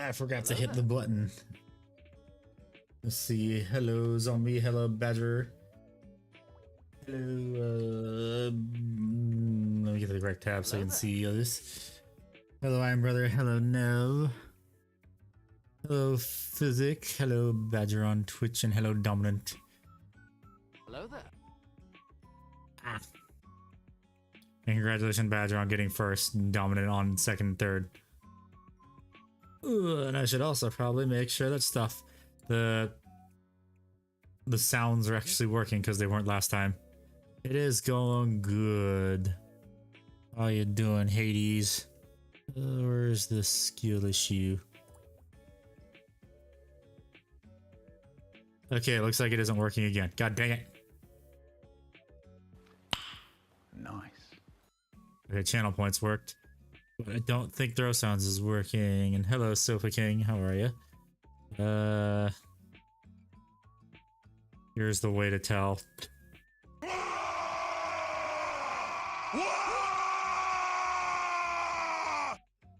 I forgot to hit the button. Let's see. Hello, zombie. Hello, badger. Hello. Let me get the correct tab so I can see this. Hello, Iron Brother. Hello, No. Hello, Physic. Hello, Badger on Twitch, and hello, Dominant. Hello there. Ah. And congratulations, Badger, on getting first, and Dominant on second and third. Ooh, and I should also probably make sure that the sounds are actually working because they weren't last time. It is going good. How you doing, Hades? Where's the skill issue? Okay, it looks like it isn't working again. God dang it. Nice. Okay, channel points worked. But I don't think throw sounds is working. And hello, Sofa King. How are you? Here's the way to tell.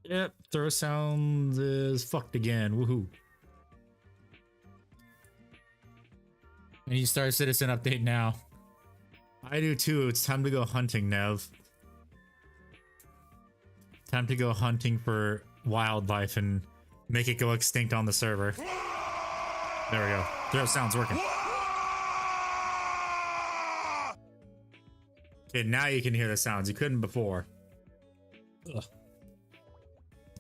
Yep, throw sounds is fucked again. Woohoo. And you start citizen update now. I do too. It's time to go hunting, Nev. Time to go hunting for wildlife and make it go extinct on the server. There we go. Throw sounds working. Okay, now you can hear the sounds. You couldn't before. Ugh.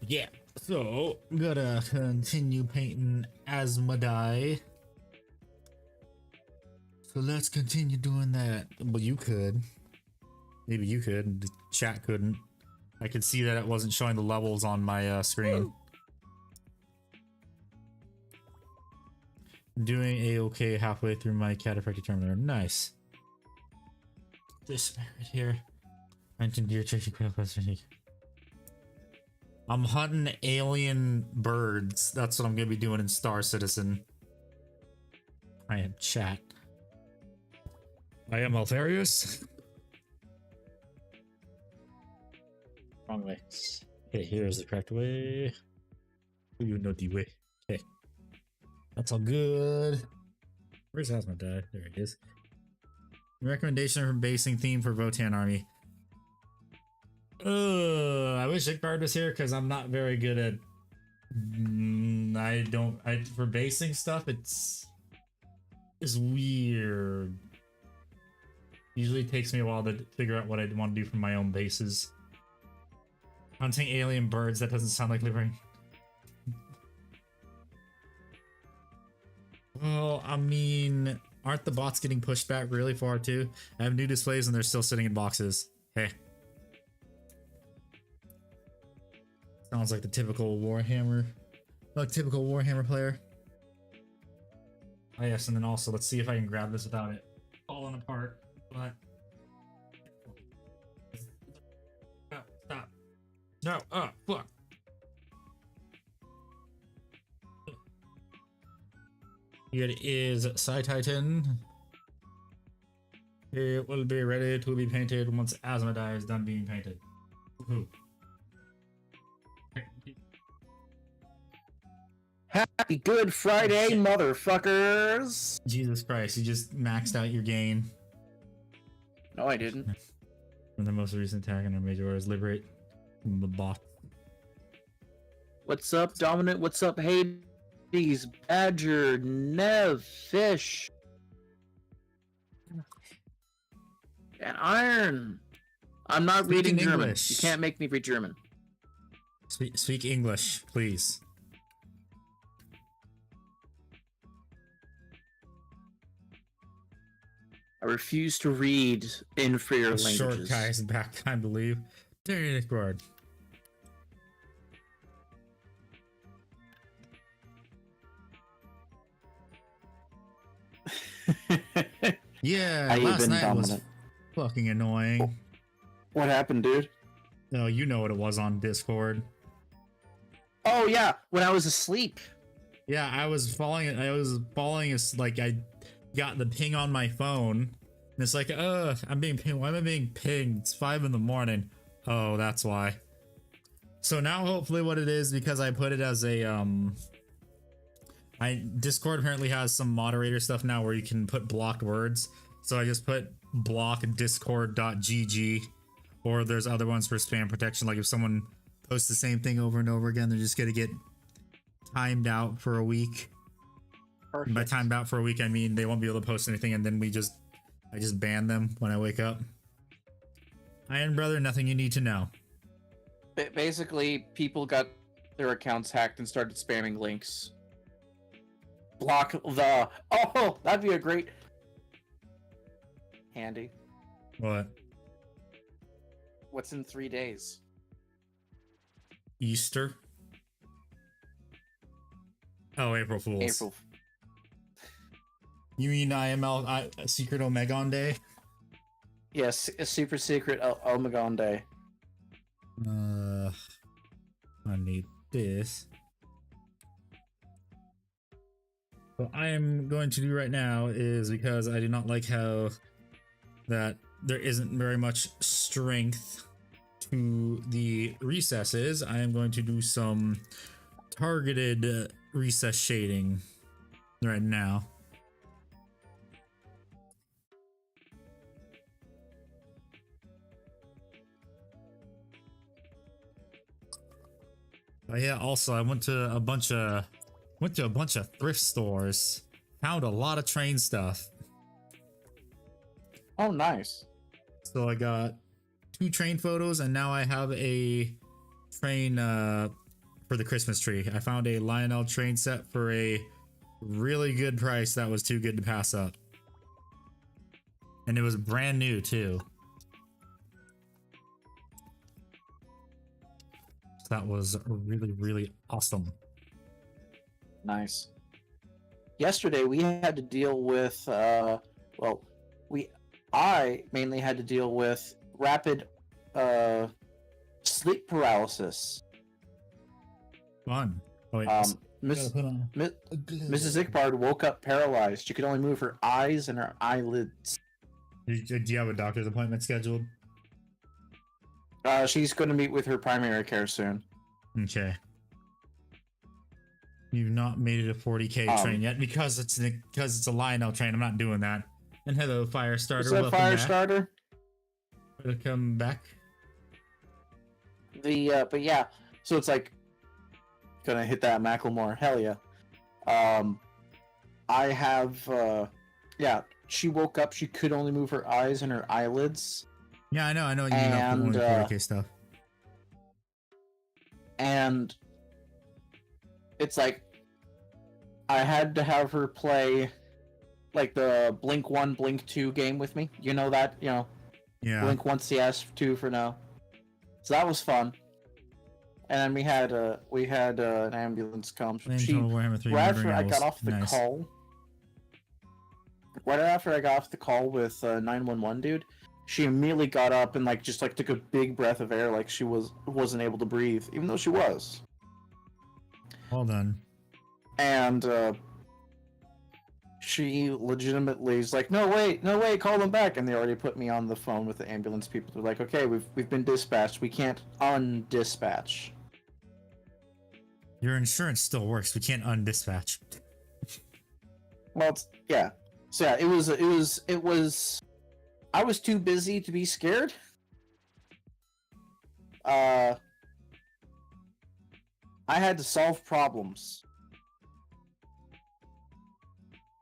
Yeah, so I'm gonna continue painting ASMODAI. So let's continue doing that. Well, you could. Maybe you could. The chat couldn't. I could see that it wasn't showing the levels on my screen. Doing a-okay halfway through my cat-affected determiner. Nice. This right here. Hunting deer, chasing quail, question. I'm hunting alien birds. That's what I'm gonna be doing in Star Citizen. I am chat. I am Alfarius. Wrong way. Okay, here's the correct way. You know the way. Okay. That's all good. Where's ASMODAI? There it is. Recommendation for basing theme for Votan Army. I wish Ickbard was here because I'm not very good at. For basing stuff, it's weird. Usually takes me a while to figure out what I want to do for my own bases. Hunting alien birds, that doesn't sound like living. Well, I mean, aren't the bots getting pushed back really far too? I have new displays and they're still sitting in boxes. Hey. Sounds like the typical Warhammer. Like typical Warhammer player. Oh yes, and then also let's see if I can grab this without it falling apart. But no, stop. No, fuck. Here it is, Psy Titan. It will be ready to be painted once ASMODAI is done being painted. Woohoo. Happy Good Friday, motherfuckers! Jesus Christ, you just maxed out your gain. No, I didn't. From the most recent attack on our major orders, liberate from the bot. What's up, Dominant? What's up, Hades, Badger, Nev, Fish, and Iron? I'm not reading German. English. You can't make me read German. Speak English, please. I refuse to read inferior languages. Short guys back, time to leave. There Discord. Yeah, last night was fucking annoying. What happened, dude? No, you know what it was on Discord. Oh yeah, when I was asleep. Yeah, I was falling. Like I got the ping on my phone, and it's like, I'm being pinged. Why am I being pinged? It's 5 in the morning. Oh, that's why. So now hopefully what it is, because I put it as a Discord apparently has some moderator stuff now where you can put blocked words. So I just put block discord.gg, or there's other ones for spam protection. Like if someone posts the same thing over and over again, they're just gonna get timed out for a week. Perfect. By timed out for a week, I mean they won't be able to post anything, and then I just ban them when I wake up. Iron Brother, nothing you need to know. Basically, people got their accounts hacked and started spamming links. Block the... Oh, that'd be a great... Handy. What? What's in 3 days? Easter? Oh, April Fools. April. You mean IML Secret Omegon Day? Yes, a super secret Omegon Day. I need this. What I am going to do right now is, because I do not like how that there isn't very much strength to the recesses, I am going to do some targeted recess shading right now. Yeah, also I went to a bunch of thrift stores, found a lot of train stuff. Oh, nice. So I got 2 train photos, and now I have a train for the Christmas tree. I found a Lionel train set for a really good price that was too good to pass up. And it was brand new too. That was really, really awesome. Nice. Yesterday we had to deal with I mainly had to deal with rapid sleep paralysis. Fun. Oh, wait, Mrs. Ickbard woke up paralyzed. She could only move her eyes and her eyelids. Do you have a doctor's appointment scheduled? She's going to meet with her primary care soon. Okay. You've not made it a 40K train yet because it's a Lionel train. I'm not doing that. And hello, Firestarter. Is that Firestarter? Welcome back. But yeah, so it's like gonna hit that Macklemore. Hell yeah. I have yeah. She woke up. She could only move her eyes and her eyelids. Yeah, I know. You got the 40K stuff. And it's like I had to have her play like the Blink 1, Blink 2 game with me. You know that, you know. Yeah. Blink 1 CS, 2 for now. So that was fun. And then we had an ambulance come. Right after I got off the call. Right after I got off the call with 911 dude, she immediately got up and like just like took a big breath of air, like she wasn't able to breathe, even though she was. Well done. And she legitimately is like, no wait, call them back. And they already put me on the phone with the ambulance people. They're like, okay, we've been dispatched. We can't undispatch. Your insurance still works. We can't undispatch. Well, yeah. So yeah, it was. I was too busy to be scared. I had to solve problems.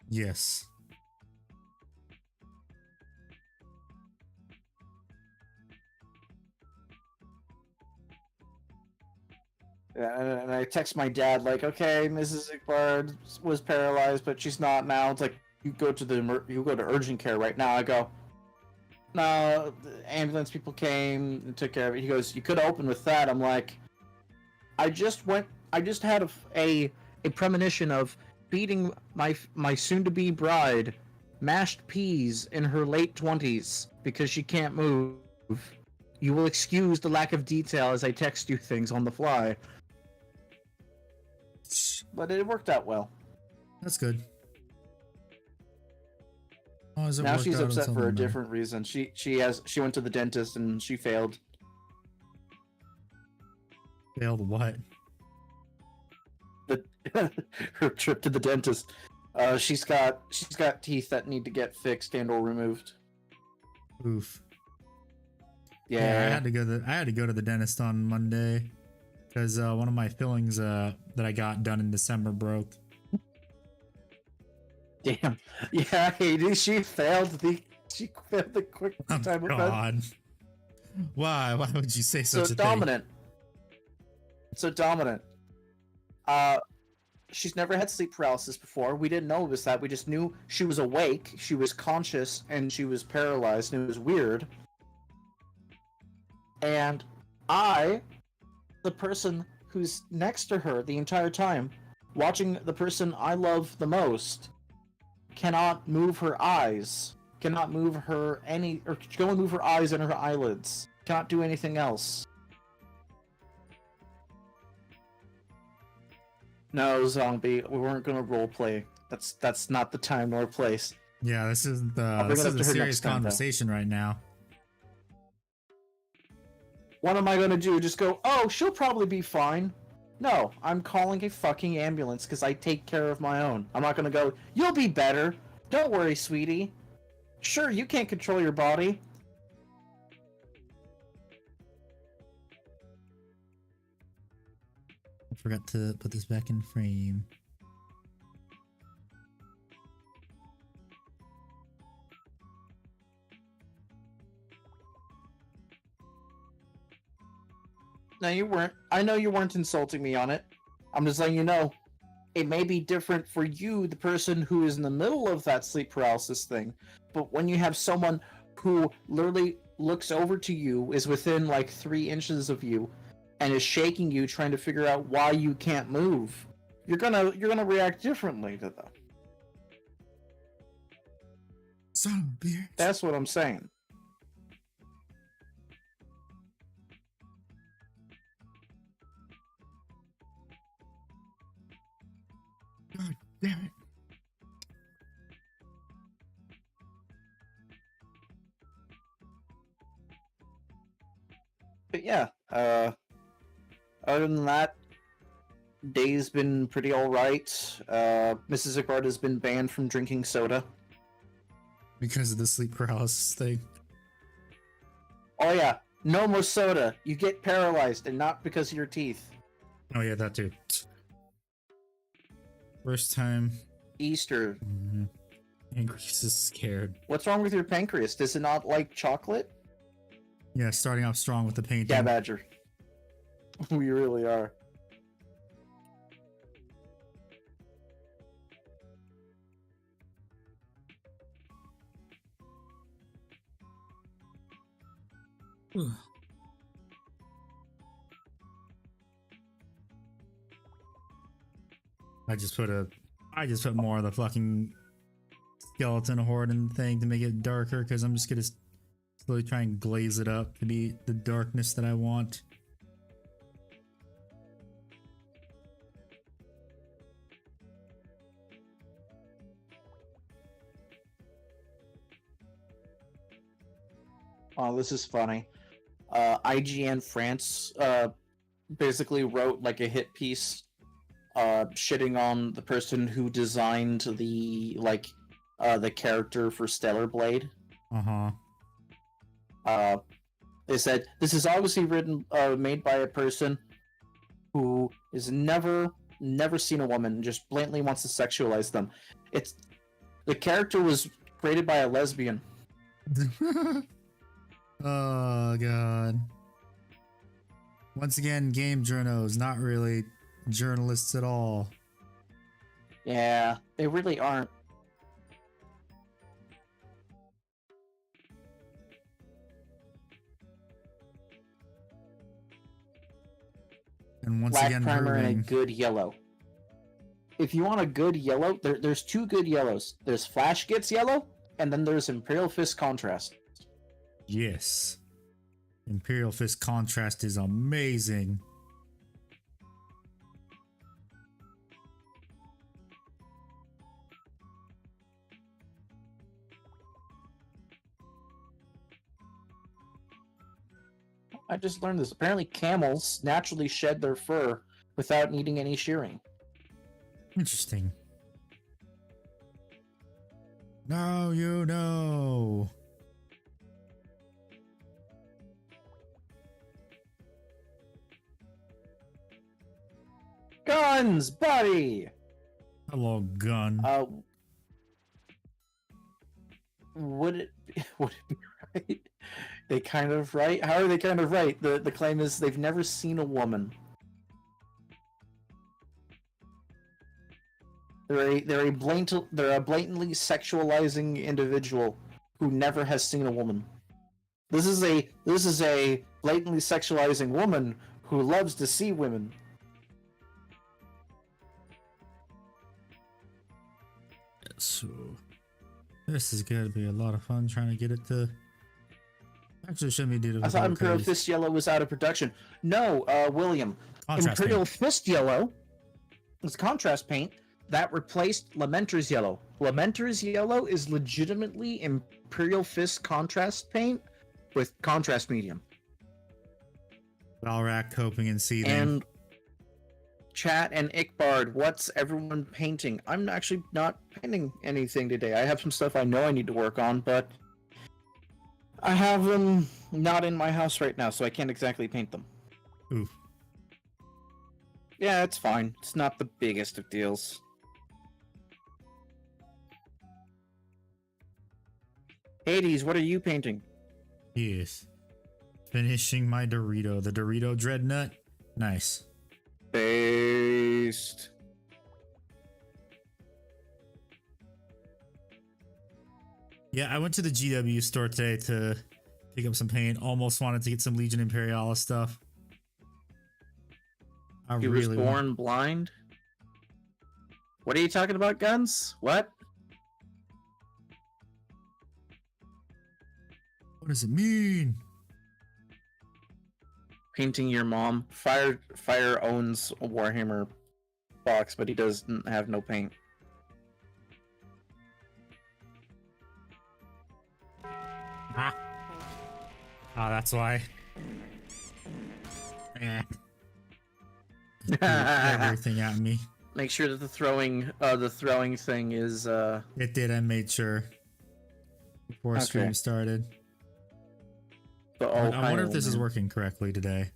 Yes. And I text my dad like, okay, Mrs. Ickbard was paralyzed, but she's not now. It's like, you go to urgent care right now. I go, no, the ambulance people came and took care of it. He goes, you could open with that. I'm like, I just had a premonition of feeding my soon-to-be bride mashed peas in her late 20s because she can't move. You will excuse the lack of detail as I text you things on the fly. But it worked out well. That's good. Now she's upset for a different reason. She went to the dentist and she failed. Failed what? Her trip to the dentist. She's got teeth that need to get fixed and or removed. Oof. Yeah. I had to go to the dentist on Monday because one of my fillings that I got done in December broke. Damn. Yeah, Hades, she failed the quick Oh, time event. God. Why? Why would you say such a Dominant. So dominant. She's never had sleep paralysis before. We didn't know it was that. We just knew she was awake, she was conscious, and she was paralyzed, and it was weird. And I, the person who's next to her the entire time, watching the person I love the most, cannot move her eyes, cannot move her or go and move her eyes and her eyelids, cannot do anything else. No, zombie, we weren't gonna roleplay. That's not the time nor place. Yeah, this is a serious conversation right now. What am I gonna do? Just go, oh, she'll probably be fine. No, I'm calling a fucking ambulance because I take care of my own. I'm not gonna go, you'll be better. Don't worry, sweetie. Sure, you can't control your body. I forgot to put this back in frame. No, you weren't. I know you weren't insulting me on it. I'm just letting you know. It may be different for you, the person who is in the middle of that sleep paralysis thing, but when you have someone who literally looks over to you, is within like 3 inches of you, and is shaking you, trying to figure out why you can't move, you're gonna react differently to them. Son of a bitch. That's what I'm saying. God damn it. But yeah, other than that, day's been pretty alright. Mrs. Igbard has been banned from drinking soda. Because of the sleep paralysis thing. Oh yeah, no more soda. You get paralyzed, and not because of your teeth. Oh yeah, that too. First time. Easter. Pancreas is scared. What's wrong with your pancreas? Does it not like chocolate? Yeah, starting off strong with the painting. Yeah, Badger. We really are. I just put more of the fucking skeleton horde in the thing to make it darker because I'm just gonna slowly try and glaze it up to be the darkness that I want. Oh, this is funny. IGN France basically wrote like a hit piece shitting on the person who designed the character for Stellar Blade. They said this is obviously made by a person who is never seen a woman and just blatantly wants to sexualize them. The character was created by a lesbian. Oh god. Once again, game journos, not really journalists at all. Yeah, they really aren't. And once Black again, primer and a proving... good yellow. If you want a good yellow, there's 2 good yellows. There's Flash Gets Yellow, and then there's Imperial Fist Contrast. Yes. Imperial Fist Contrast is amazing. I just learned this. Apparently, camels naturally shed their fur without needing any shearing. Interesting. Now you know. Guns, buddy. Hello, gun. Would it be right? They kind of right. How are they kind of right? The claim is they've never seen a woman. They're a blatantly sexualizing individual who never has seen a woman. This is a blatantly sexualizing woman who loves to see women. So this is gonna be a lot of fun trying to get it to. Actually, shouldn't be due to. I thought Imperial Fist Yellow was out of production. No, William. Contrast Imperial paint. Fist Yellow is contrast paint that replaced Lamenter's Yellow. Lamenter's Yellow is legitimately Imperial Fist contrast paint with contrast medium. Valrak coping and seething. And Chat and Ickbard, what's everyone painting? I'm actually not painting anything today. I have some stuff I know I need to work on, but I have them not in my house right now, so I can't exactly paint them. Oof. Yeah, it's fine. It's not the biggest of deals. Hades, what are you painting? Yes. Finishing my Dorito. The Dorito Dreadnought. Nice. Based. Yeah, I went to the GW store today to pick up some paint. Almost wanted to get some Legion Imperialis stuff. He was born blind? What are you talking about, guns? What? What does it mean? Painting your mom. Fire owns a Warhammer box, but he doesn't have no paint. Ah, that's why. Everything at me. Make sure that the throwing thing is It did. I made sure before stream started. I wonder if this is working correctly today.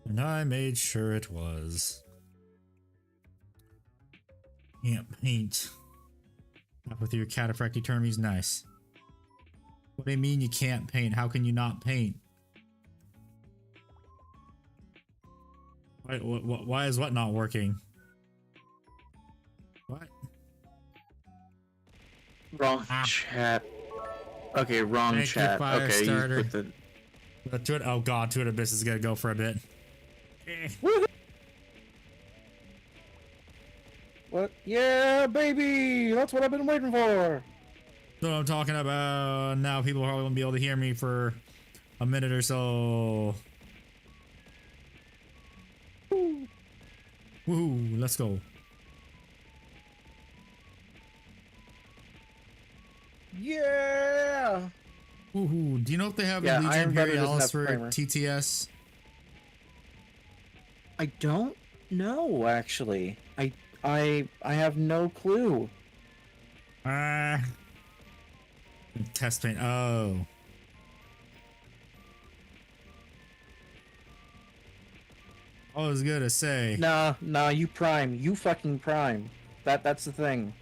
And I made sure it was. Can't paint. Not with your cataphractic term, he's nice. What do you mean you can't paint? How can you not paint? Why is what not working? What? Wrong chat. Okay, wrong Thank chat. you, Okay, Firestarter. you put the... Oh god, Two Abyss is gonna go for a bit. What? Yeah, baby! That's what I've been waiting for! That's what I'm talking about. Now people probably won't be able to hear me for a minute or so. Woohoo, let's go. Yeah! Woohoo. Do you know if they have Yeah, Legion Iron Butter doesn't Imperialis have for primer. TTS? I don't know, actually. I have no clue. Test paint. Oh. I was gonna say. Nah, you prime. You fucking prime. That's the thing.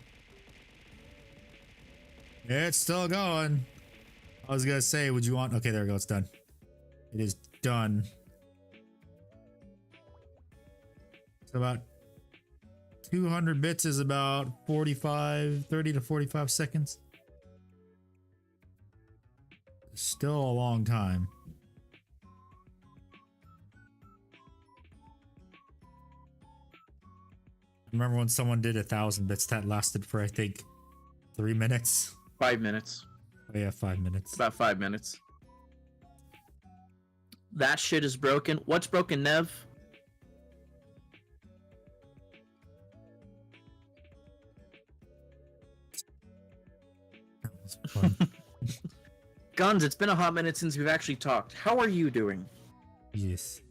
It's still going. I was gonna say, would you want? Okay, there we go. It's done. It is done. So about 200 bits is about 30 to 45 seconds. Still a long time. Remember when someone did 1,000 bits that lasted for, I think, 3 minutes? 5 minutes. Oh yeah, 5 minutes. About 5 minutes. That shit is broken. What's broken, Nev? That's fun. Guns, it's been a hot minute since we've actually talked. How are you doing? Yes.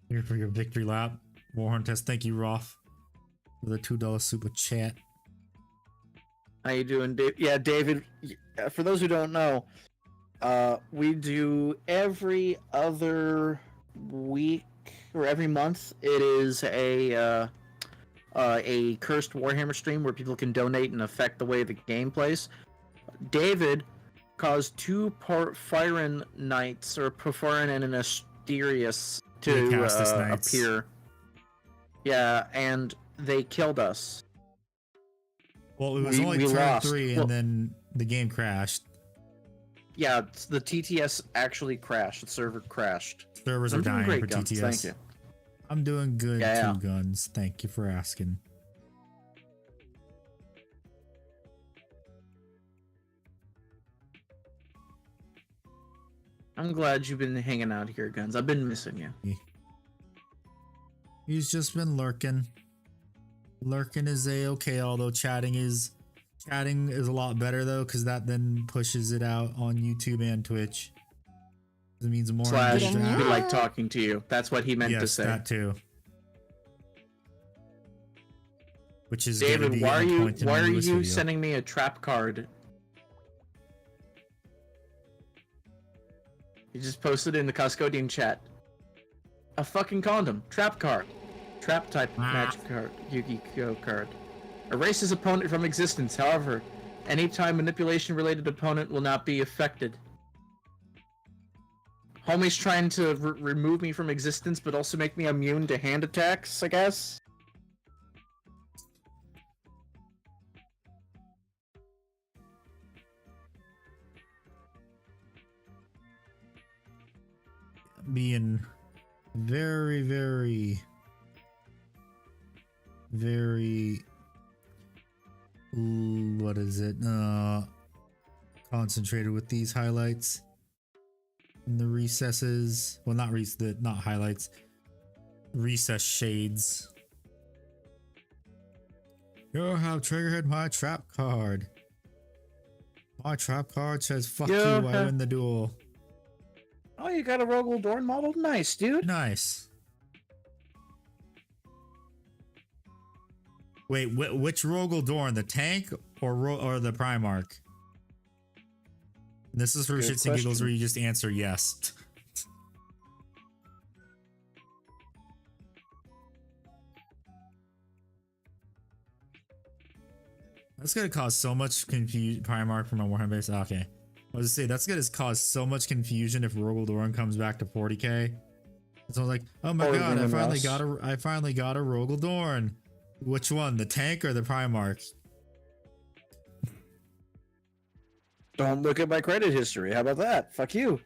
Here for your victory lap. Warhorn test. Thank you, Roth, for the $2 super chat. How you doing, Dave? Yeah, David. For those who don't know, we do every other week or every month. It is a cursed Warhammer stream where people can donate and affect the way the game plays. David caused 2 Firen Knights or Porphyrin and an Asterius to appear. Yeah, and they killed us. Well, it was only turn lost. 3, and then the game crashed. Yeah, the TTS actually crashed. The server crashed. Servers are dying great, for Guns. TTS. Thank you. I'm doing good Yeah. too, Guns. Thank you for asking. I'm glad you've been hanging out here, Guns. I've been missing you. He's just been lurking. Lurking is a-okay, although chatting is a lot better though, because that then pushes it out on YouTube and Twitch. It means more Slash, engagement. we like talking to you. That's what he meant to Yes, say. that too. Which is David, why are you video. sending me a trap card? You just posted in the Cuscodian chat. A fucking condom. Trap card. Trap type magic card. Yu-Gi-Oh card. Erases opponent from existence. However, anytime manipulation related opponent will not be affected. Homie's trying to remove me from existence, but also make me immune to hand attacks, I guess? Being very, very, very, what is it? Concentrated with these highlights in the recesses. Well, not highlights. Recess shades. You have triggered my trap card. My trap card says "fuck you." I win the duel. Oh, you got a Rogel Dorn model? Nice, dude. Nice. Wait, which Rogel Dorn? The tank or the Primarch? This is for Good shits and giggles question. where you just answer yes. That's gonna cause so much confusion. Primarch from my Warhammer base. Okay. I was to say that's gonna cause so much confusion if Rogel Dorn comes back to 40k. So I was like, oh my Or god, I finally Ruminous. got a Rogel Dorn. Which one, the tank or the Primarch? Don't look at my credit history. How about that? Fuck you.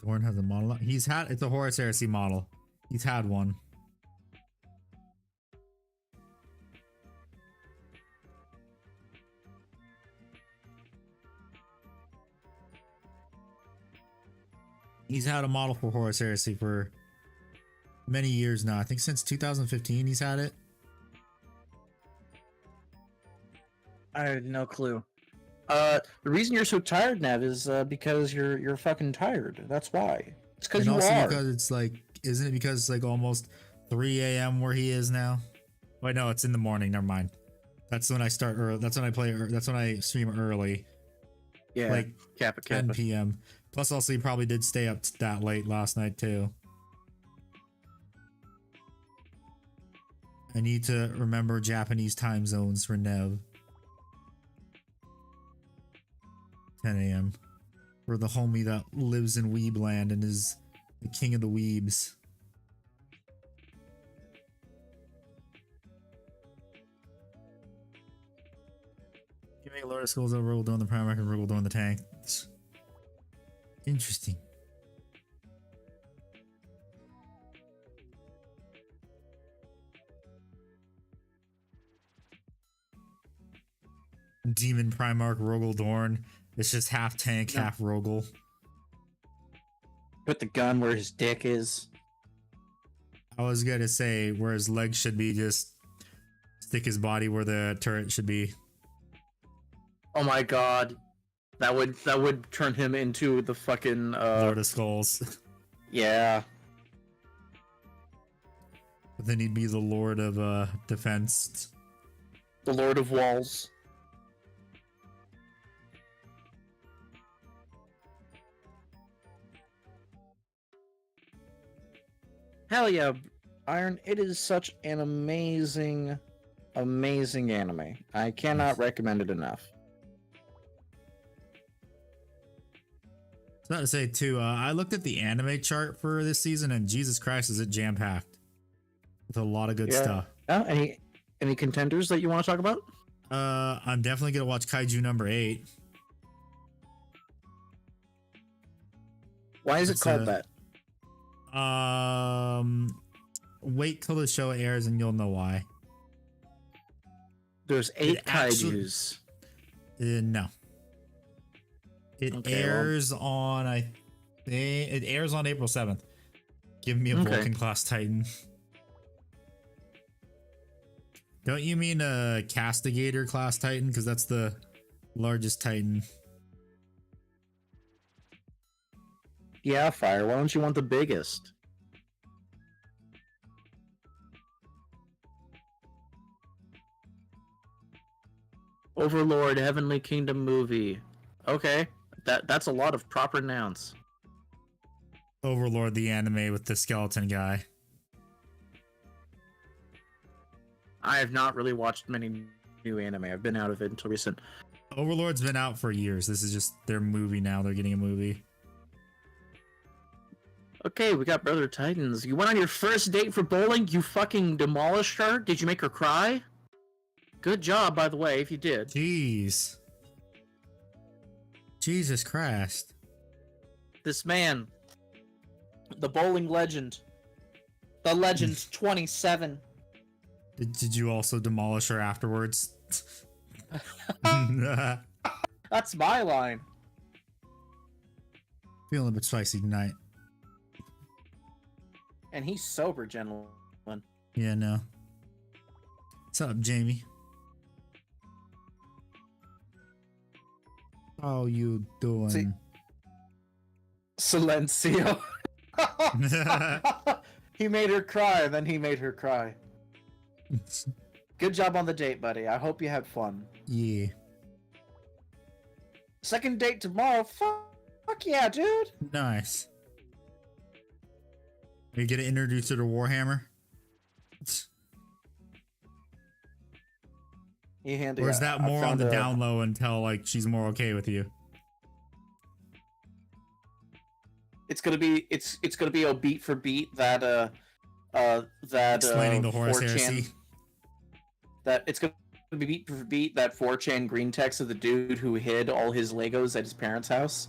Dorn has a model. It's a Horus Heresy model. He's had one. He's had a model for Horus Heresy for many years now. I think since 2015 he's had it. I have no clue. The reason you're so tired, Nev, is because you're fucking tired. That's why. It's because And you also are. because it's like, isn't it because it's like almost 3 a.m. where he is now? Wait, no, it's in the morning. Never mind. That's when I start early. That's when I play. That's when I stream early. Yeah, Like Kappa 10 p.m. Plus, also he probably did stay up that late last night too. I need to remember Japanese time zones for Nev. 10 a.m. For the homie that lives in Weebland and is the king of the weebs. You make Lord of Skulls over Rogel Dorn the Primarch and Rogel Dorn the tank. It's interesting. Demon Primarch Rogel Dorn. It's just half tank, Yeah. half Rogel. Put the gun where his dick is. I was gonna say where his legs should be, just stick his body where the turret should be. Oh my god. That would turn him into the fucking Lord of Skulls. yeah. But then he'd be the Lord of Defense. The Lord of Walls. Hell yeah, Iron. It is such an amazing, amazing anime. I cannot recommend it enough. I was about to say too, I looked at the anime chart for this season, and Jesus Christ, is it jam packed with a lot of good stuff. Any contenders that you want to talk about? I'm definitely gonna watch Kaiju number 8. Why is it It's, called that? Wait till the show airs and you'll know why. There's 8 it actually- kaijus. No. It Okay, airs on it airs on April 7th. Give me a Okay. Vulcan class Titan. Don't you mean a Castigator class Titan? Because that's the largest Titan. Yeah, Fire. Why don't you want the biggest? Overlord, Heavenly Kingdom movie. Okay, that's a lot of proper nouns. Overlord, the anime with the skeleton guy. I have not really watched many new anime. I've been out of it until recent. Overlord's been out for years. This is just their movie now. They're getting a movie. Okay, we got Brother Titans. You went on your first date for bowling? You fucking demolished her? Did you make her cry? Good job, by the way, if you did. Jeez. Jesus Christ. This man, the bowling legend, the legend 27. Did you also demolish her afterwards? That's my line. Feeling a bit spicy tonight. And he's sober, gentlemen. Yeah, no. What's up, Jamie? How you doing? See- Silencio. He made her cry, and then he made her cry. Good job on the date, buddy. I hope you had fun. Yeah. Second date tomorrow. Fuck yeah, dude. Nice. Are you gonna introduce her to Warhammer? Or is that more on the down low until like she's more okay with you? It's gonna be a beat for beat that Explaining the Horus 4chan heresy. That it's gonna be beat for beat that 4chan green text of the dude who hid all his Legos at his parents' house.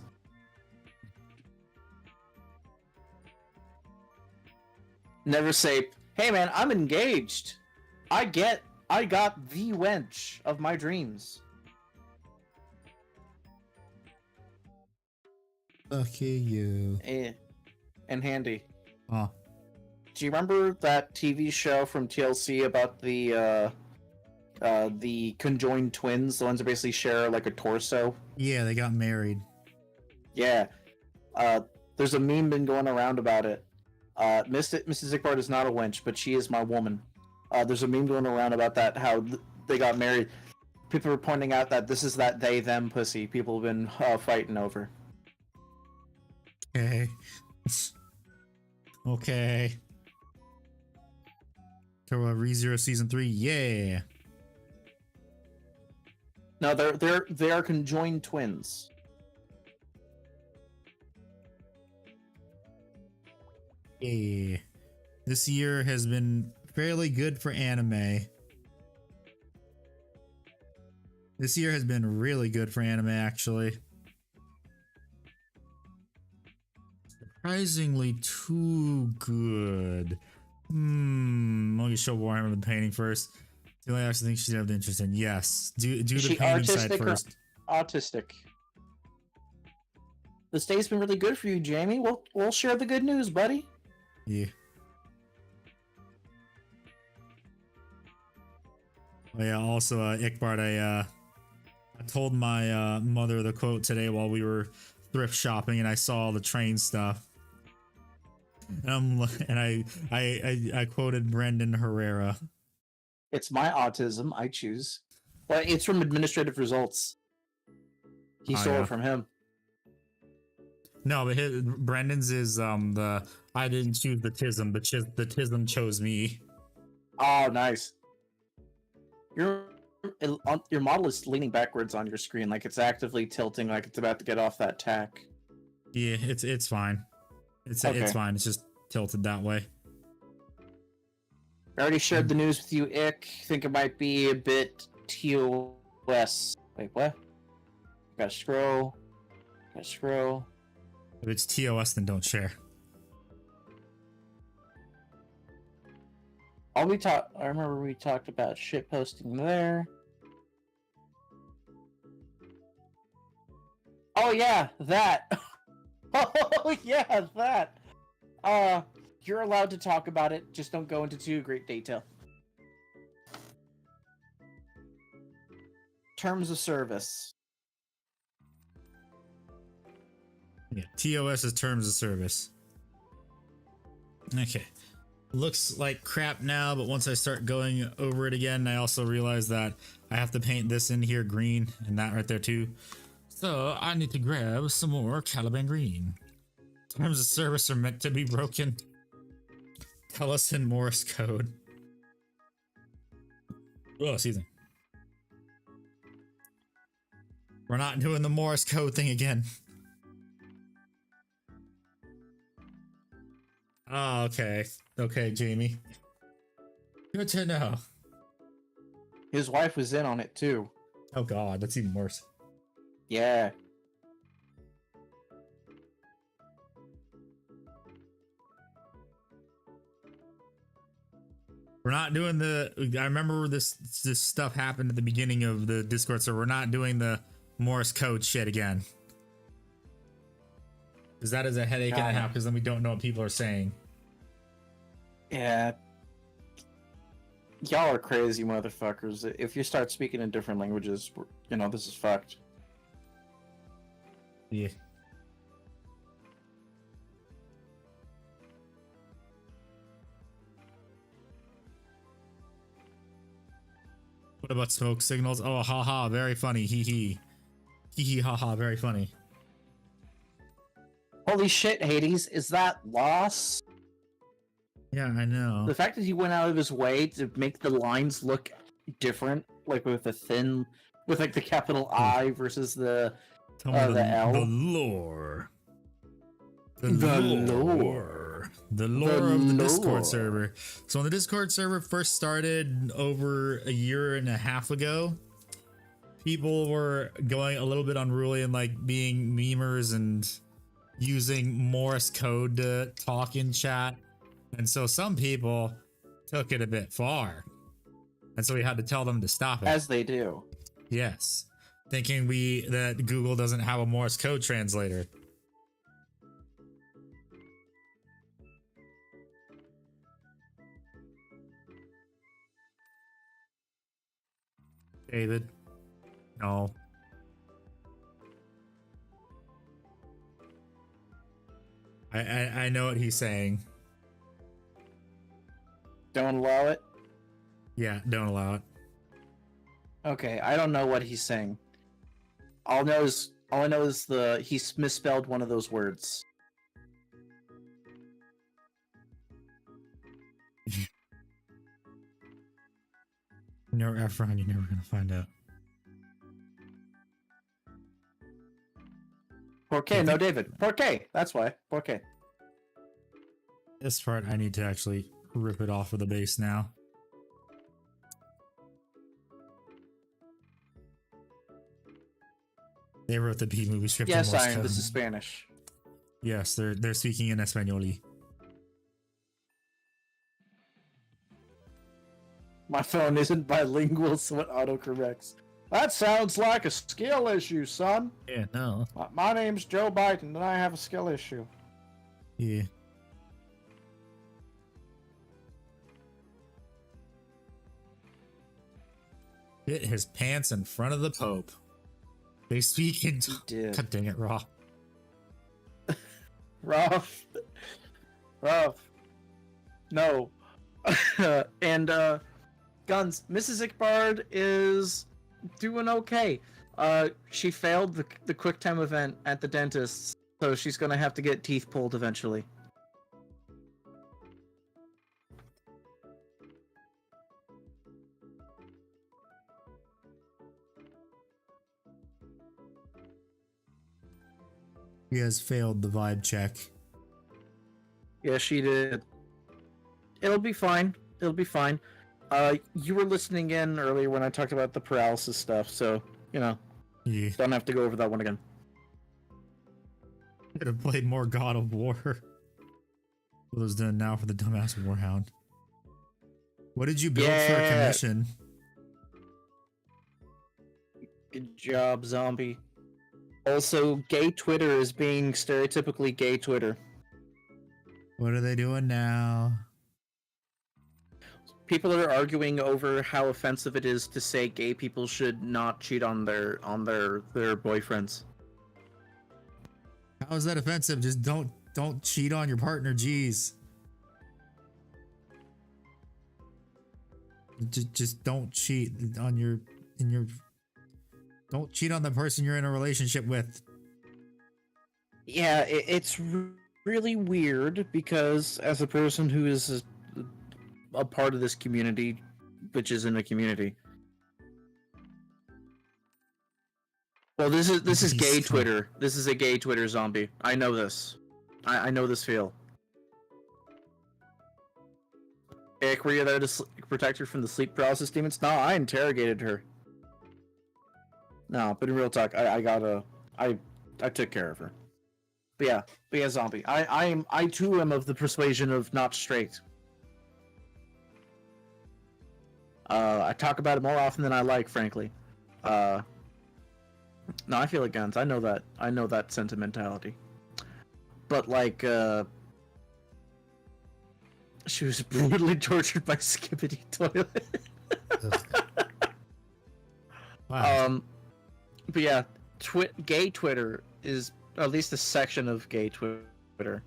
Never say, "Hey man, I'm engaged. I got the wench of my dreams." Okay, you. And Handy. Oh. Do you remember that TV show from TLC about the conjoined twins, the ones that basically share like a torso? Yeah, they got married. Yeah. There's a meme been going around about it. Mrs. Zickbard is not a wench, but she is my woman. There's a meme going around about that, how they got married. People are pointing out that this is that they-them pussy people have been fighting over. Okay. Okay. So ReZero Season 3, yeah. No, they are conjoined twins. Yeah. This year has been fairly good for anime. This year has been really good for anime, actually. Surprisingly too good. Let me show Warhammer the painting first. The only actually think she'd have the interest in. Yes. Do Is the she painting side artistic or first. autistic? This day's been really good for you, Jamie. We'll share the good news, buddy. Yeah. Oh yeah, also Ickbard, I told my mother the quote today while we were thrift shopping and I saw all the train stuff. And I quoted Brendan Herrera. It's my autism. I choose. But it's from administrative results. He Oh, stole yeah. it from him. No, but Brendan's is the I didn't choose the tism, the tism chose me. Oh, nice. Your model is leaning backwards on your screen, like it's actively tilting, like it's about to get off that tack. Yeah, it's fine. It's fine. It's just tilted that way. I already shared the news with you, Ick. Think it might be a bit TOS. Wait, what? Gotta scroll. If it's TOS, then don't share. I remember we talked about shit posting there. Oh yeah, that. Oh yeah, that. You're allowed to talk about it, just don't go into too great detail. Terms of service. Yeah, TOS is terms of service. Okay. Looks like crap now, but once I start going over it again, I also realize that I have to paint this in here green and that right there too. So I need to grab some more Caliban green. Terms of service are meant to be broken. Tell us in Morse code. Oh, excuse me. We're not doing the Morse code thing again. Oh, okay. Okay, Jamie. Good to know. His wife was in on it too. Oh god, that's even worse. Yeah. We're not doing the. I remember this stuff happened at the beginning of the Discord, so we're not doing the Morse code shit again. Because that is a headache and a half, because then we don't know what people are saying. Yeah. Y'all are crazy motherfuckers. If you start speaking in different languages, you know, this is fucked. Yeah. What about smoke signals? Oh, haha, very funny. Hee hee. Hee hee, haha, very funny. Holy shit, Hades, is that loss? Yeah, I know. The fact that he went out of his way to make the lines look different, like with like the capital I versus the Tell me the L. The lore. The lore of the Discord server. So when the Discord server first started over a year and a half ago, people were going a little bit unruly and like being memers and using Morse code to talk in chat. And so some people took it a bit far. And so we had to tell them to stop it. As they do. Yes. Thinking that Google doesn't have a Morse code translator. David. No. I know what he's saying. Don't allow it? Yeah, don't allow it. Okay, I don't know what he's saying. All I know is he's misspelled one of those words. No, Efron, you're never gonna find out. Porque, no David. Porque, that's why. Porque. This part I need to actually rip it off of the base now. They wrote the B movie script. Yes, in Morse Iron, code. this is Spanish. Yes, they're speaking in Espanol. My phone isn't bilingual, so it autocorrects. That sounds like a skill issue, son. Yeah, no. My name's Joe Biden, and I have a skill issue. Yeah. Hit his pants in front of the Pope. They speak in. He did. God dang it, Raw. Rough. No. And Guns, Mrs. Ickbard is doing okay. She failed the QuickTime event at the dentist's, so she's gonna have to get teeth pulled eventually. He has failed the vibe check. Yeah, she did. It'll be fine. It'll be fine. You were listening in earlier when I talked about the paralysis stuff, so, you know, Yeah. don't have to go over that one again. Could have played more God of War. What is done now for the dumbass Warhound? What did you build for a commission? Good job, zombie. Also, gay Twitter is being stereotypically gay Twitter. What are they doing now? People are arguing over how offensive it is to say gay people should not cheat on their boyfriends. How is that offensive? Just don't cheat on your partner, jeez. Just don't cheat on don't cheat on the person you're in a relationship with. Yeah, it's really weird because as a person who is a part of this community, which isn't a community. Well, this is gay Twitter. This is a gay Twitter zombie. I know this. I know this feel. Eric, were you there to protect her from the sleep paralysis demons? No, I interrogated her. No, but in real talk, I took care of her. But yeah, zombie. I too am of the persuasion of not straight. I talk about it more often than I like, frankly. No, I feel like Guns. I know that sentimentality. But like, she was brutally tortured by Skibbity Toilet. Wow. But yeah, gay Twitter is at least a section of gay Twitter.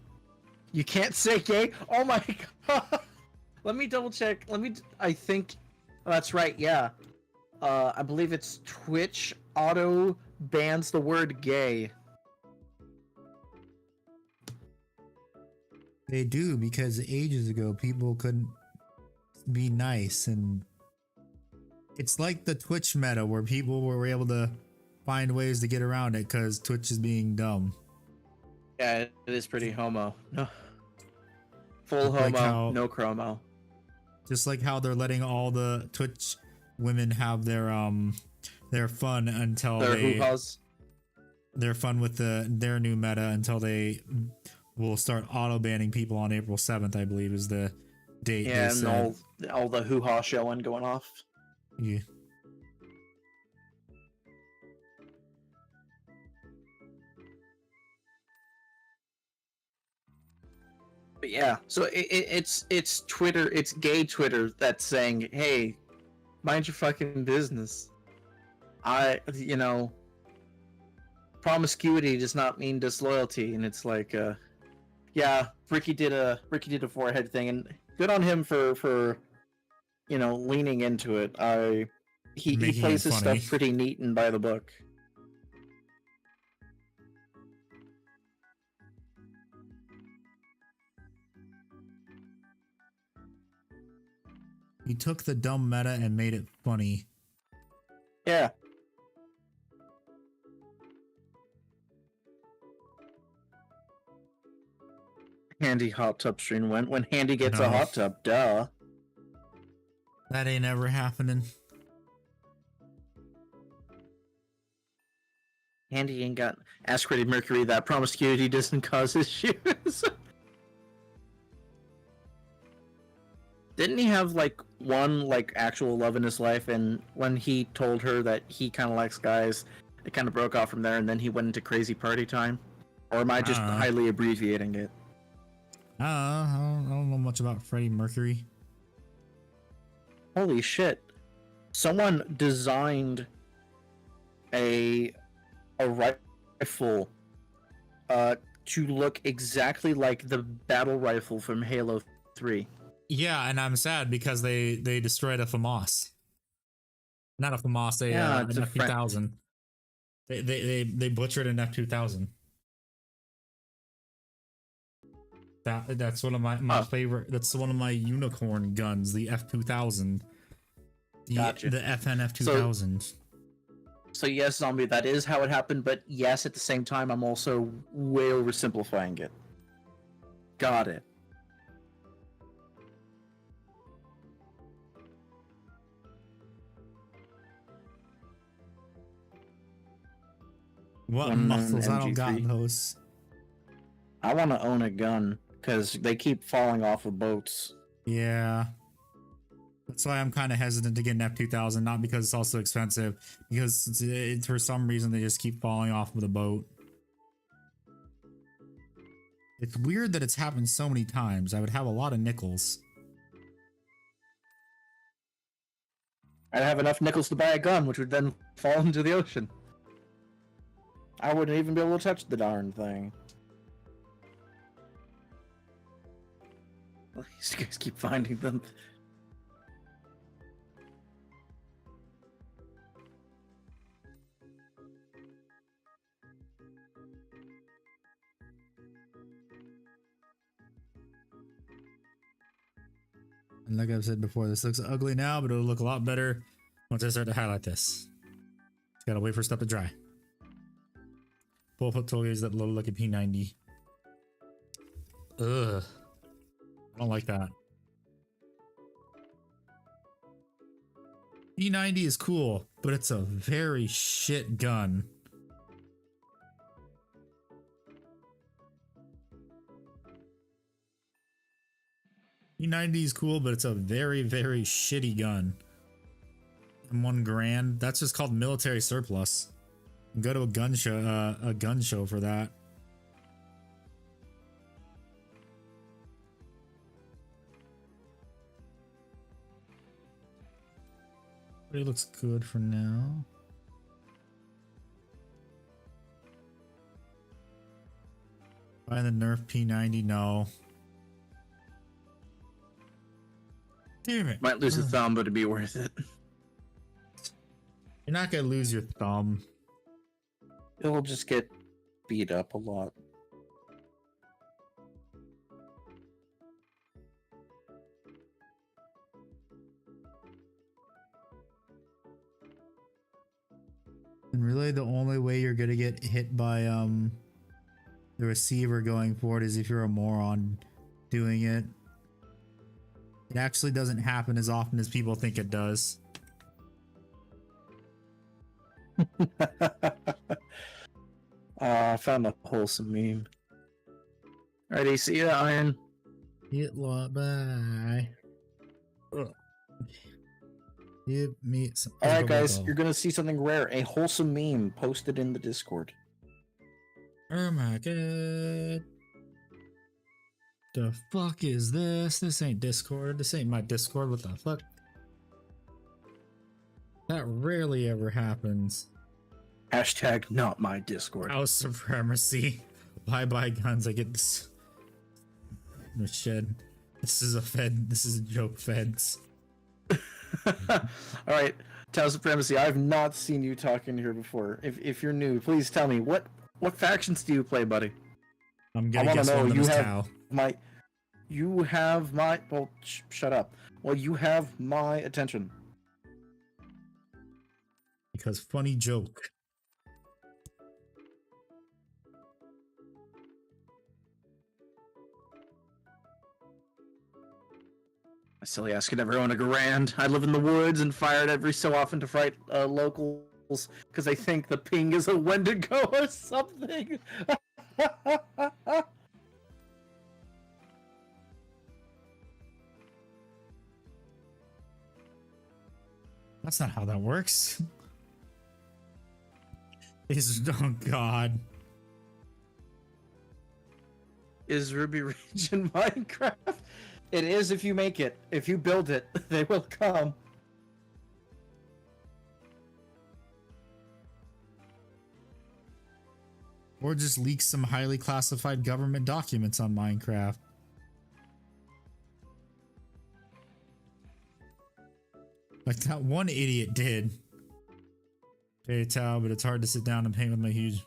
You can't say gay? Oh my god! Let me double check. I think that's right. Yeah, I believe it's Twitch auto bans the word gay. They do, because ages ago people couldn't be nice, and it's like the Twitch meta where people were able to find ways to get around it because Twitch is being dumb. Yeah, it is pretty homo. No. Full Like homo, no chromo. Just like how they're letting all the Twitch women have their fun until they're fun with their new meta until they will start auto banning people on April 7th, I believe is the date. Yeah, and all the hoo-ha showing going off. Yeah. But yeah, so it's Twitter, it's gay Twitter that's saying, hey, mind your fucking business. Promiscuity does not mean disloyalty, and it's like, yeah, Ricky did a forehead thing, and good on him for leaning into it. He plays his stuff pretty neat and by the book. He took the dumb meta and made it funny. Yeah. Handy hot tub stream when Handy gets a hot tub, duh. That ain't ever happening. Handy ain't got aspirated mercury. That promiscuity doesn't cause issues. Didn't he have like one like actual love in his life, and when he told her that he kind of likes guys, it kind of broke off from there, and then he went into crazy party time? Or am I just highly abbreviating it? I don't know much about Freddie Mercury. Holy shit! Someone designed a rifle to look exactly like the battle rifle from Halo 3. Yeah, and I'm sad because they destroyed a FAMAS. Not a FAMAS, an F2000. They butchered an F2000. That's one of my favorite. That's one of my unicorn guns, the F2000. Gotcha. The FNF2000. So yes, zombie, that is how it happened, but yes, at the same time, I'm also way oversimplifying it. Got it. What muscles? I don't got those. I want to own a gun because they keep falling off of boats. Yeah. That's why I'm kind of hesitant to get an F2000, not because it's also expensive, because it's for some reason they just keep falling off of the boat. It's weird that it's happened so many times. I would have a lot of nickels. I'd have enough nickels to buy a gun, which would then fall into the ocean. I wouldn't even be able to touch the darn thing. These guys keep finding them. And like I've said before, this looks ugly now, but it'll look a lot better once I start to highlight this. Just gotta wait for stuff to dry. Full foot toolgaze that little looking P90. Ugh. I don't like that. P90 is cool, but it's a very shit gun. P90 is cool, but it's a very, very shitty gun. And $1 grand. That's just called military surplus. Go to a gun show for that. But it looks good for now. Buy the Nerf P90, no. Damn it. Might lose a thumb, but it'd be worth it. You're not gonna lose your thumb. It'll just get beat up a lot. And really the only way you're gonna get hit by the receiver going forward is if you're a moron doing it. It actually doesn't happen as often as people think it does. I found a wholesome meme. Alrighty, see ya, Iron. Hit lot bye. Give me some. Alright, guys, you're gonna see something rare. A wholesome meme posted in the Discord. Oh my god. The fuck is this? This ain't Discord. This ain't my Discord. What the fuck? That rarely ever happens. Hashtag not my Discord. House supremacy. Bye bye guns. I get this. No shed. This is a fed. This is a joke, feds. Alright, Tower Supremacy, I've not seen you talk in here before. If you're new, please tell me, what factions do you play, buddy? I'm gonna guess one of them is Tau. You have my... Well, shut up. Well, you have my attention. Because funny joke. My silly ass could never own a Garand. I live in the woods and fire it every so often to fight locals because I think the ping is a Wendigo or something. That's not how that works. Oh god. Is Ruby Ridge in Minecraft? It is if you make it. If you build it, they will come. Or just leak some highly classified government documents on Minecraft. Like that one idiot did. Hey, Tao, but it's hard to sit down and paint with my huge...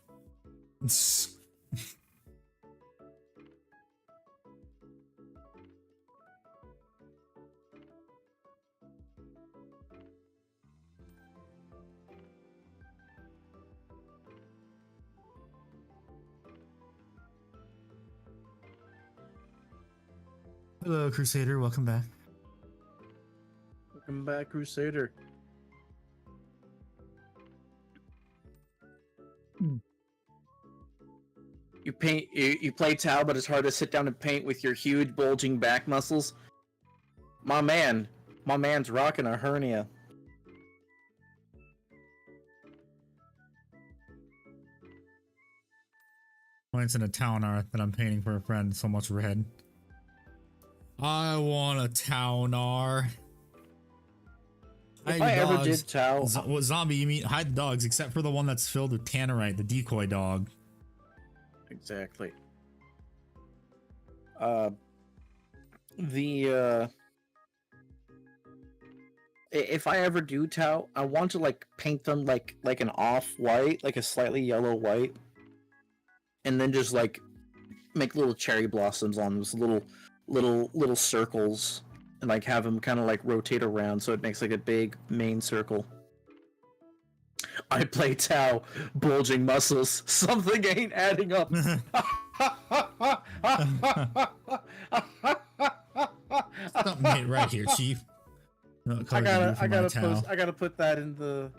Hello, Crusader. Welcome back. Welcome back, Crusader. You play Tau, but it's hard to sit down and paint with your huge bulging back muscles. My man's rocking a hernia. Points in a town art that I'm painting for a friend. So much red. I want a town art. If I ever did Tau, What zombie you mean? Hide the dogs, except for the one that's filled with tannerite, the decoy dog. exactly. If I ever do Tau, I want to like paint them like an off-white, like a slightly yellow white, and then just like make little cherry blossoms on those little circles, and like have them kind of like rotate around so it makes like a big main circle. I play Tau, bulging muscles. Something ain't adding up. Something ain't right here, Chief. I gotta put that in the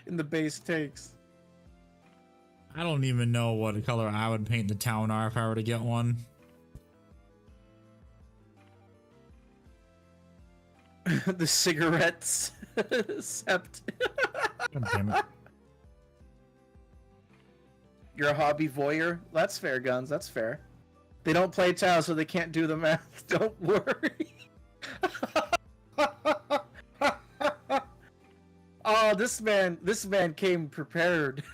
in the base takes. I don't even know what color I would paint the town art if I were to get one. The cigarettes sept. God damn it. You're a hobby voyeur? That's fair, Guns. That's fair. They don't play Tau, so they can't do the math. Don't worry. Oh, this man came prepared.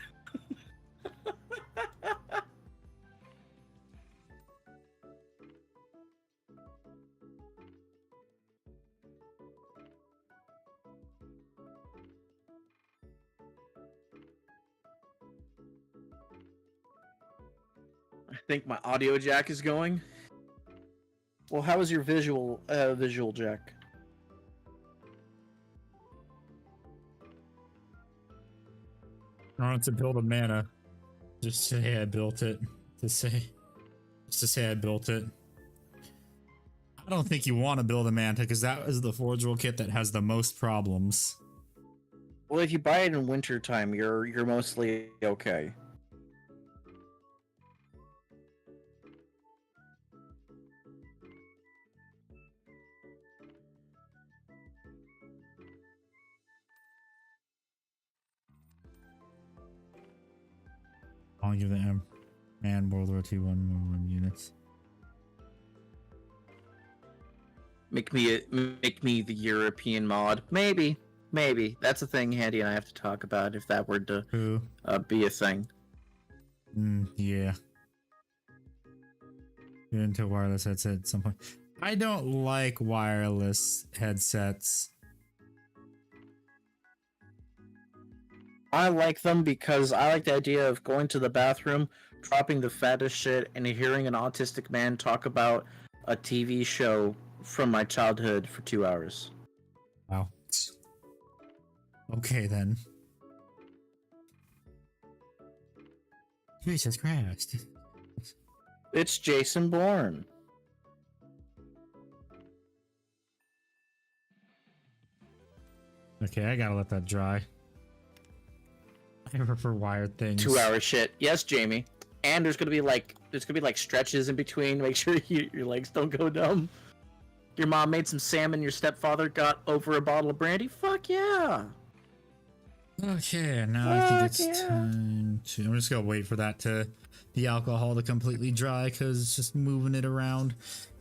I think my audio jack is going. Well, how is your visual jack? I want to build a mana. Just say I built it. Just to say I built it. I don't think you want to build a manta because that is the forge roll kit that has the most problems. Well, if you buy it in winter time, you're mostly okay. I'll give the M and World War II one units. Make me the European mod. Maybe. That's a thing Handy and I have to talk about if that were to be a thing. Yeah. Get into a wireless headset at some point. I don't like wireless headsets. I like them because I like the idea of going to the bathroom, dropping the fattest shit, and hearing an autistic man talk about a TV show from my childhood for 2 hours. Wow. Okay then. Jesus Christ. It's Jason Bourne. Okay, I gotta let that dry. I prefer wired things. 2 hour shit. Yes, Jamie. And there's gonna be like stretches in between. Make sure your legs don't go numb. Your mom made some salmon. Your stepfather got over a bottle of brandy. Fuck yeah. Okay, now I think it's time to. I'm just gonna wait for the alcohol to completely dry because it's just moving it around.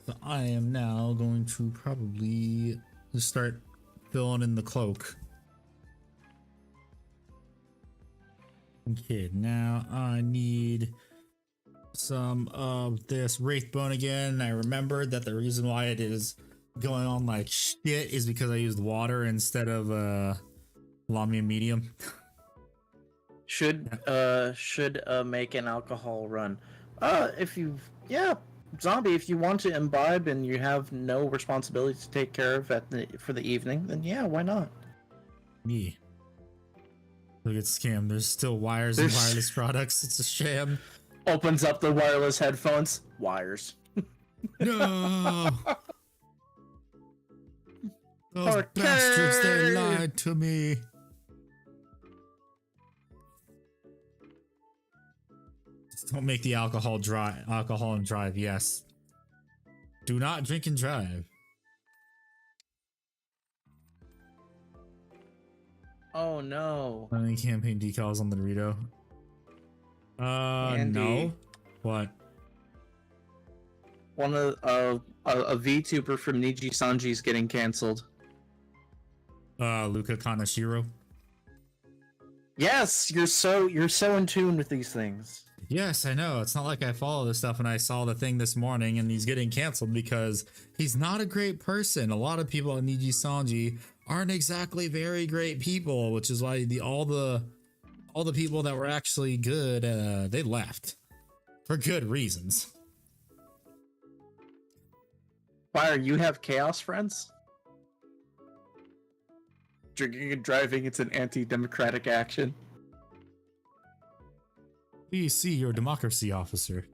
So I am now going to probably just start filling in the cloak. Okay, now I need some of this wraith bone again. I remembered that the reason why it is going on like shit is because I used water instead of Lamia medium. Should make an alcohol run. If you zombie, if you want to imbibe and you have no responsibility to take care of for the evening, then yeah, why not? Me. Look at scam. There's still wires and wireless products. It's a sham. Opens up the wireless headphones. Wires. No. Those bastards, they lied to me. Just don't make the alcohol and drive, yes. Do not drink and drive. Oh no. Any campaign decals on the Dorito? Andy. No. What? One of a VTuber from Niji Sanji is getting canceled. Luca Kanashiro. Yes, you're so in tune with these things. Yes, I know. It's not like I follow this stuff and I saw the thing this morning and he's getting canceled because he's not a great person. A lot of people at Niji Sanji aren't exactly very great people, which is why all the people that were actually good, they left for good reasons. Fire, you have chaos friends? Drinking and driving, it's an anti-democratic action. Please see your democracy officer.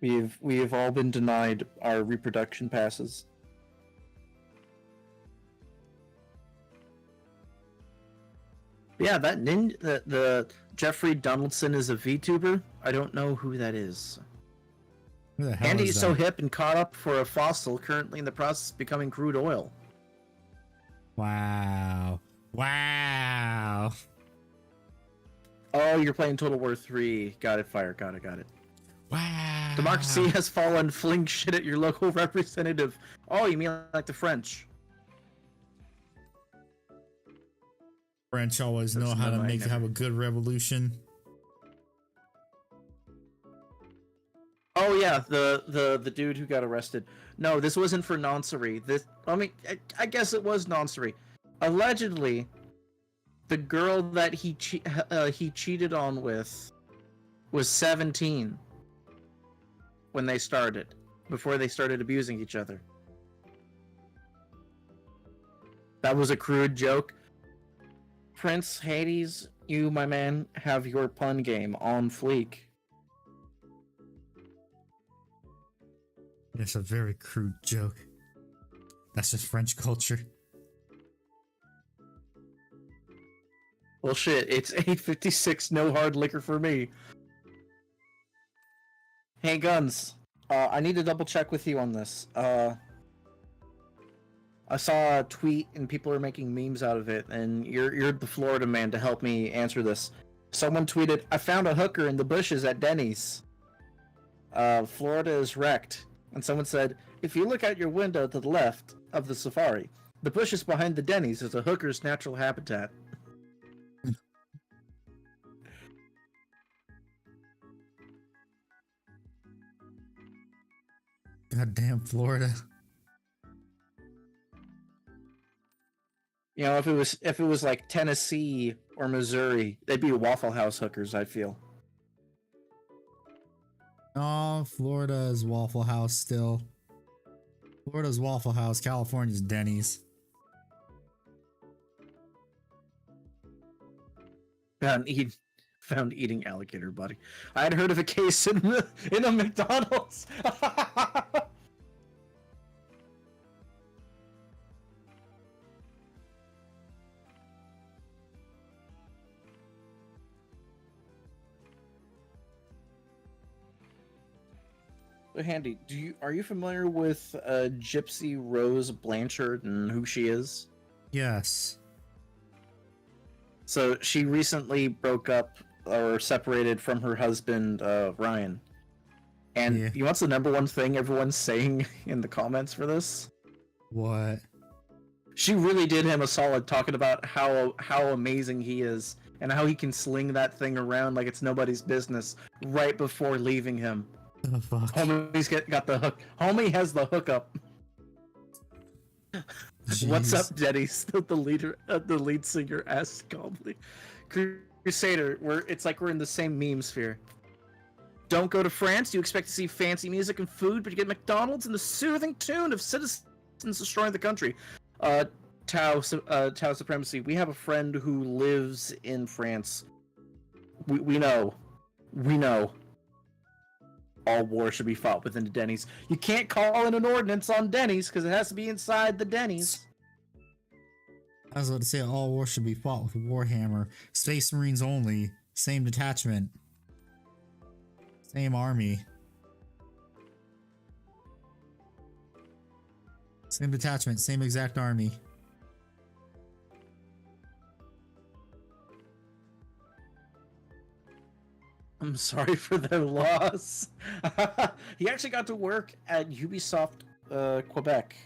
We have all been denied our reproduction passes. Yeah, that the Jeffrey Donaldson is a VTuber. I don't know who that is. Who the hell Andy is is so hip and caught up for a fossil currently in the process of becoming crude oil. Wow. Wow. Oh, you're playing Total War 3. Got it, Fire. Got it. Wow. Democracy has fallen. Fling shit at your local representative. Oh, you mean like the French? French always know how to have a good revolution. Oh yeah, the dude who got arrested. No, this wasn't for noncery. I guess it was noncery. Allegedly, the girl that he cheated on with was 17 when they started, before they started abusing each other. That was a crude joke. Prince Hades, you, my man, have your pun game on fleek. It's a very crude joke. That's just French culture. Well, shit, it's 8:56, no hard liquor for me. Hey, Guns, I need to double check with you on this. I saw a tweet and people are making memes out of it, and you're the Florida man to help me answer this. Someone tweeted, "I found a hooker in the bushes at Denny's. Florida is wrecked." And someone said, "If you look out your window to the left of the safari, the bushes behind the Denny's is a hooker's natural habitat." Goddamn Florida. You know, if it was like Tennessee or Missouri, they'd be Waffle House hookers, I feel. Oh, Florida is Waffle House still. Florida's Waffle House, California's Denny's. Found eating alligator, buddy. I had heard of a case in a McDonald's. Handy, are you familiar with Gypsy Rose Blanchard and who she is? Yes. So she recently broke up or separated from her husband Ryan. And Yeah. you know what's the number one thing everyone's saying in the comments for this? What? She really did him a solid talking about how amazing he is and how he can sling that thing around like it's nobody's business right before leaving him. The fuck? Homie's got the hook. Homie has the hookup. What's up, Denny's? The lead singer asks calmly. Crusader, it's like we're in the same meme sphere. Don't go to France. You expect to see fancy music and food, but you get McDonald's and the soothing tune of citizens destroying the country. Tau supremacy. We have a friend who lives in France. We know. All war should be fought within the Denny's. You can't call in an ordinance on Denny's because it has to be inside the Denny's. I was about to say all war should be fought with Warhammer. Space Marines only. Same detachment. Same army. Same detachment, same exact army. I'm sorry for their loss. He actually got to work at Ubisoft Quebec.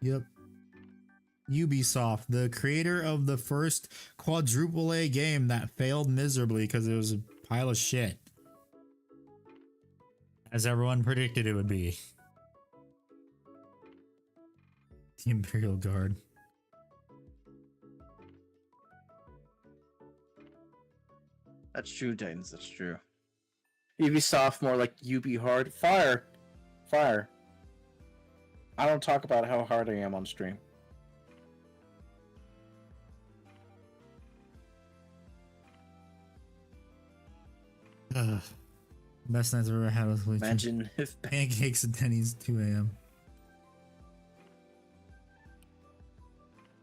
Yep. Ubisoft, the creator of the first quadruple A game that failed miserably because it was a pile of shit. As everyone predicted it would be. The Imperial Guard. That's true, Titans. That's true. Ubisoft, more like UB hard. Fire. I don't talk about how hard I am on stream. Best nights I've ever had with Legion. Imagine if Pancakes at Denny's 2 a.m.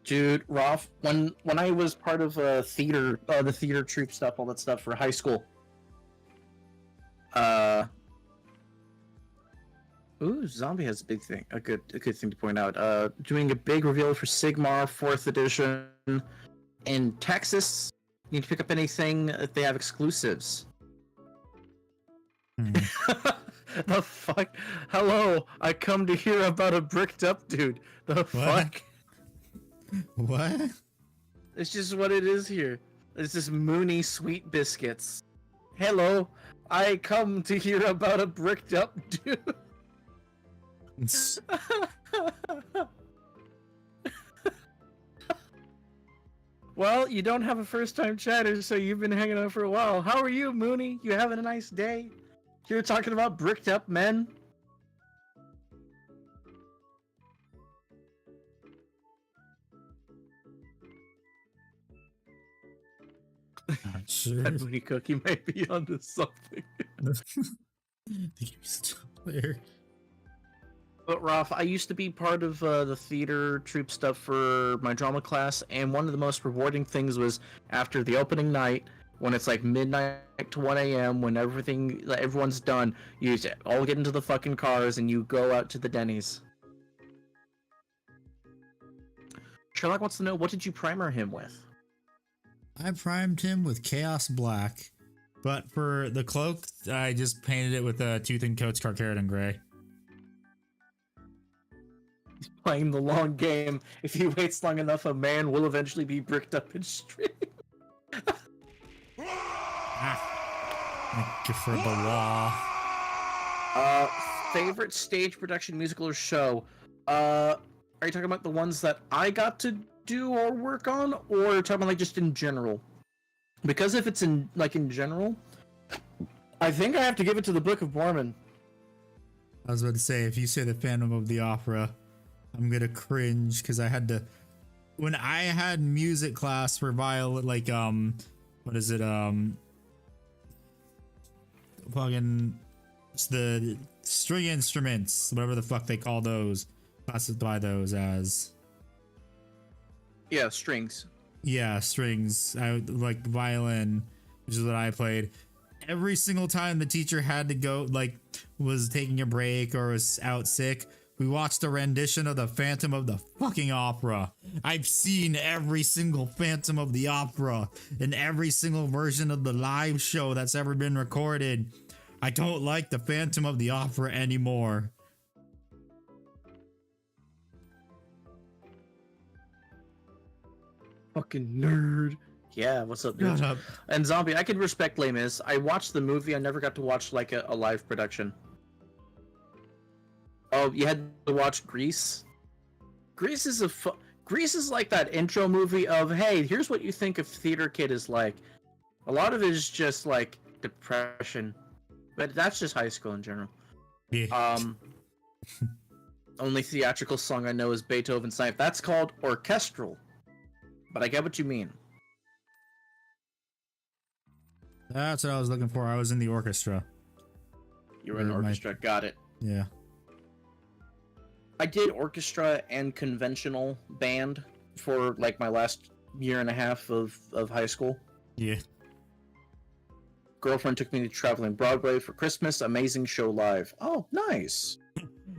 Dude, Rolf, when I was part of theater, the theater troupe stuff, all that stuff for high school. Ooh, Zombie has a big thing, a good thing to point out. Doing a big reveal for Sigmar 4th edition in Texas. You can pick up anything if they have exclusives. The fuck? Hello, I come to hear about a bricked up dude. The fuck? What? It's just what it is here. It's just Mooney Sweet Biscuits. Hello, I come to hear about a bricked up dude. Well, you don't have a first time chatter, so you've been hanging out for a while. How are you, Mooney? You having a nice day? You're talking about bricked up men? Not sure. That Mooney Cookie might be onto something. They give me such a player. But Rolf, I used to be part of the theater troupe stuff for my drama class, and one of the most rewarding things was after the opening night, when it's like midnight to 1 a.m., when everyone's done, you all get into the fucking cars and you go out to the Denny's. Sherlock wants to know, what did you primer him with? I primed him with Chaos Black, but for the cloak, I just painted it with two thin coats, Carcharodon Gray. He's playing the long game. If he waits long enough, a man will eventually be bricked up in stream. Thank you for the law. Favorite stage production, musical, or show? Are you talking about the ones that I got to do or work on, or talking about like just in general? Because if it's in general, I think I have to give it to the Book of Mormon. I was about to say, if you say the Phantom of the Opera, I'm gonna cringe because I had to. When I had music class for violin, like what is it? Fucking the string instruments, whatever the fuck they call those. Classify those as. Yeah, strings. Yeah, strings. I like violin, which is what I played. Every single time the teacher had to go, like, was taking a break or was out sick, we watched a rendition of the Phantom of the fucking Opera. I've seen every single Phantom of the Opera in every single version of the live show that's ever been recorded. I don't like the Phantom of the Opera anymore. Fucking nerd. Yeah, what's up, Shut dude? up. And Zombie, I can respect Les Mis. I watched the movie. I never got to watch like a live production. Oh, you had to watch Grease. Grease is Grease is like that intro movie of, hey, here's what you think a theater kid is like. A lot of it is just like depression, but that's just high school in general. Yeah. Only theatrical song I know is Beethoven's Ninth. That's called orchestral, but I get what you mean. That's what I was looking for. I was in the orchestra. You were in orchestra. Got it. Yeah. I did orchestra and conventional band for like my last year and a half of high school. Yeah. Girlfriend took me to Traveling Broadway for Christmas. Amazing show live. Oh, nice.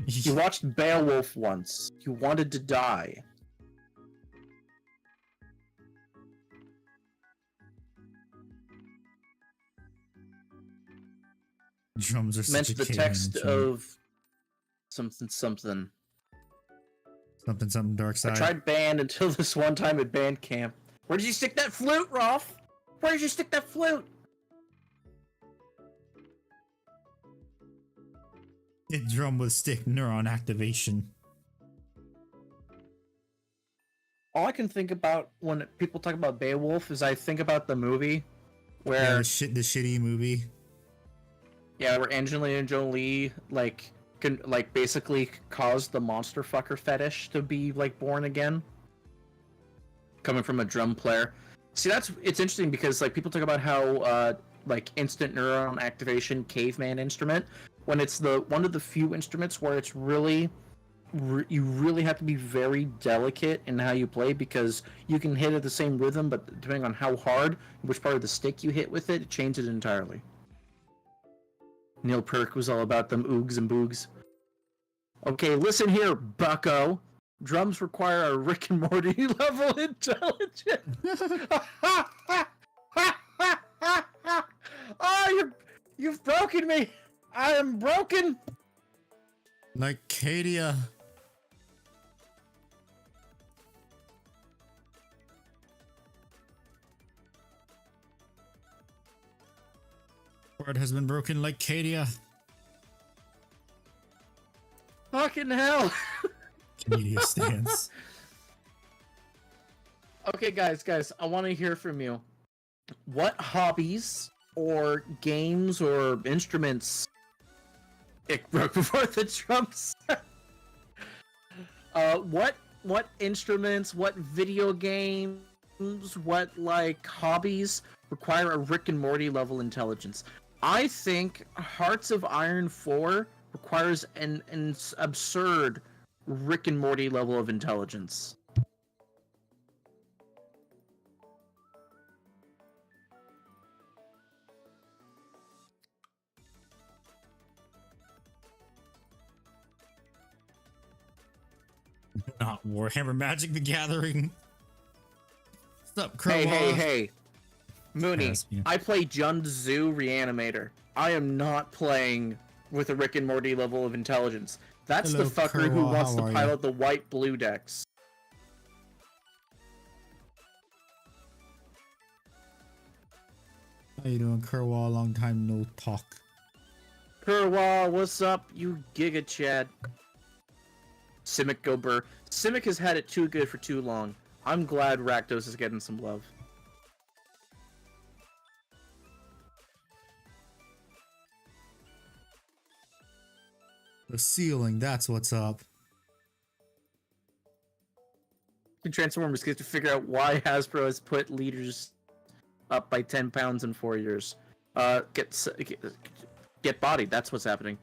You watched Beowulf once. You wanted to die. Drums are such Meant a the kid text instrument. of something. Something dark I side. tried band until this one time at band camp. Where did you stick that flute, Rolf? Where did you stick that flute? Hit drum with stick neuron activation. All I can think about when people talk about Beowulf is I think about the movie Yeah, where the shitty movie. where Angelina Jolie basically caused the monster fucker fetish to be like born again. Coming from a drum player. See, it's interesting because like people talk about how like instant neuron activation caveman instrument, when it's one of the few instruments where it's really you really have to be very delicate in how you play, because you can hit at the same rhythm, but depending on how hard, which part of the stick you hit with it, it changes it entirely. Neil Peart was all about them oogs and boogs. Okay, listen here, bucko. Drums require a Rick and Morty level intelligence. Oh, you've broken me. I am broken. Like Cadia. Word has been broken like Cadia. Fucking hell. Cadia stands. Okay, guys, I want to hear from you. What hobbies or games or instruments it broke before the drums? What instruments, what video games, what like hobbies require a Rick and Morty level intelligence? I think Hearts of Iron 4 requires an absurd Rick and Morty level of intelligence. Not Warhammer Magic the Gathering. What's up, Crow? Hey. Mooney, Yes, yeah. I play Jund Zoo Reanimator. I am not playing with a Rick and Morty level of intelligence. That's Hello, the fucker who Kerwal, wants how to are pilot the white-blue decks. How you doing, Kerwal? Long time no talk. Kerwal, what's up, you Giga Chad? Simic go burr. Simic has had it too good for too long. I'm glad Rakdos is getting some love. The ceiling, that's what's up. Transformers get to figure out why Hasbro has put leaders up by 10 pounds in 4 years. Get bodied. That's what's happening.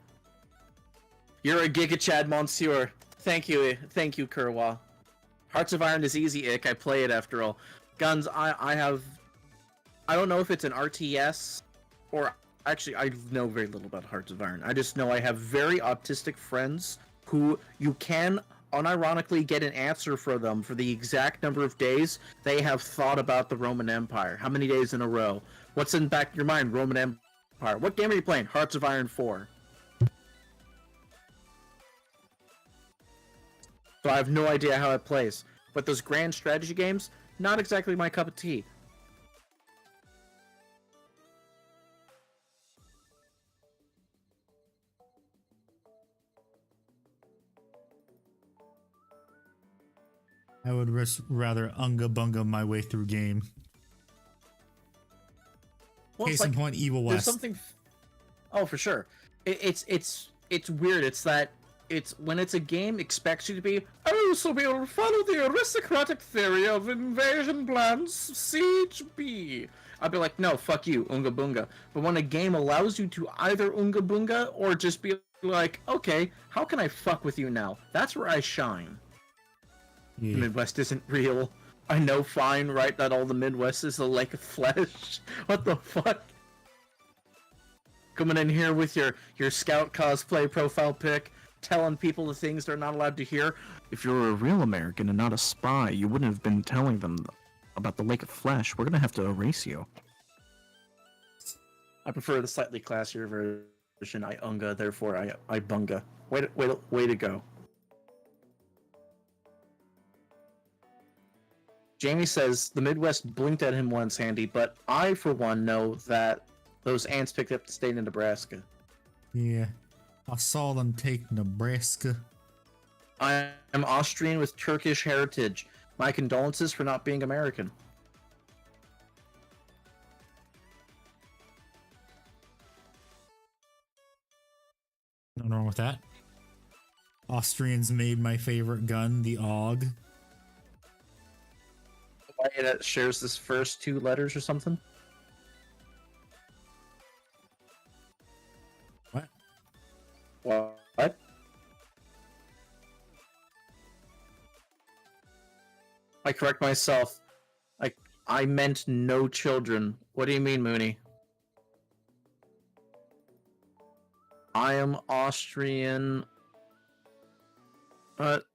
You're a Giga Chad Monsieur. Thank you, Kerwa. Hearts of Iron is easy, Ick. I play it after all. Guns, I don't know if it's an RTS or actually I know very little about Hearts of Iron. I just know I have very autistic friends who you can unironically get an answer for them for the exact number of days they have thought about the Roman Empire. How many days in a row? What's in the back of your mind? Roman Empire. What game are you playing? Hearts of Iron 4. So I have no idea how it plays. But those grand strategy games, not exactly my cup of tea. I would rather unga bunga my way through game. Well, Case in point, Evil West. There's something. Oh, for sure. It's weird. It's that when it's a game expects you to be, oh, so we'll follow the aristocratic theory of invasion plans, siege B. I'd be like, no, fuck you, unga bunga. But when a game allows you to either unga bunga or just be like, okay, how can I fuck with you now? That's where I shine. Yeah. The Midwest isn't real. I know, fine, right, that all the Midwest is a lake of flesh. What the fuck? Coming in here with your scout cosplay profile pic, telling people the things they're not allowed to hear. If you're a real American and not a spy, you wouldn't have been telling them about the lake of flesh. We're gonna have to erase you. I prefer the slightly classier version. I unga, therefore I bunga. Way to go. Jamie says the Midwest blinked at him once, Handy, but I, for one, know that those ants picked up the state of Nebraska. Yeah. I saw them take Nebraska. I am Austrian with Turkish heritage. My condolences for not being American. Nothing wrong with that. Austrians made my favorite gun, the AUG. That shares this first two letters or something? What? What? I correct myself. I meant no children. What do you mean, Mooney? I am Austrian. What?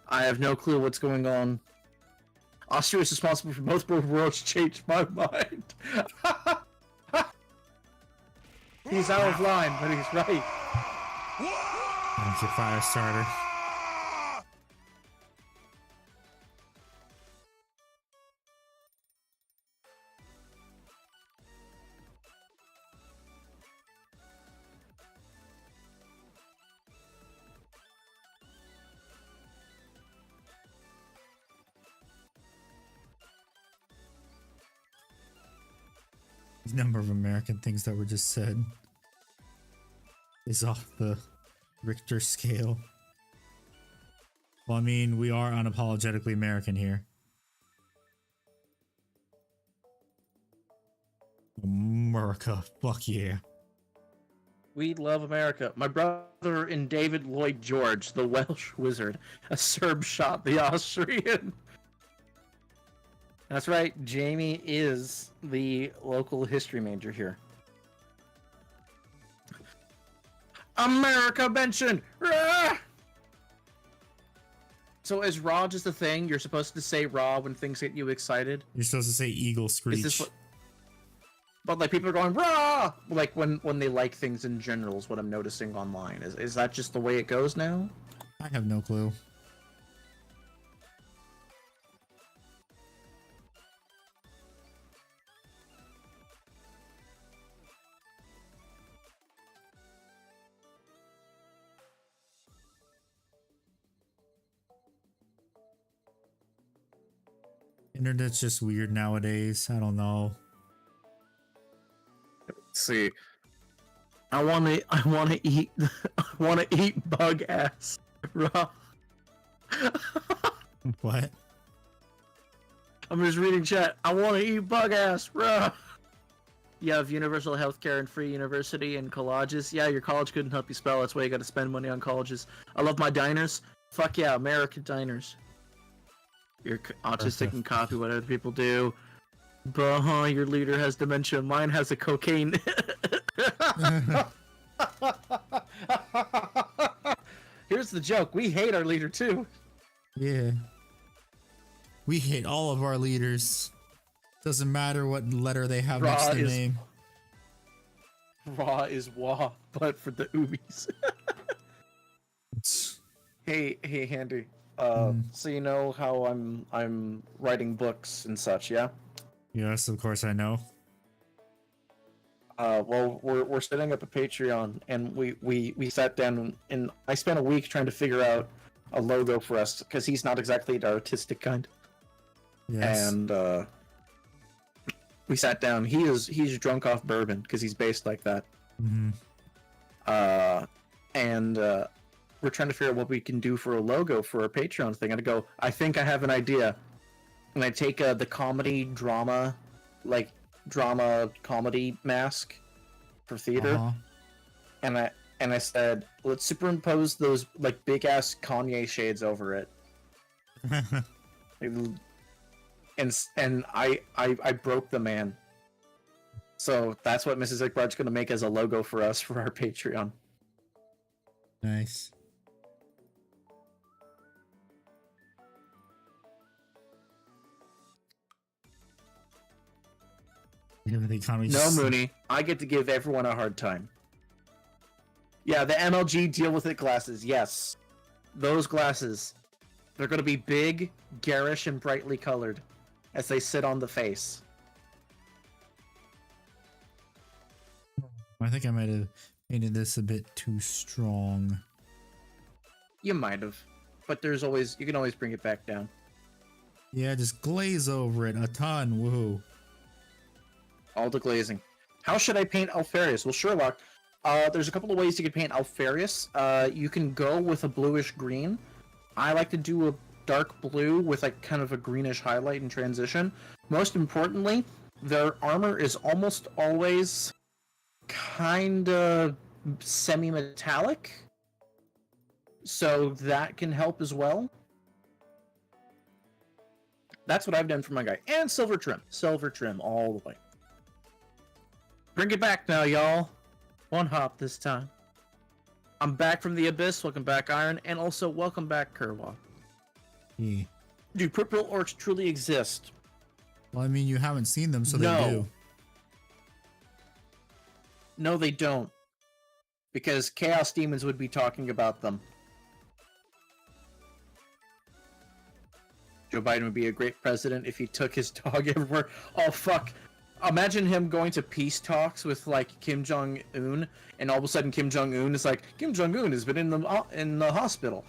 I have no clue what's going on. Austria is responsible for both world wars. Changed my mind. He's out of line, but he's right. That's your fire starter. The number of American things that were just said is off the Richter scale. Well, I mean, we are unapologetically American here. America, fuck yeah. We love America. My brother in David Lloyd George, the Welsh wizard, a Serb shot the Austrian. That's right, Jamie is the local history major here. America mentioned! Rah! So is raw just a thing? You're supposed to say raw when things get you excited? You're supposed to say eagle screech. Is this what... But like people are going raw! Like when they like things in general is what I'm noticing online. Is that just the way it goes now? I have no clue. Internet's just weird nowadays. I don't know. Let's see. I wanna eat bug ass raw. What? I'm just reading chat. I wanna eat bug ass raw. You have universal healthcare and free university and colleges. Yeah, your college couldn't help you spell. That's why you gotta spend money on colleges. I love my diners. Fuck yeah, American diners. You're autistic and copy what other people do. But your leader has dementia. Mine has a cocaine. Here's the joke. We hate our leader too. Yeah. We hate all of our leaders. Doesn't matter what letter they have next to their name. Raw is Wah, but for the Ubies. Hey, Handy. So you know how I'm writing books and such, yeah? Yes, of course I know. Well, we're setting up a Patreon, and we sat down and I spent a week trying to figure out a logo for us because he's not exactly the artistic kind. Yes. And we sat down. He's drunk off bourbon because he's based like that. Mm-hmm. And we're trying to figure out what we can do for a logo for our Patreon thing. And I go, I think I have an idea. And I take the comedy drama comedy mask for theater, and I said, let's superimpose those like big ass Kanye shades over it. and I broke the man. So that's what Mrs. Ickbard's gonna make as a logo for us for our Patreon. Nice. No, Mooney. I get to give everyone a hard time. Yeah, the MLG deal with it glasses. Yes. Those glasses. They're going to be big, garish, and brightly colored as they sit on the face. I think I might have painted this a bit too strong. You might have. But you can always bring it back down. Yeah, just glaze over it a ton. Woohoo. All the glazing. How should I paint Alfarius? Well, Sherlock, there's a couple of ways you can paint Alfarius. You can go with a bluish green. I like to do a dark blue with like kind of a greenish highlight and transition. Most importantly, their armor is almost always kind of semi-metallic. So that can help as well. That's what I've done for my guy. And silver trim. Silver trim all the way. Bring it back now, y'all. One hop this time. I'm back from the abyss. Welcome back, Iron. And also, welcome back, Kerwa. Yeah. Do purple orcs truly exist? Well, I mean, you haven't seen them, so No. they do. No, they don't. Because Chaos Demons would be talking about them. Joe Biden would be a great president if he took his dog everywhere. Oh, fuck. Imagine him going to peace talks with like Kim Jong-un, and all of a sudden Kim Jong-un is like, Kim Jong-un has been in the hospital.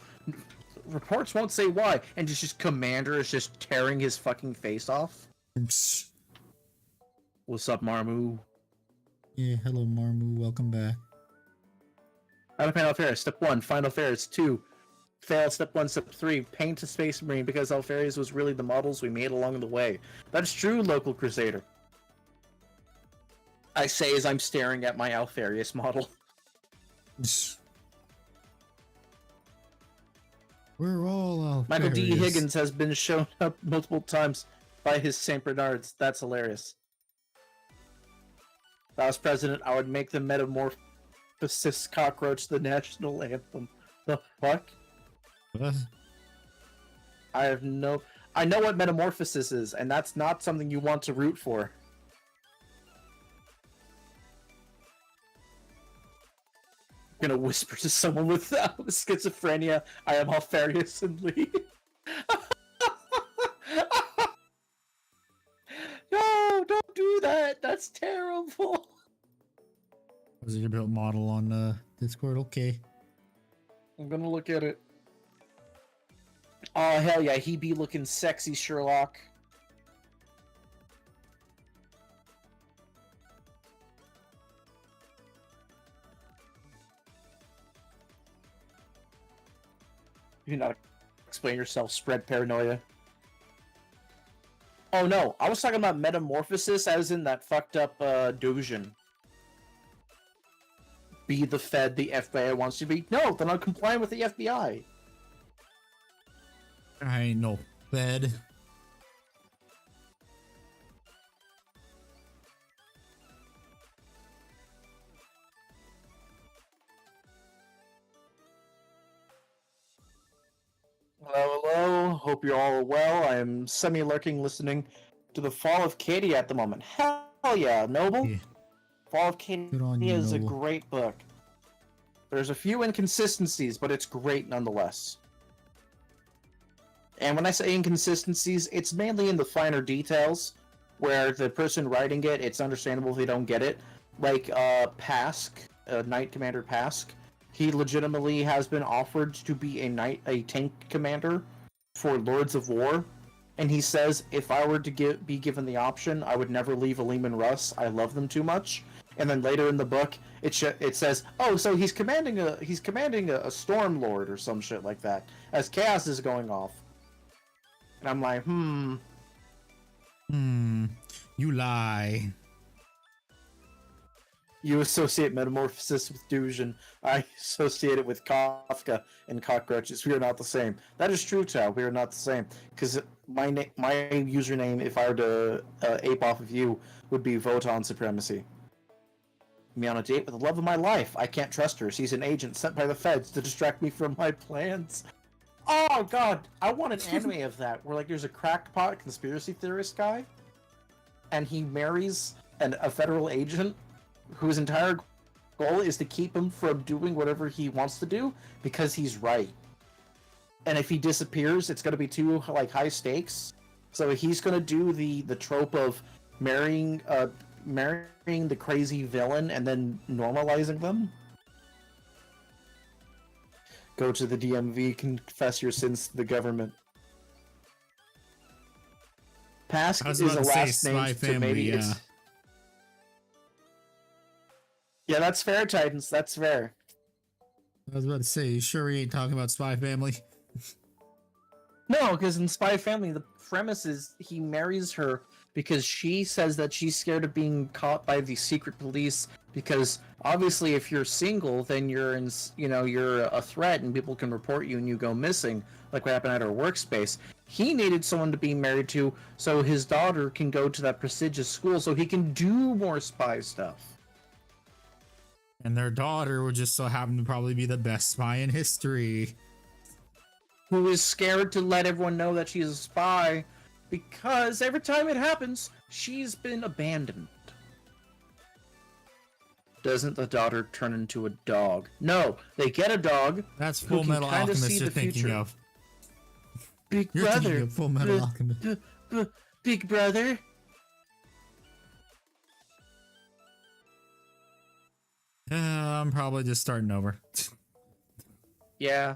Reports won't say why, and just Commander is just tearing his fucking face off. Oops. What's up, Marmu? Yeah, hello Marmu, welcome back. How to paint Alfarius. Step 1, find Alfarius. 2, fail. Step 1. Step 3, paint a Space Marine because Alfarius was really the models we made along the way. That is true, local Crusader. I say as I'm staring at my Alfarius model. We're all Alfarius. Michael D. Higgins has been shown up multiple times by his St. Bernards. That's hilarious. If I was president, I would make the Metamorphosis Cockroach the national anthem. The fuck? What? I know what Metamorphosis is, and that's not something you want to root for. I'm gonna whisper to someone with schizophrenia, I am Alfarius and Lee. No, don't do that. That's terrible. Was it your built model on Discord? Okay. I'm gonna look at it. Oh, hell yeah. He be looking sexy, Sherlock. You cannot explain yourself, spread paranoia. Oh no, I was talking about Metamorphosis as in that fucked up delusion. Be the Fed the FBI wants to be? No, they're not complying with the FBI. I ain't no bed. Hello, hello. Hope you're all well. I'm semi-lurking listening to The Fall of Katie at the moment. Hell yeah, Noble. Yeah. Fall of Katie Good on you, is a Noble. great book. There's a few inconsistencies, but it's great nonetheless. And when I say inconsistencies, it's mainly in the finer details, where the person writing it, it's understandable if they don't get it. Like, Pask, Knight Commander Pask, he legitimately has been offered to be a tank commander for Lords of War, and he says, if I were to be given the option, I would never leave a Lehman Russ. I love them too much. And then later in the book, it says, oh, so he's commanding a Storm Lord or some shit like that as Chaos is going off. And I'm like, You lie. You associate metamorphosis with Dusion. I associate it with Kafka and cockroaches. We are not the same. That is true, Chow. We are not the same. Because my username, if I were to ape off of you, would be Voton Supremacy. Me on a date with the love of my life. I can't trust her. She's an agent sent by the feds to distract me from my plans. Oh god, I want an anime of that, where like there's a crackpot conspiracy theorist guy, and he marries a federal agent whose entire goal is to keep him from doing whatever he wants to do because he's right. And if he disappears, it's gonna be too like high stakes. So he's gonna do the trope of marrying the crazy villain and then normalizing them. Go to the DMV, confess your sins to the government. Pask is a last name to maybe it's... Yeah, that's fair, Titans. That's fair. I was about to say, you sure we ain't talking about Spy Family? No, because in Spy Family, the premise is he marries her because she says that she's scared of being caught by the secret police. Because obviously, if you're single, then you're you're a threat, and people can report you, and you go missing, like what happened at her workspace. He needed someone to be married to, so his daughter can go to that prestigious school, so he can do more spy stuff. And their daughter would just so happen to probably be the best spy in history. Who is scared to let everyone know that she's a spy, because every time it happens, she's been abandoned. Doesn't the daughter turn into a dog? No, they get a dog. That's Full Metal Alchemist you're thinking of. Big You're brother. thinking of Full Metal Alchemist. Big brother. I'm probably just starting over. Yeah,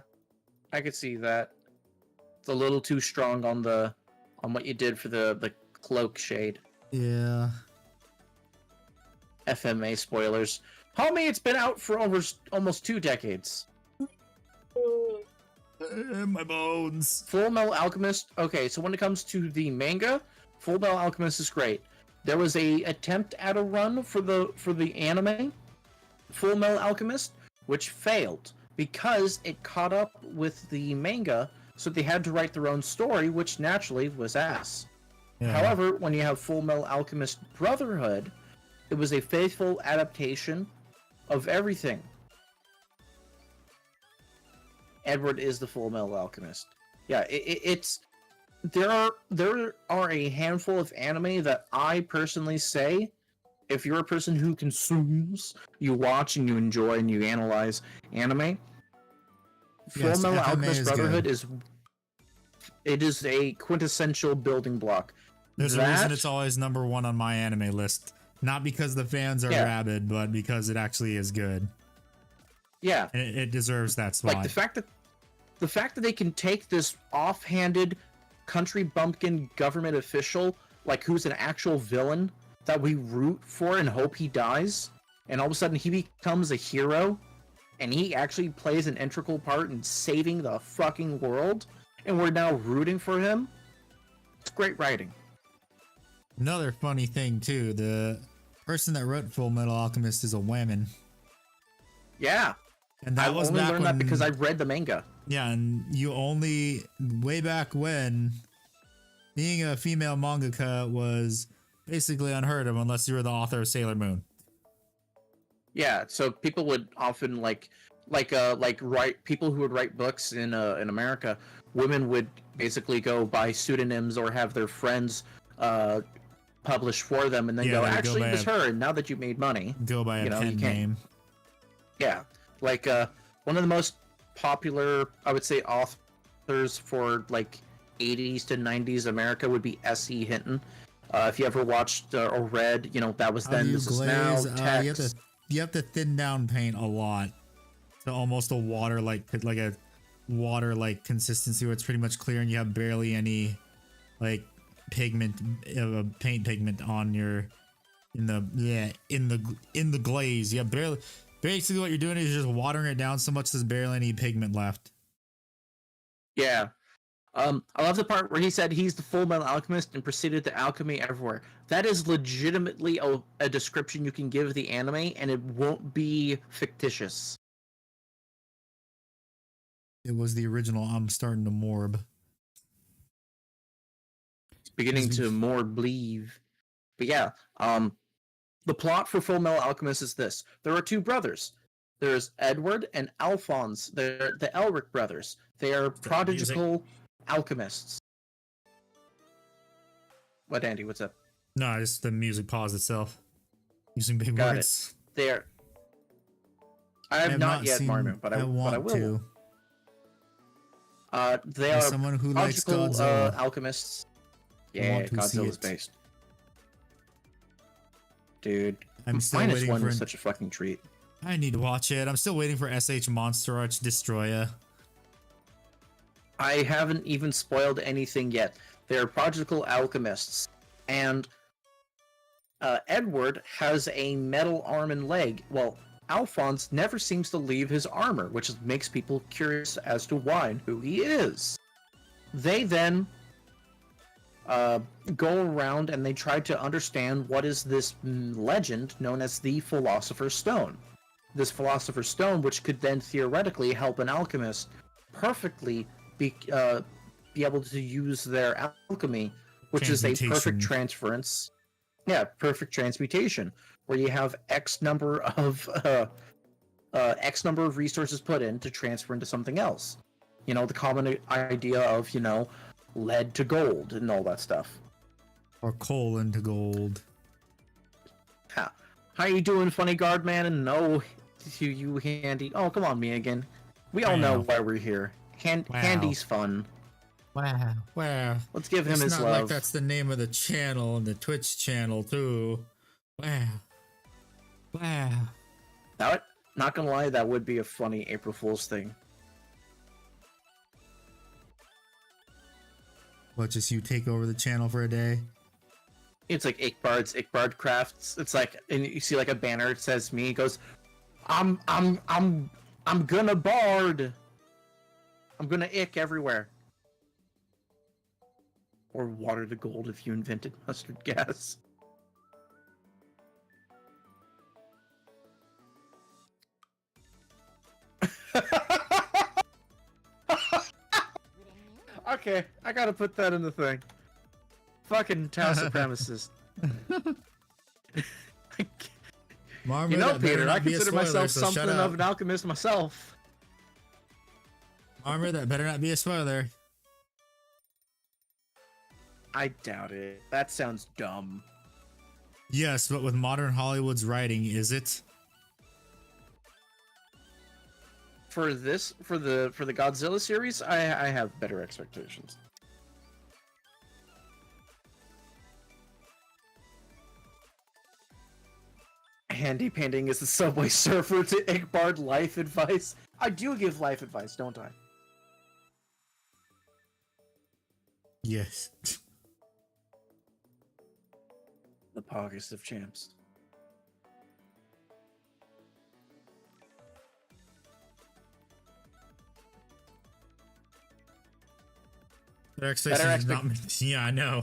I could see that. It's a little too strong on what you did for the cloak shade. Yeah. FMA spoilers. Homie, it's been out for almost 2 decades. My bones. Full Metal Alchemist. Okay, so when it comes to the manga, Full Metal Alchemist is great. There was a attempt at a run for the anime, Full Metal Alchemist, which failed because it caught up with the manga, so they had to write their own story, which naturally was ass. Yeah. However, when you have Full Metal Alchemist Brotherhood, it was a faithful adaptation of everything. Edward is the Full Metal Alchemist. Yeah, there are a handful of anime that I personally say, if you're a person who consumes, you watch and you enjoy and you analyze anime, Full Metal Alchemist Brotherhood is a quintessential building block. There's a reason it's always number 1 on my anime list. Not because the fans are rabid, but because it actually is good. Yeah. And it deserves that spot. Like the fact that they can take this offhanded country bumpkin government official, like who's an actual villain that we root for and hope he dies, and all of a sudden he becomes a hero, and he actually plays an integral part in saving the fucking world, and we're now rooting for him. It's great writing. Another funny thing too, the person that wrote Full Metal Alchemist is a woman. Yeah. And that I only learned that because I read the manga. Yeah, and you only way back when being a female mangaka was basically unheard of unless you were the author of Sailor Moon. Yeah, so people would often write people who would write books in America. Women would basically go by pseudonyms or have their friends publish for them, and then Yeah, go, they'd go actually, by it was a- her. And now that you made money, Go by a you pen can't. name. Yeah, like one of the most popular, I would say, authors for like 80s to 90s America would be S.E. Hinton. If you ever watched or read, that was How then, do you this is now, glaze? text. You have to thin down paint a lot to almost a water like a water like consistency where it's pretty much clear and you have barely any like pigment paint pigment on your in the glaze. Yeah, barely. Basically, what you're doing is just watering it down so much there's barely any pigment left. Yeah. I love the part where he said he's the Full Metal Alchemist and proceeded to alchemy everywhere. That is legitimately a description you can give the anime, and it won't be fictitious. It was the original. I'm starting to morb. It's beginning to more believe. But yeah, the plot for Full Metal Alchemist is this. There are two brothers. There's Edward and Alphonse. They're the Elric brothers. They are prodigal alchemists. What, Andy? What's up? No, just the music paused itself. Using big Got words. They are. I have not yet, Marmot, but I will. To. They As are someone who likes prodigal Godzilla. alchemists. I Yeah, want to see Godzilla's it. based. Dude, I'm still minus waiting one for was an- such a fucking treat. I need to watch it. I'm still waiting for SH Monster Arch Destroyer. I haven't even spoiled anything yet. They're prodigal alchemists, and Edward has a metal arm and leg. Well, Alphonse never seems to leave his armor, which makes people curious as to why and who he is. They then go around and they try to understand what is this legend known as the Philosopher's Stone. This Philosopher's Stone, which could then theoretically help an alchemist perfectly be able to use their alchemy, which is a perfect transference. Yeah, perfect transmutation, where you have X number of resources put in to transfer into something else. The common idea of lead to gold and all that stuff. Or coal into gold. How you doing, funny guard man? And no, you Handy. Oh, come on, me again. We all know why we're here. Handy's fun. Wow. Let's give him it's his not love. like that's the name of the channel and the Twitch channel too. Wow. Not gonna lie, that would be a funny April Fool's thing. What, just you take over the channel for a day? It's like Ickbard's Crafts. It's like, and you see like a banner. It says me. It goes, I'm gonna bard. I'm gonna ick everywhere. Or water the gold if you invented mustard gas. Okay, I gotta put that in the thing. Fucking town supremacist. Marmor, Peter, I consider myself something of an alchemist myself. Marmor, that better not be a spoiler. I doubt it. That sounds dumb. Yes, but with modern Hollywood's writing, is it? For the Godzilla series, I have better expectations. Handy painting is the Subway Surfer to Ickbard life advice. I do give life advice, don't I? Yes. The poggest of champs. Their expectations not met. Yeah, I know.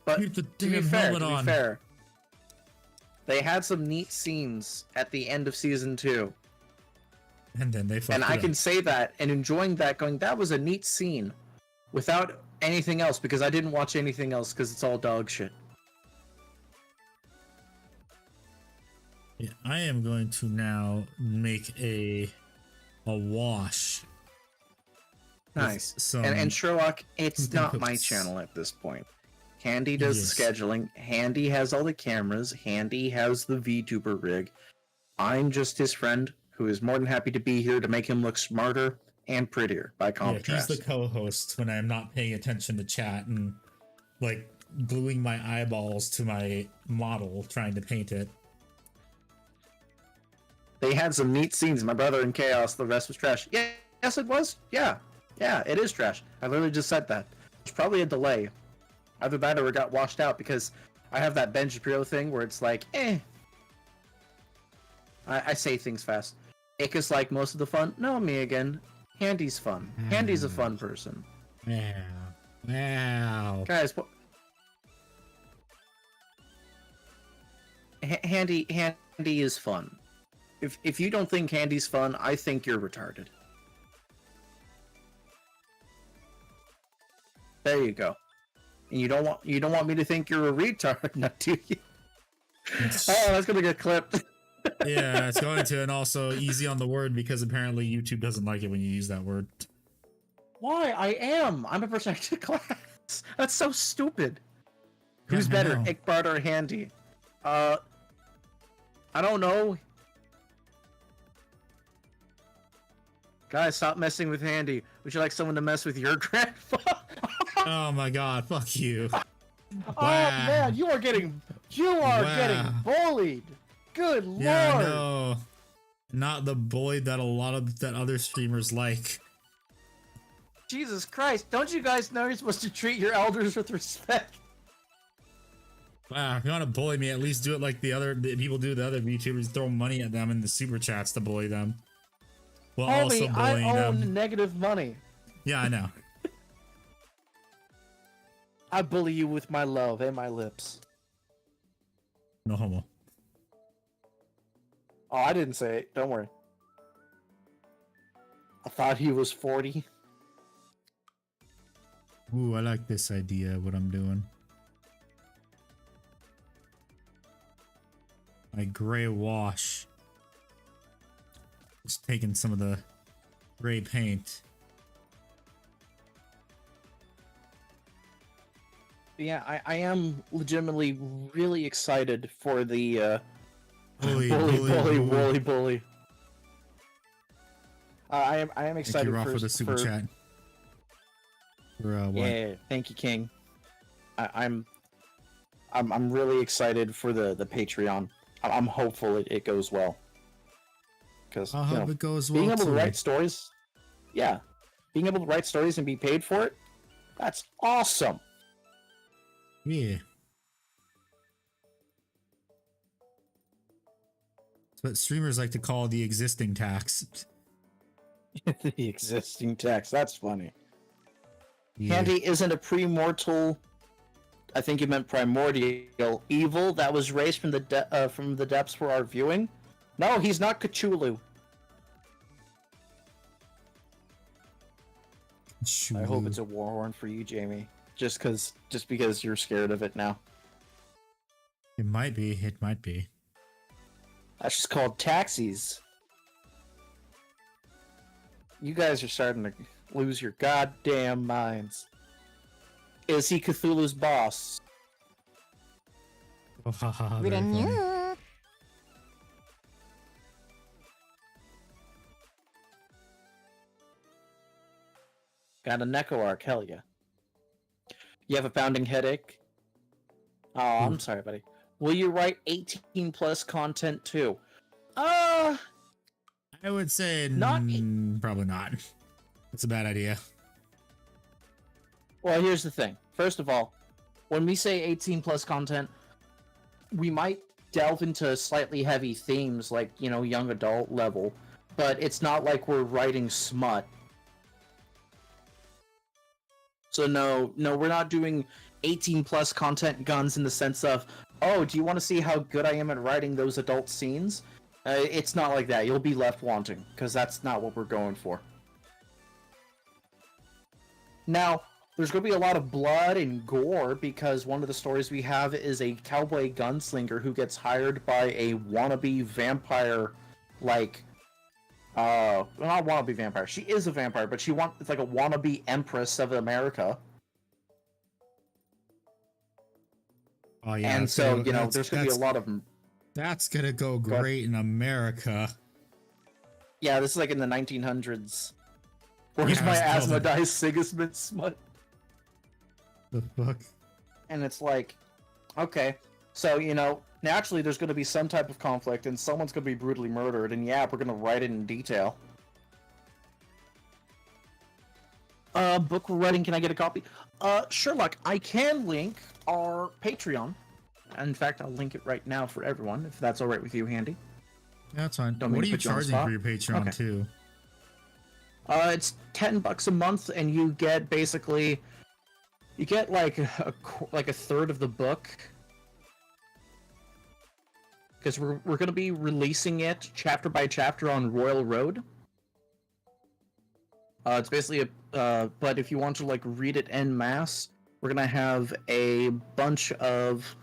But Keep the to be damn fair, helmet on. They had some neat scenes at the end of season 2. And then they fucked And it I up. can say that and enjoying that, going, that was a neat scene, without anything else, because I didn't watch anything else because it's all dog shit. Yeah, I am going to now make a wash. Nice. Some And Sherlock, it's Something not my cooks. channel at this point. Handy does the Yes. scheduling. Handy has all the cameras. Handy has the VTuber rig. I'm just his friend who is more than happy to be here to make him look smarter and prettier by Yeah, contrast. he's the co-host when I'm not paying attention to chat and like gluing my eyeballs to my model trying to paint it. They had some neat scenes. My brother in chaos. The rest was trash. Yeah, yes, it was. Yeah, it is trash. I literally just said that. There's probably a delay. Either that or it got washed out because I have that Ben Shapiro thing where it's like, I say things fast. Ika's like most of the fun. No, me again. Handy's fun. Handy's a fun person. Wow. Guys, what? Handy is fun. If you don't think Handy's fun, I think you're retarded. There you go. And you don't want me to think you're a retard, now do you? Oh, that's gonna get clipped. Yeah, it's going to, and also easy on the word because apparently YouTube doesn't like it when you use that word. Why? I'm a protected class. That's so stupid. Yeah, Who's I better, know. Ickbard or Handy? I don't know. Guys, stop messing with Handy. Would you like someone to mess with your grandpa? Oh my god, fuck you. Oh man, you are getting bullied. Good lord. Yeah, I know. Not the bully that that other streamers like. Jesus Christ, don't you guys know you're supposed to treat your elders with respect? Wow, if you want to bully me, at least do it like the people do the other VTubers, throw money at them in the super chats to bully them. While also Homie, I bullying own them. negative money. Yeah, I know. I bully you with my love and my lips. No homo. Oh, I didn't say it. Don't worry. I thought he was 40. Ooh, I like this idea, what I'm doing. My gray wash. Just taking some of the gray paint. Yeah, I am legitimately really excited for the Bully. bully. I am Thank excited you, Roth, for for the super chat. For what? Yeah, thank you, King. I'm really excited for the Patreon. I'm hopeful it goes well. Because I hope it goes well being able to too. write stories, yeah, being able to write stories and be paid for it, that's awesome. Yeah. That's what streamers like to call the existing tax. The existing text, that's funny. Yeah. Handy isn't a pre-mortal. I think you meant primordial evil that was raised from the depths for our viewing. No, he's not Cthulhu. I hope it's a war horn for you, Jamie. Just because you're scared of it now. It might be. It might be. That's just called taxis. You guys are starting to lose your goddamn minds. Is he Cthulhu's boss? Oh, haha, very funny. Got a Neko arc, hell yeah. You have a pounding headache? Oh, I'm sorry, buddy. Will you write 18 plus content too? I would say Not- probably not. It's a bad idea. Well, here's the thing. First of all, when we say 18 plus content, we might delve into slightly heavy themes like, young adult level, but it's not like we're writing smut. So no, we're not doing 18 plus content guns in the sense of, oh, do you want to see how good I am at writing those adult scenes? It's not like that. You'll be left wanting, because that's not what we're going for. Now, there's going to be a lot of blood and gore, because one of the stories we have is a cowboy gunslinger who gets hired by a wannabe vampire, like, not wannabe vampire. She is a vampire, but it's like a wannabe empress of America. Oh yeah. And so, you know, there's going to be a lot of... That's gonna go great in America. Yeah, this is like in the 1900s. Where's my ASMODAI Sigismund smut? The fuck? And it's like, okay, so, you know, naturally there's going to be some type of conflict, and someone's going to be brutally murdered, and yeah, we're going to write it in detail. Book we're writing, can I get a copy? Sherlock, I can link our Patreon. In fact, I'll link it right now for everyone, if that's alright with you, Handy. Yeah, that's fine. Don't what mean are to you put you on the charging spot. for your Patreon, Okay. too? It's $10 a month, and you get basically... You get like a third of the book. Because we're going to be releasing it chapter by chapter on Royal Road. It's basically but if you want to like read it en masse, we're going to have a bunch of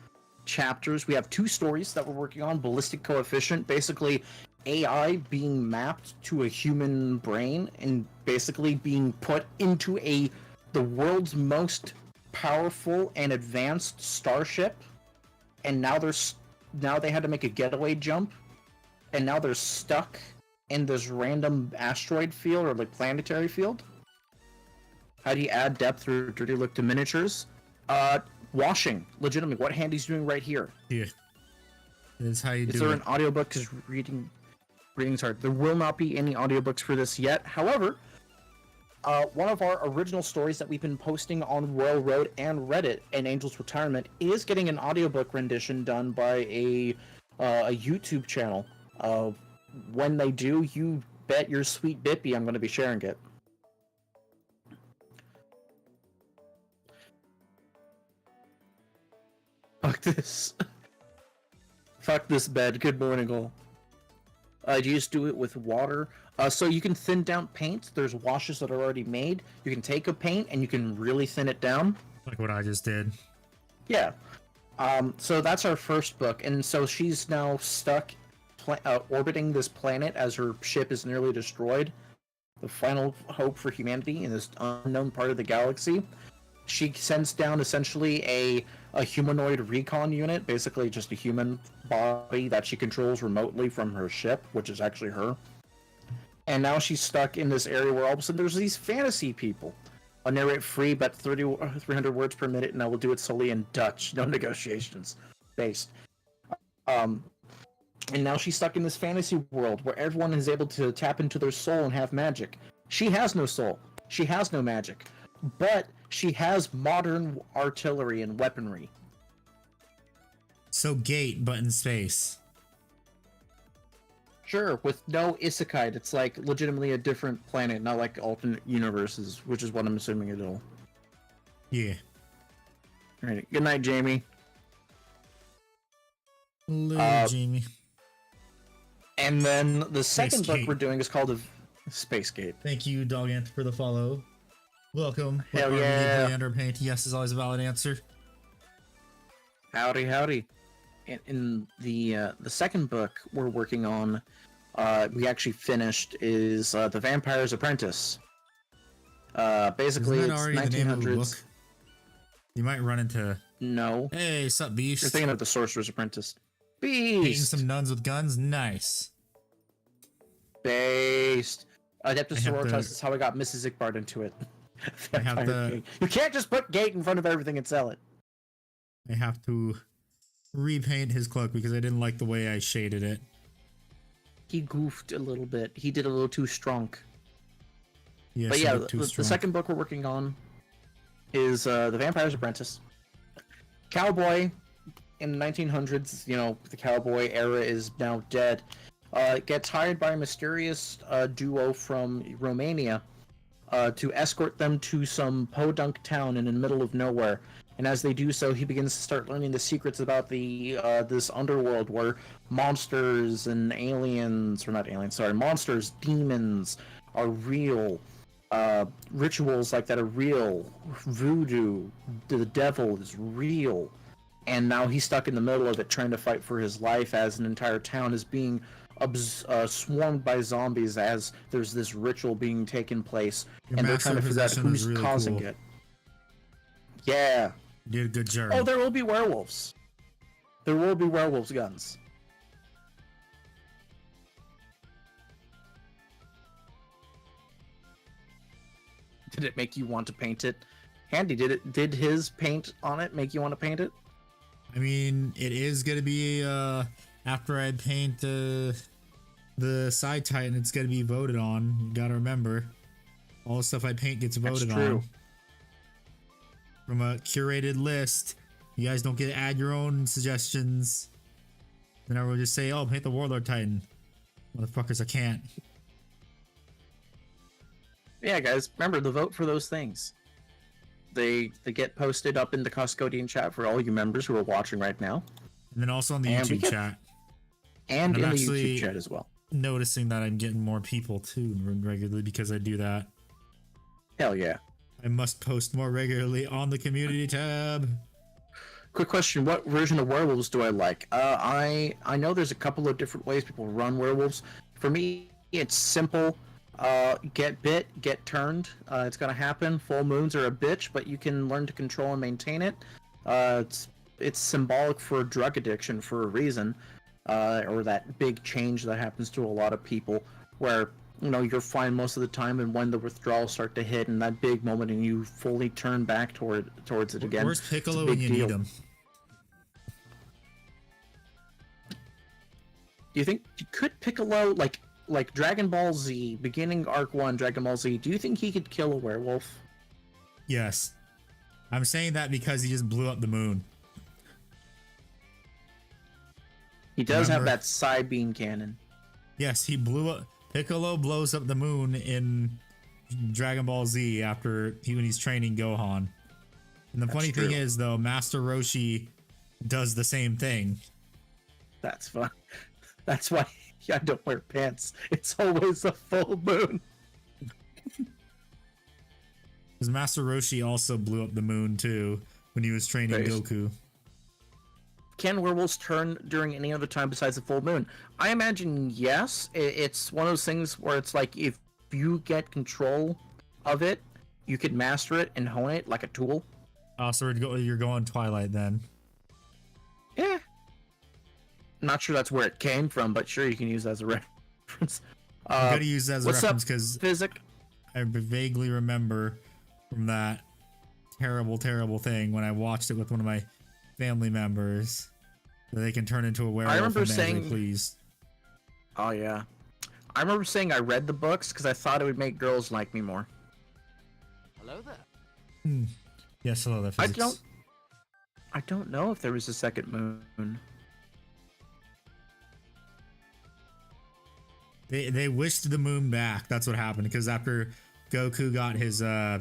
chapters. We have 2 stories that we're working on. Ballistic Coefficient, basically AI being mapped to a human brain and basically being put into the world's most powerful and advanced starship, and now they had to make a getaway jump, and now they're stuck in this random asteroid field or like planetary field. How do you add depth through dirty look to miniatures? Washing, legitimately, what Handy's doing right here. Yeah. This is how you do it. Is there an audiobook? Because reading's hard. There will not be any audiobooks for this yet. However, one of our original stories that we've been posting on Royal Road and Reddit and Angel's Retirement is getting an audiobook rendition done by a YouTube channel. When they do, you bet your sweet bippy I'm going to be sharing it. Fuck this. Fuck this bed. Good morning, all. You just do it with water. So you can thin down paint. There's washes that are already made. You can take a paint and you can really thin it down. Like what I just did. Yeah. So that's our first book. And so she's now stuck orbiting this planet as her ship is nearly destroyed. The final hope for humanity in this unknown part of the galaxy. She sends down essentially a humanoid recon unit, basically just a human body that she controls remotely from her ship, which is actually her. And now she's stuck in this area where all of a sudden there's these fantasy people. I'll narrate free, but 300 words per minute, and I will do it solely in Dutch, no negotiations based. And now she's stuck in this fantasy world where everyone is able to tap into their soul and have magic. She has no soul. She has no magic. But she has modern artillery and weaponry. So Gate, but in space. Sure, with no isekai. It's like legitimately a different planet, not like alternate universes, which is what I'm assuming it'll. Yeah. Alright, good night, Jamie. Hello, Jamie. And then the second book Gate. we're doing is called Space Gate. Thank you, Dogant, for the follow. Welcome. Hell What yeah. Play under paint. Yes is always a valid answer. Howdy, howdy. In the second book we're working on, we actually finished is The Vampire's Apprentice. Basically, Isn't that it's already the name of the 1900s. book? You might run into. No, Hey, sup, beast? you're thinking of The Sorcerer's Apprentice. Painting Beast. some nuns with guns. Nice. Based. Adeptus I have Sororitas the- is how I got Mrs. Ickbard into it. I have Vampire the- Gate. You can't just put Gate in front of everything and sell it. I have to repaint his cloak because I didn't like the way I shaded it. He goofed a little bit. He did a little too strong. Yes, But a yeah, bit too the strong. second book we're working on is The Vampire's Apprentice. Cowboy in the 1900s, you know, the cowboy era is now dead. Gets hired by a mysterious duo from Romania to escort them to some podunk town in the middle of nowhere And as they do so, he begins to start learning the secrets about the this underworld where monsters and aliens, or not aliens, sorry, monsters, demons are real. Rituals like that are real. Voodoo, the devil is real. And now he's stuck in the middle of it, trying to fight for his life as an entire town is being swarmed by zombies as there's this ritual being taken place, and they're trying to figure out who's really causing it. Yeah. You did a good job. Oh, there will be werewolves. There will be werewolves guns. Did it make you want to paint it? Handy, did his paint on it make you want to paint it? I mean, it is gonna be after I paint the side titan, it's gonna be voted on. You gotta remember, all the stuff I paint gets voted on from a curated list. You guys don't get to add your own suggestions. Then I will just say, "Oh, paint the warlord titan." Motherfuckers, I can't. Yeah, guys, remember the vote for those things. They get posted up in the Costcodian chat for all you members who are watching right now. And then also on the YouTube chat. And in the YouTube chat as well. Noticing that I'm getting more people too regularly because I do that. Hell yeah. I must post more regularly on the community tab. Quick question, what version of werewolves do I like? I know there's a couple of different ways people run werewolves. For me, it's simple. Get bit, get turned. It's gonna happen. Full moons are a bitch, but you can learn to control and maintain it. It's symbolic for drug addiction for a reason, or that big change that happens to a lot of people, where you're fine most of the time, and when the withdrawals start to hit, and that big moment, and you fully turn back towards it again. Where's Piccolo when you need him? Do you think could Piccolo like Dragon Ball Z, beginning Arc 1, Dragon Ball Z, do you think he could kill a werewolf? Yes. I'm saying that because he just blew up the moon. He does have that side beam cannon. Yes, he blew up. Piccolo blows up the moon in Dragon Ball Z when he's training Gohan. And the funny thing is, though, Master Roshi does the same thing. That's fun. That's why I don't wear pants. It's always a full moon. Because Master Roshi also blew up the moon too when he was training Goku. Can werewolves turn during any other time besides the full moon? I imagine yes. It's one of those things where it's like if you get control of it, you could master it and hone it like a tool. Oh, so you're going Twilight then? Yeah. Not sure that's where it came from, but sure, you can use that as a reference. I'm gonna use that as a reference because Physic? I vaguely remember from that terrible thing when I watched it with one of my family members that they can turn into a werewolf. I remember saying, "Please." Oh yeah, I remember saying I read the books because I thought it would make girls like me more. Hello there. Yes, hello there. Physics. I don't know if there was a second moon. They wished the moon back. That's what happened because after Goku got his I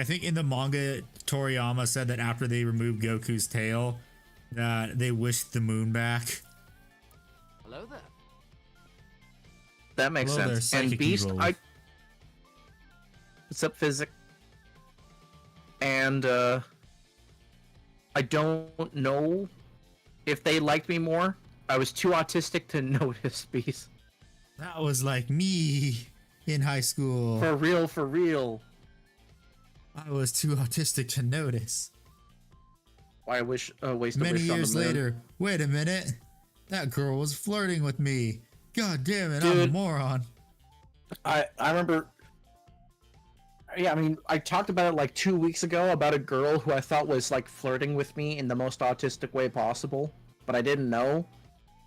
think in the manga Toriyama said that after they removed Goku's tail that they wished the moon back. Hello there. That makes sense. And Beast, what's up, Physic? And I don't know if they liked me more. I was too autistic to notice, Beast. That was like me in high school. For real, for real. I was too autistic to notice. I wish waste Many a wish years on the moon. later, wait a minute. That girl was flirting with me. God damn it, Dude, I'm a moron. I remember. Yeah, I mean, I talked about it like 2 weeks ago about a girl who I thought was like flirting with me in the most autistic way possible, but I didn't know.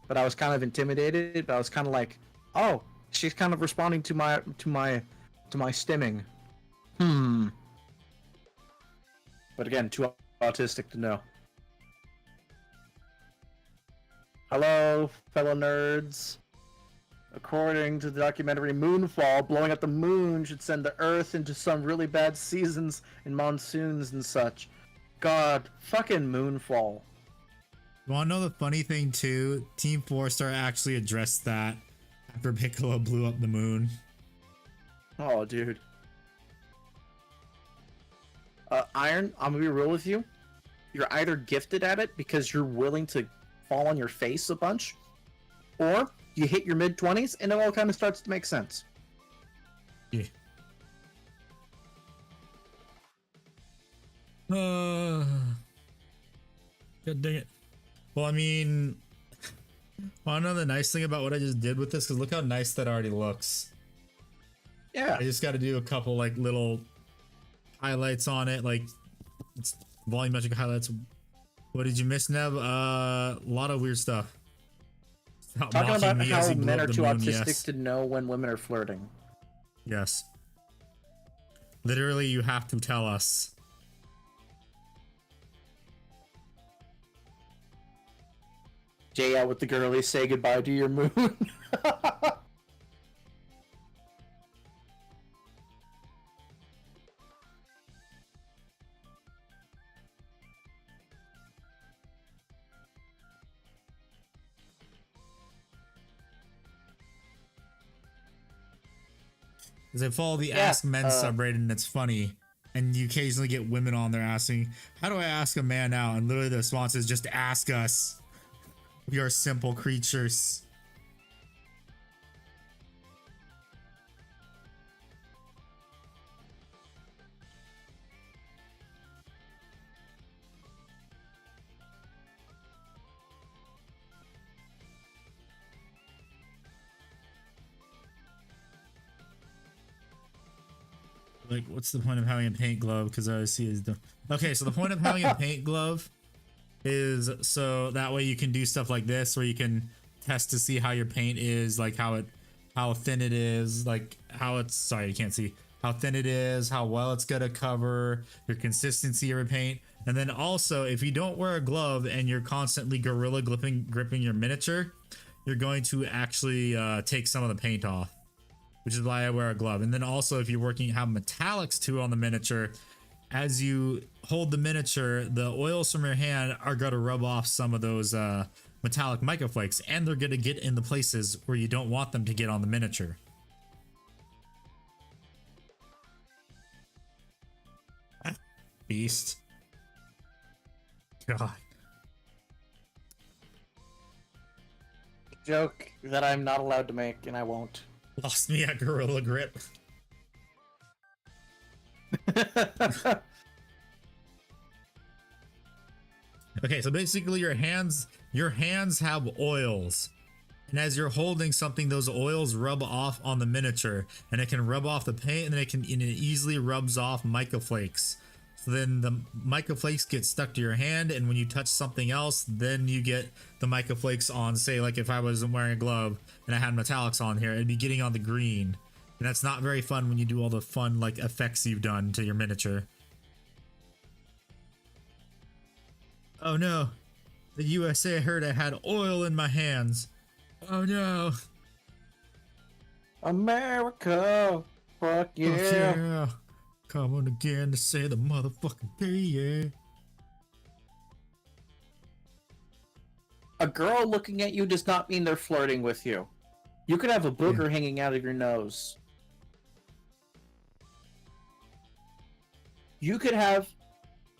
But I was kind of intimidated. But I was kind of like, oh, she's kind of responding to my stimming. But again, too autistic to know. Hello, fellow nerds. According to the documentary Moonfall, blowing up the moon should send the Earth into some really bad seasons and monsoons and such. God, fucking Moonfall. You want to know the funny thing too? Team 4-Star actually addressed that after Piccolo blew up the moon. Oh, dude. Iron, I'm gonna be real with you. You're either gifted at it because you're willing to fall on your face a bunch, or you hit your mid-20s and it all kind of starts to make sense. Yeah. God dang it. Well, I mean, want to know the nice thing about what I just did with this? Because look how nice that already looks. Yeah. I just got to do a couple like little highlights on it, like it's volumetric highlights. What did you miss, Nev? A lot of weird stuff. Stop Talking mocking about me as how he blew men up are the too moon, autistic yes. to know when women are flirting. Yes. Literally, you have to tell us. Jay out with the girlies, say goodbye to your moon. Because I follow the Yeah, Ask Men subreddit and it's funny. And you occasionally get women on there asking, how do I ask a man out? And literally the response is just ask us. We are simple creatures. Like, what's the point of having a paint glove? Because I see is okay. So the point of having a paint glove is so that way you can do stuff like this, where you can test to see how your paint is, like how thin it is, like how it's. Sorry, you can't see how thin it is, how well it's gonna cover, your consistency of your paint, and then also if you don't wear a glove and you're constantly gorilla gripping your miniature, you're going to actually take some of the paint off. Which is why I wear a glove. And then also if you're have metallics too on the miniature, as you hold the miniature, the oils from your hand are going to rub off some of those metallic microflakes, and they're going to get in the places where you don't want them to get on the miniature. Beast. God. Joke that I'm not allowed to make, and I won't. Lost me at gorilla grip. Okay, so basically your hands have oils. And as you're holding something, those oils rub off on the miniature, and it can rub off the paint, and it easily rubs off microflakes. So then the microflakes get stuck to your hand, and when you touch something else, then you get the microflakes on, say like if I wasn't wearing a glove and I had metallics on here, it'd be getting on the green. And that's not very fun when you do all the fun like effects you've done to your miniature. Oh no, the USA heard I had oil in my hands. Oh no. America, fuck yeah. Fuck yeah. Coming again to say the motherfucking day, yeah. A girl looking at you does not mean they're flirting with you. You could have a booger hanging out of your nose. You could have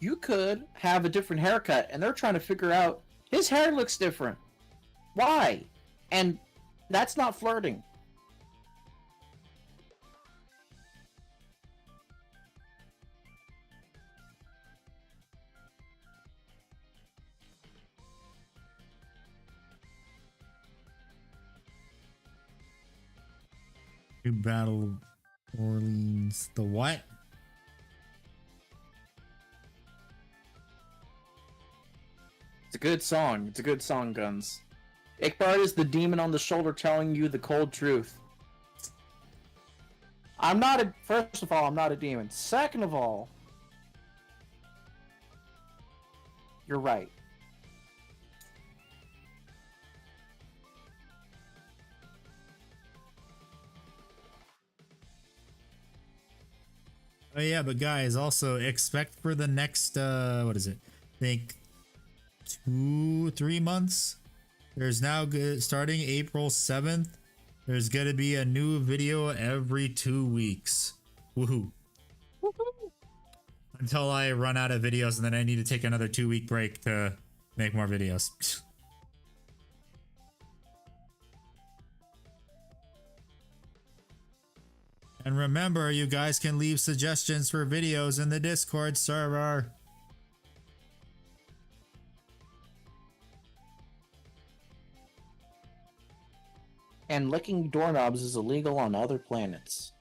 a different haircut, and they're trying to figure out his hair looks different. Why? And that's not flirting. New Battle Orleans. The what? It's a good song. It's a good song, Guns. Ickbard is the demon on the shoulder telling you the cold truth. First of all, I'm not a demon. Second of all, you're right. Oh yeah, but guys, also expect for the next what is it? I think 2-3 months. There's now starting April 7th. There's gonna be a new video every 2 weeks. Woohoo! Until I run out of videos, and then I need to take another 2-week break to make more videos. And remember, you guys can leave suggestions for videos in the Discord server. And licking doorknobs is illegal on other planets.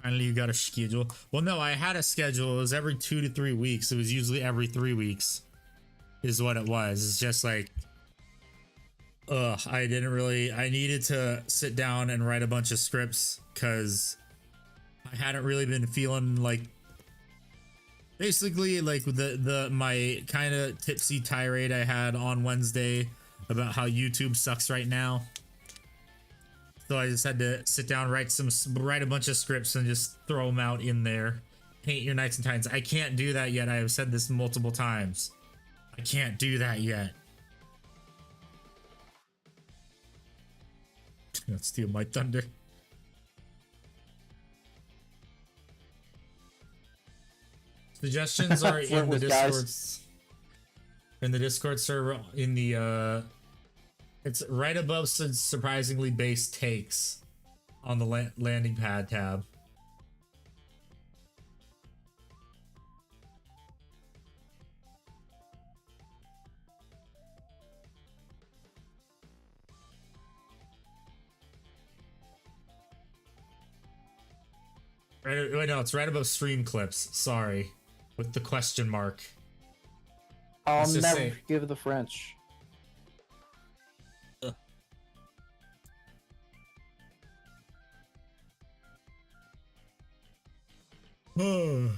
Finally, you got a schedule. Well, no, I had a schedule. It was every 2 to 3 weeks. It was usually every 3 weeks is what it was. It's just like, I needed to sit down and write a bunch of scripts because I hadn't really been feeling like, basically like my kind of tipsy tirade I had on Wednesday about how YouTube sucks right now. So I just had to sit down, write a bunch of scripts and just throw them out in there. Paint your Knights and Titans. I can't do that yet. I have said this multiple times. I can't do that yet. Let's steal my thunder. Suggestions are in the Discord. In the Discord server, in the it's right above surprisingly based takes on the landing pad tab. Right, wait, no, it's right above stream clips. Sorry, with the question mark. I'll never forgive the French. I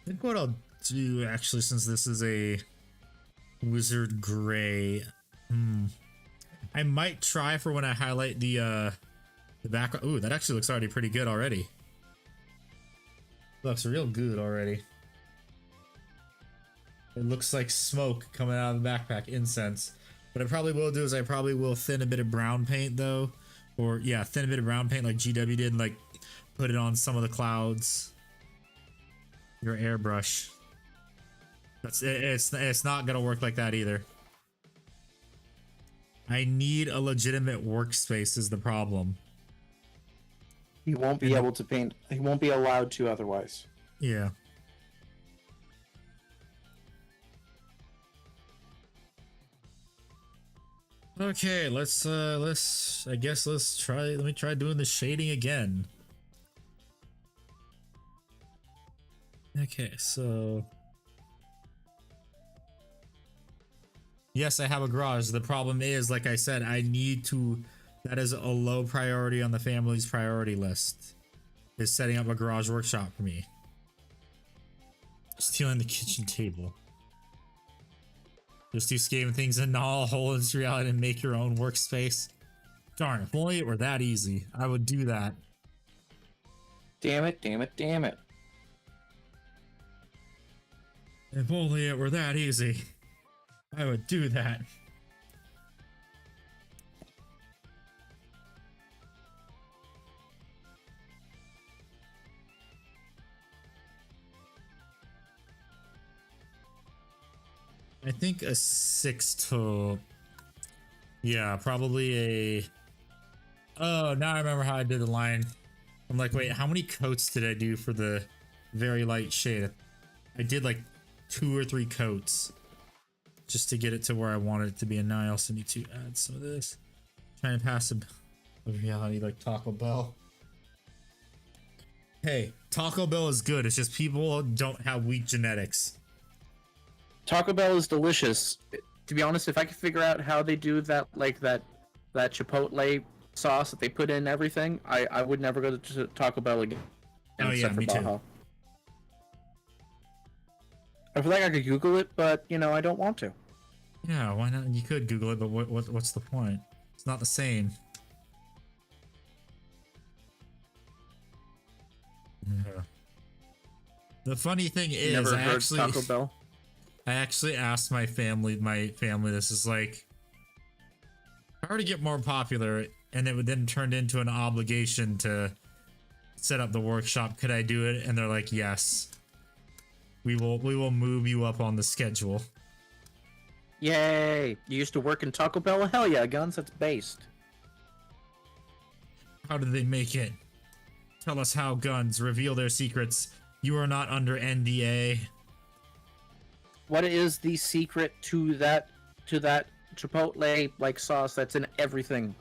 think what I'll do, actually, since this is a wizard gray, I might try for when I highlight the background. Ooh, that actually looks already pretty good already. Looks real good already. It looks like smoke coming out of the backpack, incense. What I probably will do is I probably will thin a bit of brown paint though, or yeah, thin a bit of brown paint like GW did, like put it on some of the clouds. Your airbrush. It's not gonna work like that either. I need a legitimate workspace is the problem. He won't be able to paint. He won't be allowed to otherwise. Yeah. Okay, let's I guess let me try doing the shading again. Okay, so yes, I have a garage. The problem is, like I said, that is a low priority on the family's priority list, is setting up a garage workshop for me. Stealing the kitchen table. Just do scaling things and gnaw a hole into reality and make your own workspace. Darn, if only it were that easy, I would do that. Damn it, damn it, damn it. If only it were that easy, I would do that. I think a 6 to... Yeah, probably a... Oh, now I remember how I did the line. I'm like, wait, how many coats did I do for the very light shade? I did like 2 or 3 coats just to get it to where I wanted it to be. And now I also need to add some of this. Trying to pass a reality like Taco Bell. Hey, Taco Bell is good. It's just people don't have weak genetics. Taco Bell is delicious. To be honest, if I could figure out how they do that, like that chipotle sauce that they put in everything, I would never go to Taco Bell again. Oh yeah, me too. I feel like I could Google it, but you know I don't want to. Yeah, why not? You could Google it, but what's the point? It's not the same. Yeah. The funny thing is, Never I heard actually, Taco Bell. I actually asked my family, this is like, if I were to get more popular and it would then turn into an obligation to set up the workshop, could I do it? And they're like, yes. We will move you up on the schedule. Yay! You used to work in Taco Bell? Hell yeah, Guns, that's based. How did they make it? Tell us how, Guns. Reveal their secrets. You are not under NDA. What is the secret to that Chipotle like sauce that's in everything?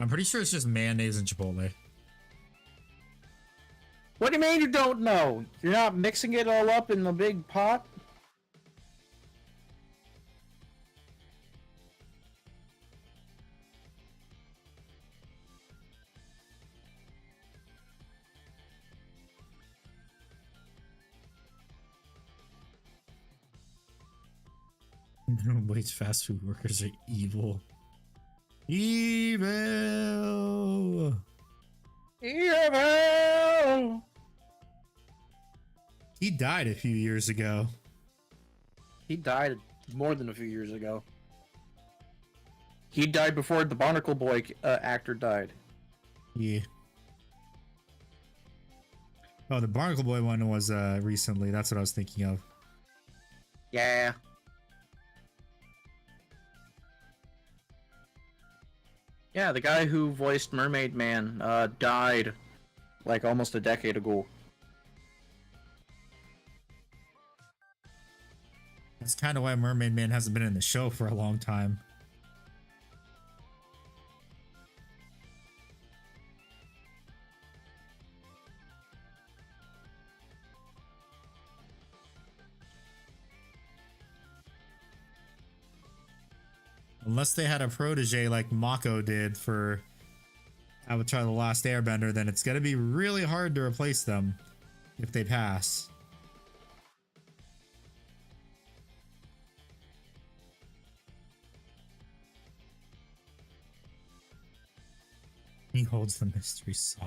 I'm pretty sure it's just mayonnaise and Chipotle. What do you mean you don't know? You're not mixing it all up in the big pot? Wait, fast food workers are evil. Evil! Evil! He died a few years ago. He died more than a few years ago. He died before the Barnacle Boy actor died. Yeah. Oh, the Barnacle Boy one was recently. That's what I was thinking of. Yeah. Yeah, the guy who voiced Mermaid Man died like almost a decade ago. That's kind of why Mermaid Man hasn't been in the show for a long time. Unless they had a protege like Mako did for Avatar The Last Airbender, then it's going to be really hard to replace them if they pass. He holds the mystery saw.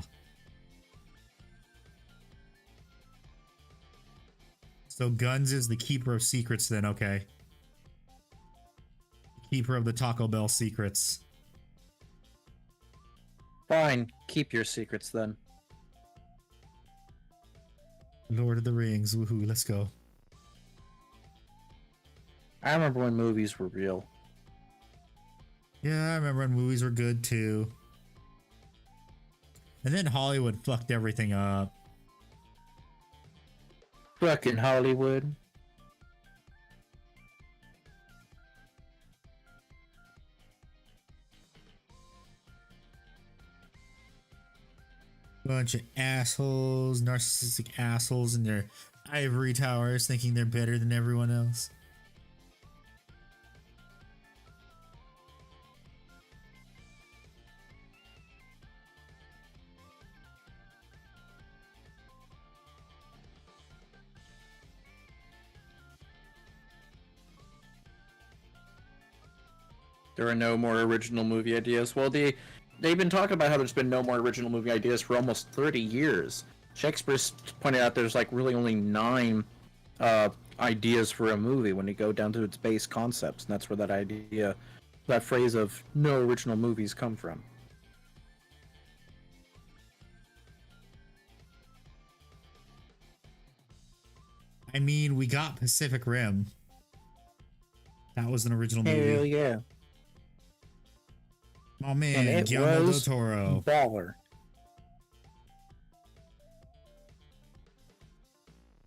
So Guns is the keeper of secrets then, okay. Keeper of the Taco Bell secrets. Fine, keep your secrets then. Lord of the Rings, woohoo, let's go. I remember when movies were real. Yeah, I remember when movies were good too. And then Hollywood fucked everything up. Fucking Hollywood. Bunch of assholes, narcissistic assholes in their ivory towers thinking they're better than everyone else. There are no more original movie ideas. Well, they've been talking about how there's been no more original movie ideas for almost 30 years. Shakespeare's pointed out there's like really only 9 ideas for a movie when you go down to its base concepts, and that's where that idea, that phrase of no original movies come from. I mean, we got Pacific Rim. That was an original movie. Hell yeah. Oh man, Guillermo del Toro. Baller.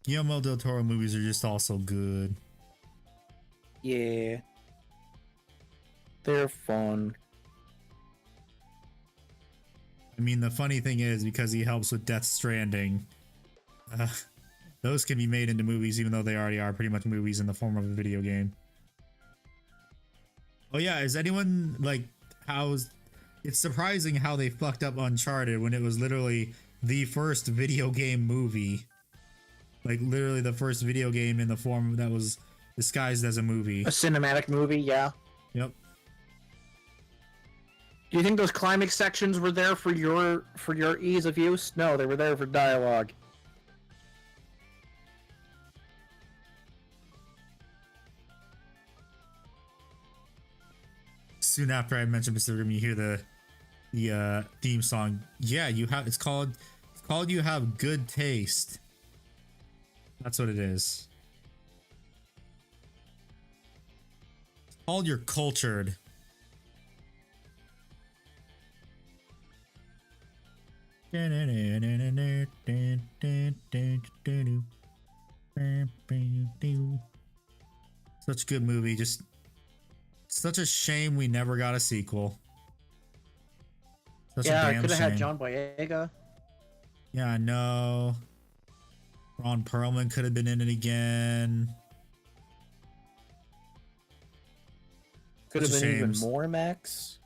Guillermo del Toro movies are just also good. Yeah. They're fun. I mean, the funny thing is, because he helps with Death Stranding, those can be made into movies, even though they already are pretty much movies in the form of a video game. Oh yeah, is anyone like, it's surprising how they fucked up Uncharted when it was literally the first video game movie. Like literally the first video game in the form that was disguised as a movie. A cinematic movie, yeah. Yep. Do you think those climax sections were there for your ease of use? No, they were there for dialogue. Soon after I mentioned Mr. Grimm, you hear the theme song. Yeah, you have. It's called "You Have Good Taste." That's what it is. It's called "You're Cultured." Such a good movie. Just such a shame we never got a sequel. Such Yeah, a I damn could have shame. had John Boyega. Yeah, I know. Ron Perlman could have been in it again. Could have Such a been even shame. more Max.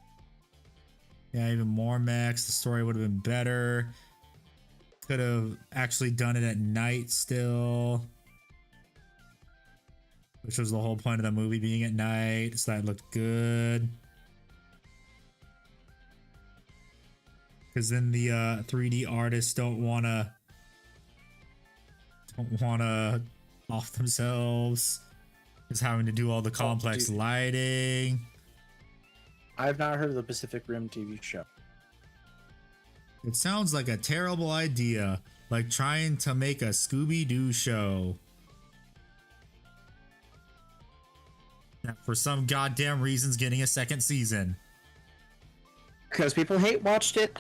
Yeah, even more Max. The story would have been better. Could have actually done it at night still. Which was the whole point of the movie, being at night. So that looked good. Because then the 3D artists don't wanna off themselves. Just having to do all the complex lighting. I've not heard of the Pacific Rim TV show. It sounds like a terrible idea, like trying to make a Scooby-Doo show. That for some goddamn reason's getting a second season. Because people hate watched it.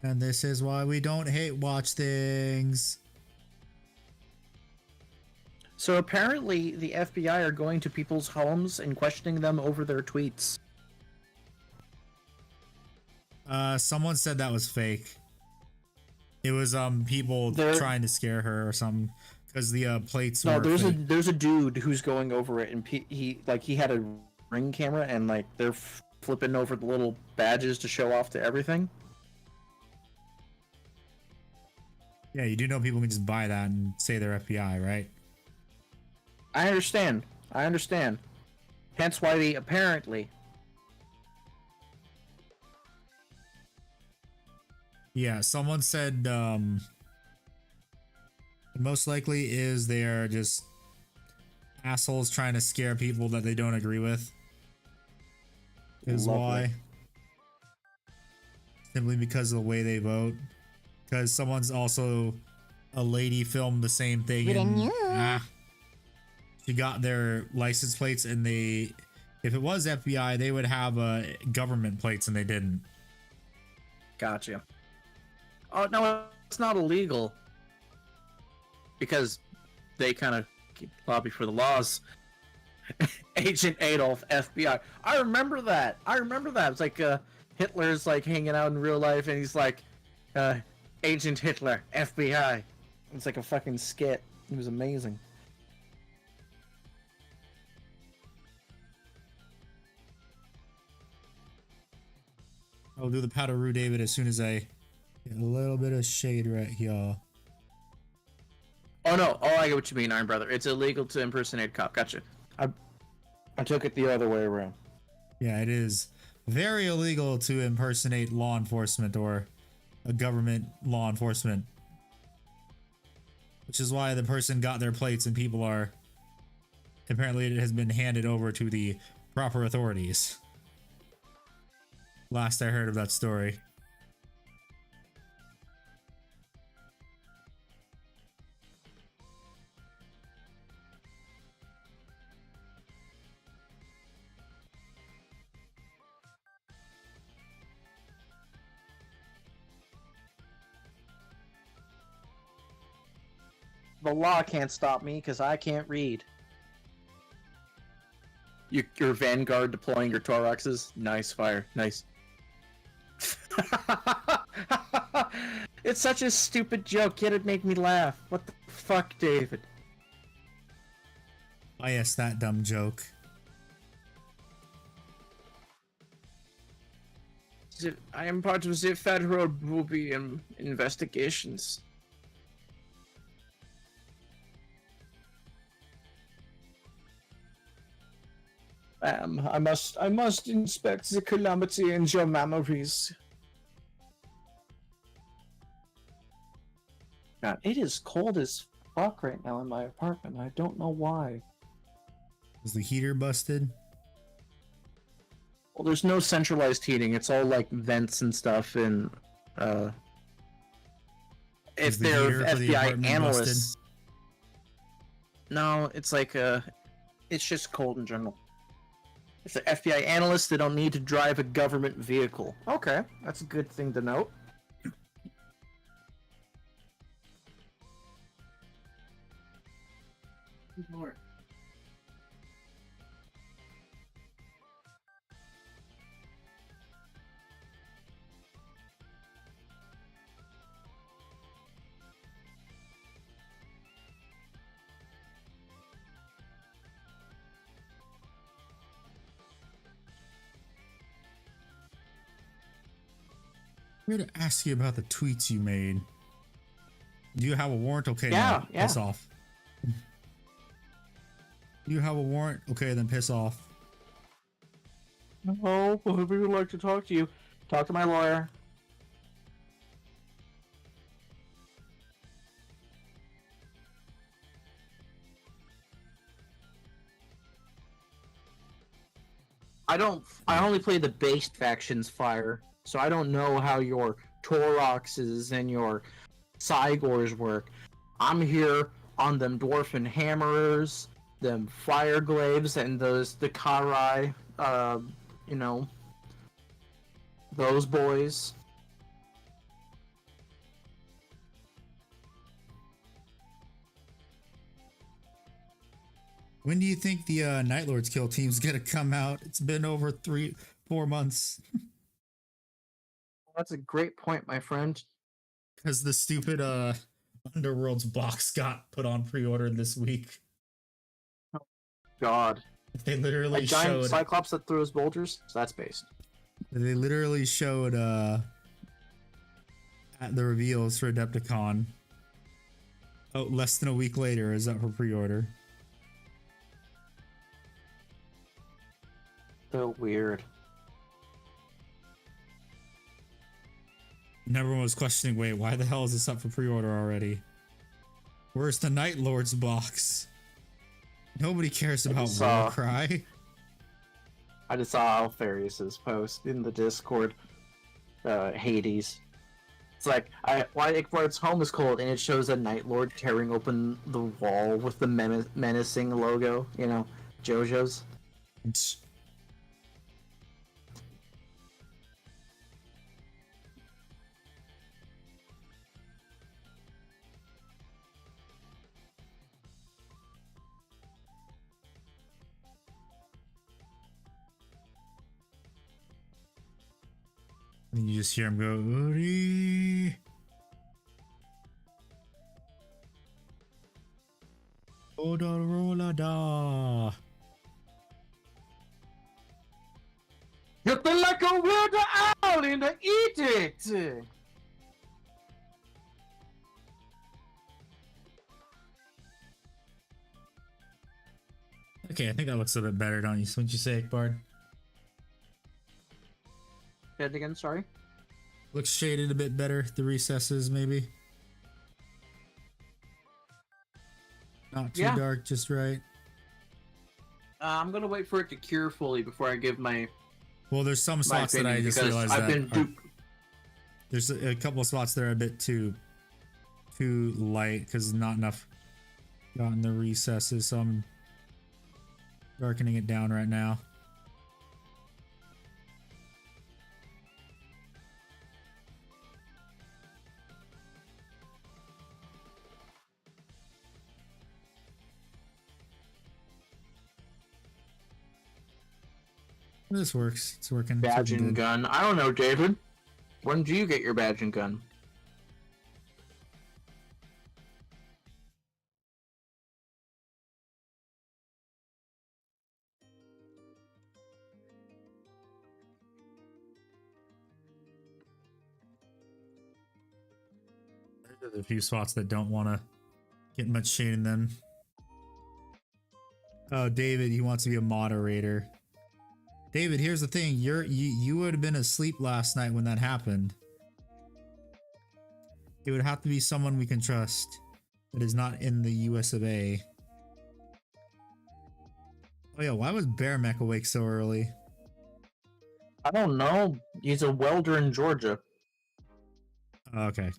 And this is why we don't hate watch things. So apparently the FBI are going to people's homes and questioning them over their tweets. Someone said that was fake. It was people trying to scare her or something, because the plates were fake. There's a dude who's going over it, and he had a Ring camera, and like they're flipping over the little badges to show off to everything. Yeah, you do know people can just buy that and say they're FBI, right? I understand. Hence why they apparently. Yeah, someone said most likely is they are just assholes trying to scare people that they don't agree with. Is Lovely. why. Simply because of the way they vote. Because someone's also a lady filmed the same thing and she got their license plates, and if it was FBI, they would have government plates, and they didn't. Gotcha. Oh no, it's not illegal. Because they kind of lobby for the laws. Agent Adolf, FBI. I remember that. It's like Hitler's like hanging out in real life, and he's like, Agent Hitler, FBI. It's like a fucking skit. It was amazing. I'll do the Powderoo David as soon as I get a little bit of shade right here. Oh no! Oh, I get what you mean, Iron Brother. It's illegal to impersonate a cop. Gotcha. I took it the other way around. Yeah, it is very illegal to impersonate law enforcement or a government law enforcement. Which is why the person got their plates and people are... Apparently it has been handed over to the proper authorities. Last I heard of that story. The law can't stop me because I can't read. Your Vanguard deploying your Tauruxes. Nice fire. Nice. It's such a stupid joke, yet it made me laugh. What the fuck, David? Oh yes, that dumb joke. I am part of the federal booby investigations. I must inspect the calamity in your memories. God, it is cold as fuck right now in my apartment. I don't know why. Is the heater busted? Well, there's no centralized heating. It's all like vents and stuff. And if the they're heater for the FBI apartment analysts, no, it's like it's just cold in general. If they're FBI analysts, they don't need to drive a government vehicle. Okay, that's a good thing to note. Lord. I'm here to ask you about the tweets you made. Do you have a warrant? Okay, Yeah, no, yeah. piss off. Do you have a warrant? Okay, then piss off. Oh, we would like to talk to you. Talk to my lawyer. I only play the based factions fire, so I don't know how your Toroxes and your Cygors work. I'm here on them Dwarfen Hammerers, them Fire Glaives, and the Karai, you know, those boys. When do you think the Night Lords kill team's gonna come out? It's been over 4 months. That's a great point, my friend. Because the stupid Underworld's box got put on pre-order this week. God. They literally A giant showed Cyclops that throws boulders? So that's based. They literally showed at the reveals for Adepticon. Oh, less than a week later is up for pre-order. So weird. And everyone was questioning, wait, why the hell is this up for pre-order already? Where's the Night Lords box? Nobody cares about Warcry. I just saw Alfarius's post in the Discord. Hades. It's like, why Igbar's home is cold, and it shows a Night Lord tearing open the wall with the menacing logo, you know, JoJo's. And you just hear him go, Uri. Odorolada. You feel like a weird owl in the eat it! Okay, I think that looks a bit better, don't you? Wouldn't you say, Bard? Say it again, sorry? Looks shaded a bit better. The recesses, maybe. Not too dark, just right. I'm gonna wait for it to cure fully before I give my. Well, there's some spots that I just realized I've been there's a couple of spots that are a bit too light because not enough got in the recesses, so I'm darkening it down right now. This works. It's working. Badge and gun. I don't know, David. When do you get your badge and gun? There's a few spots that don't want to get much shade in them. Oh, David, he wants to be a moderator. David, here's the thing. You would have been asleep last night when that happened. It would have to be someone we can trust that is not in the US of A. Oh yeah, why was Bear Mech awake so early? I don't know. He's a welder in Georgia. Okay.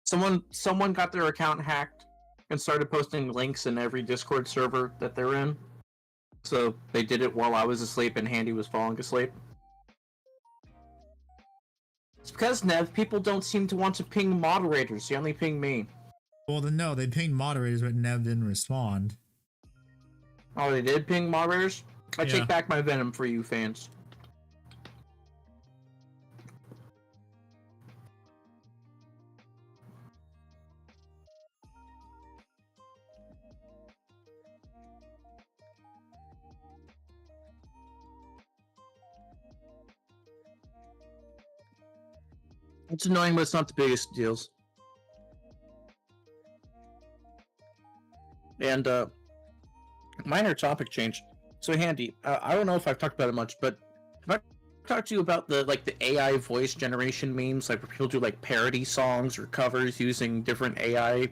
Someone got their account hacked and started posting links in every Discord server that they're in. So they did it while I was asleep and Handy was falling asleep. It's because, Nev, people don't seem to want to ping moderators. They only ping me. Well, then no, they pinged moderators, but Nev didn't respond. Oh, they did ping moderators? I Yeah. take back my venom for you fans. It's annoying, but it's not the biggest deals. And minor topic change. So Handy, I don't know if I've talked about it much, but have I talked to you about the AI voice generation memes, like where people do like parody songs or covers using different AI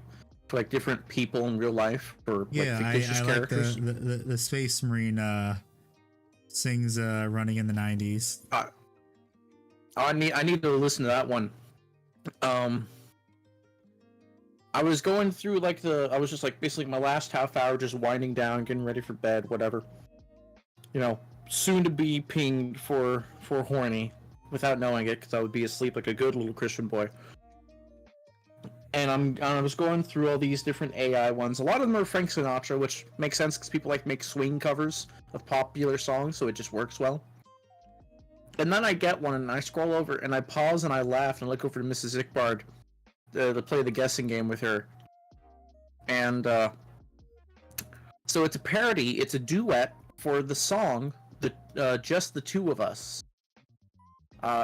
for like different people in real life for Yeah, like fictitious I characters? like the Space Marine sings running in the 90s. I need to listen to that one. I was going through I was just like basically my last half hour just winding down, getting ready for bed, whatever. You know, soon to be pinged for horny without knowing it because I would be asleep like a good little Christian boy. And I was going through all these different AI ones. A lot of them are Frank Sinatra, which makes sense because people like to make swing covers of popular songs, so it just works well. And then I get one and I scroll over and I pause and I laugh and I look over to Mrs. Ickbard to play the guessing game with her. And so it's a parody, it's a duet for the song, Just the Two of Us.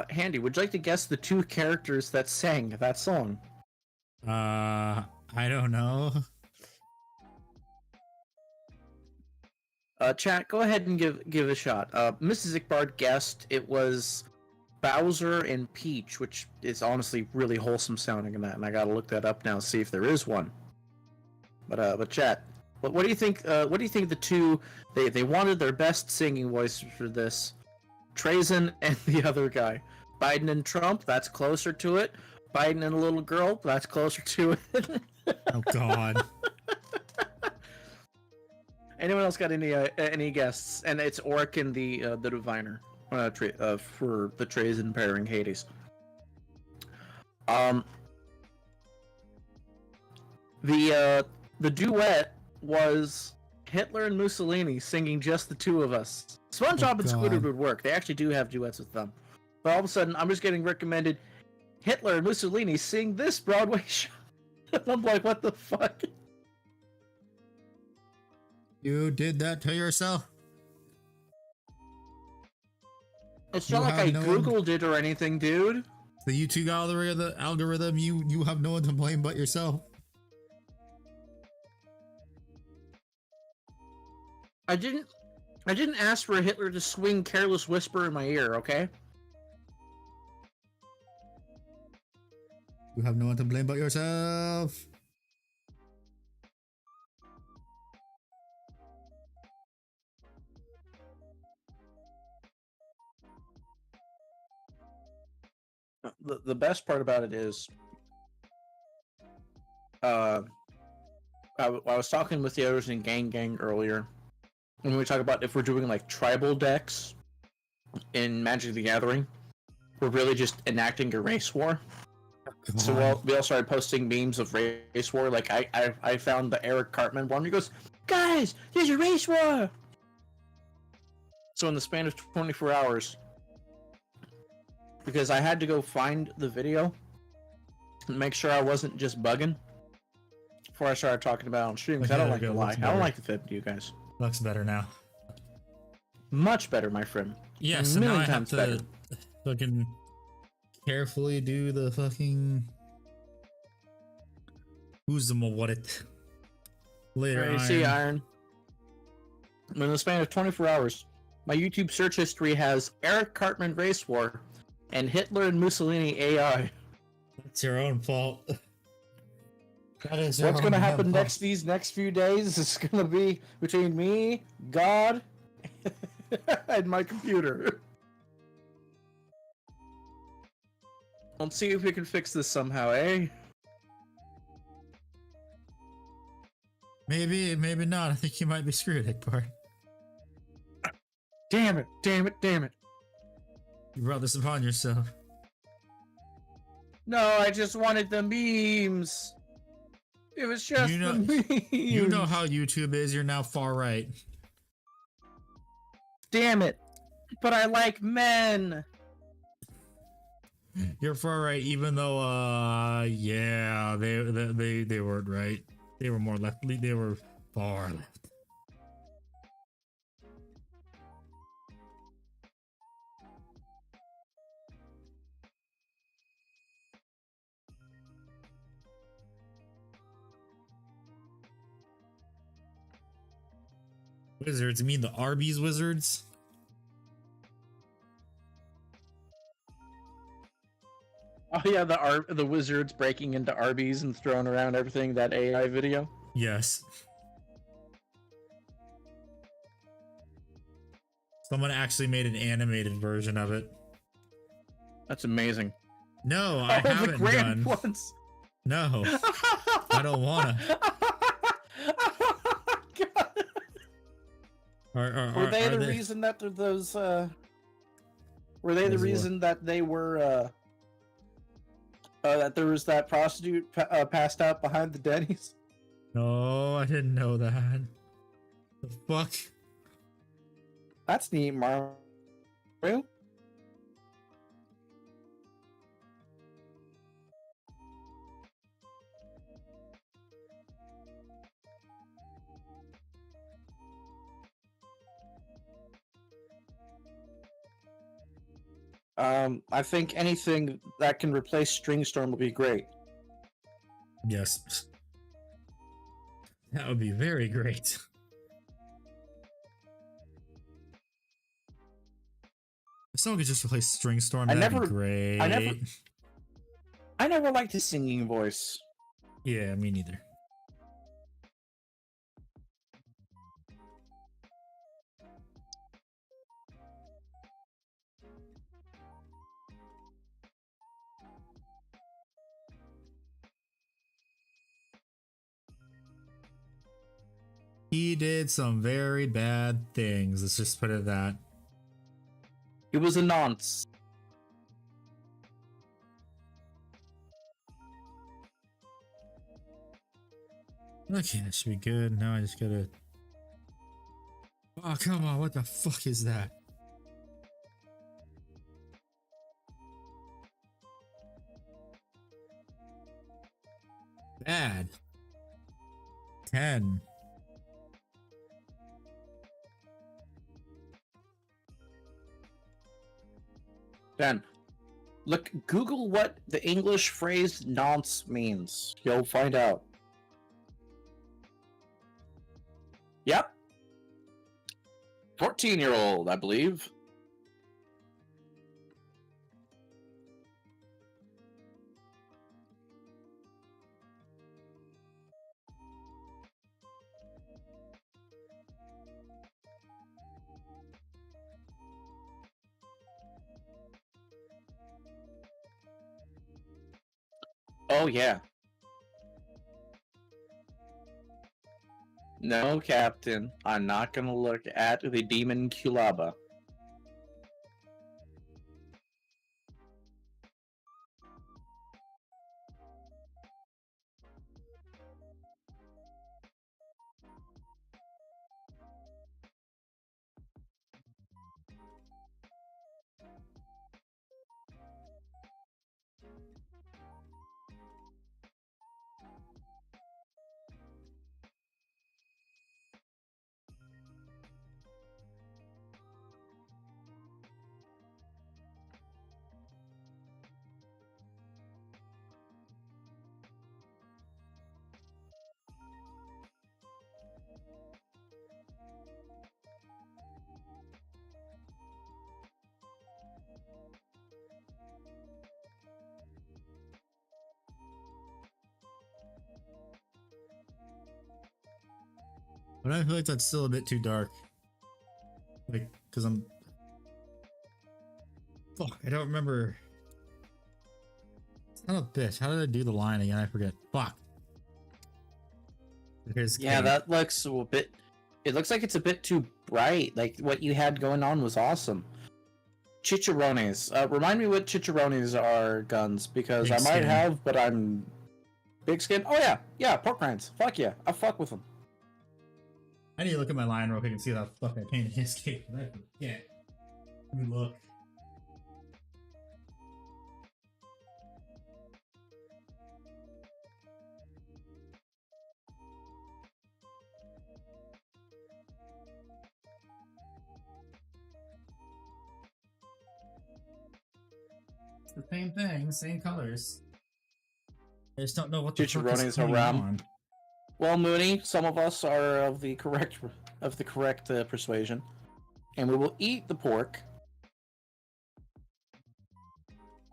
Handy, would you like to guess the two characters that sang that song? I don't know. Chat, go ahead and give a shot. Mrs. Ickbard guessed it was Bowser and Peach, which is honestly really wholesome sounding in that, and I gotta look that up now to see if there is one. But chat, what do you think? What do you think the two they wanted their best singing voice for this? Trazen and the other guy. Biden and Trump, that's closer to it. Biden and a little girl, that's closer to it. Oh God. Anyone else got any guests? And it's Oric and the diviner for the Trazen pairing Hades. The duet was Hitler and Mussolini singing Just the Two of Us. SpongeBob and Squidward would work. They actually do have duets with them. But all of a sudden, I'm just getting recommended Hitler and Mussolini sing this Broadway show. I'm like, what the fuck? You did that to yourself? It's not like I Googled it or anything, dude. The YouTube algorithm, you have no one to blame but yourself. I didn't ask for Hitler to swing Careless Whisper in my ear, okay? You have no one to blame but yourself. The best part about it is, I was talking with the others in Gang earlier, when we talk about if we're doing like tribal decks in Magic the Gathering, we're really just enacting a race war. So we all started posting memes of race war. Like I found the Eric Cartman one. He goes, "Guys, there's a race war." So in the span of 24 hours, because I had to go find the video and make sure I wasn't just bugging before I started talking about it on stream. Because I don't like to lie. I don't like to fib to you guys. Looks better now. Much better, my friend. Yes, so now I have to fucking carefully do the fucking who's the what it later. Right, see, Iron. In the span of 24 hours, my YouTube search history has Eric Cartman Race War and Hitler and Mussolini AI. It's your own fault. That is your What's own going to happen fault. these next few days is going to be between me, God, and my computer. Let's see if we can fix this somehow, eh? Maybe, maybe not. I think you might be screwed, Hikbar. Damn it, damn it, damn it. You brought this upon yourself. No, I just wanted the memes. It was just You know- the memes. You know how YouTube is. You're now far right. Damn it. But I like men. You're far right, even though, yeah, they weren't right. They were more left. They were far left. Wizards? You mean the Arby's wizards? Oh yeah, the wizards breaking into Arby's and throwing around everything, that AI video. Yes. Someone actually made an animated version of it. That's amazing. No, I the haven't grand done. ones. No, I don't wanna. God. Were they Are the reason that those were they the Those reason that they were that there was that prostitute passed out behind the Denny's? No, I didn't know that. The fuck? That's neat, Mario. I think anything that can replace StringStorm will be great. Yes. That would be very great. If someone could just replace StringStorm, that'd be great. I never liked his singing voice. Yeah, me neither. He did some very bad things. Let's just put it at that. He was a nonce. Okay, that should be good. Now I just gotta... Oh, come on. What the fuck is that? Bad. 10. Ben, look, Google what the English phrase nonce means. You'll find out. Yep. 14-year-old, I believe. Oh, yeah. No, Captain. I'm not gonna look at the demon Kulaba. But I feel like that's still a bit too dark. Like, because I'm... Fuck, I don't remember. Son of a bitch, how did I do the line again? I forget. Fuck. Here's Yeah, Kate. that looks a bit. It looks like it's a bit too bright. Like what you had going on was awesome. Chicharrones. Remind me what chicharrones are, Guns, because Big I might skin. have, but I'm big skin. Oh yeah, yeah, pork rinds. Fuck yeah, I fuck with them. I need to look at my line real quick and see how the fuck I painted his cape. I forget. Let me look. It's the same thing, same colors. I just don't know what the fuck is Chicharrones going haram. on. Well, Mooney, some of us are of the correct persuasion, and we will eat the pork.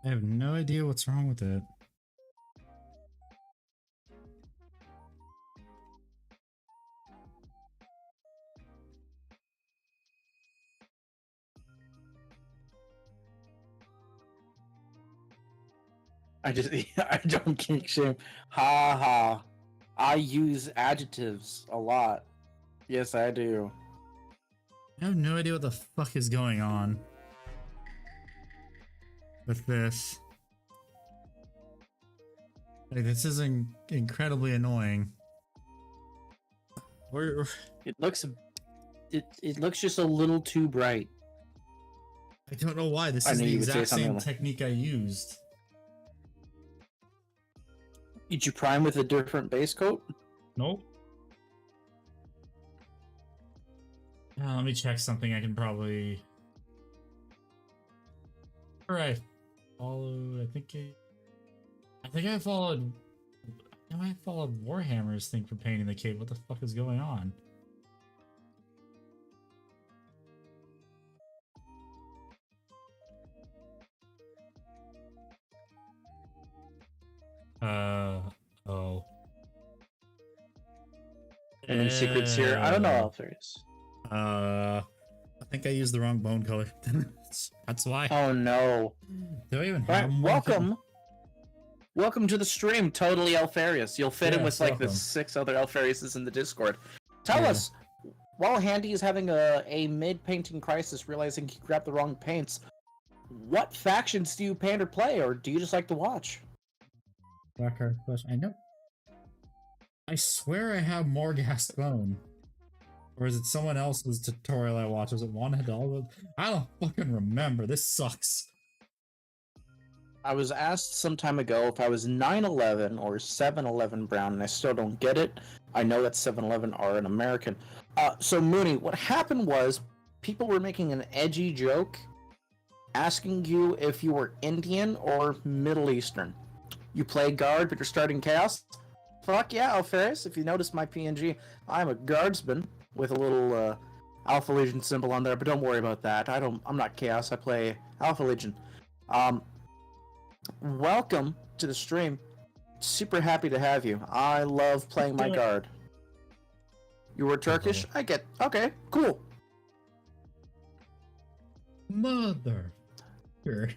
I have no idea what's wrong with it. I don't kink shame. Ha ha. I use adjectives a lot. Yes, I do. I have no idea what the fuck is going on with this. Like, this is incredibly annoying. It looks just a little too bright. I don't know why. This I is knew the you would say exact something same like- technique I used. Did you prime with a different base coat? Nope. Let me check something. I can probably. Alright. Followed. I think I followed. I followed Warhammer's thing for painting the cape. What the fuck is going on? Oh. Any secrets here? I don't know if there is. I think I used the wrong bone color. That's why. Oh no. Do I even All have right, more? welcome to the stream, Totally Alfarius. You'll fit in Yeah, with like the welcome. 6 other Alfariuses in the Discord. Tell Yeah. us, while Handy is having a mid-painting crisis, realizing he grabbed the wrong paints, what factions do you paint or play, or do you just like to watch? Black card question. I know. I swear I have more Gascon. Or is it someone else's tutorial I watched? Was it one Hidalgo? I don't fucking remember. This sucks. I was asked some time ago if I was 911 or 711 brown, and I still don't get it. I know that 711 are an American. So Mooney, what happened was people were making an edgy joke asking you if you were Indian or Middle Eastern. You play guard, but you're starting chaos? Fuck yeah, Alferis. If you notice my PNG, I'm a guardsman with a little Alpha Legion symbol on there, but don't worry about that. I'm not chaos. I play Alpha Legion. Welcome to the stream. Super happy to have you. I love playing my guard. You were Turkish? I get. Okay, cool. Mother. I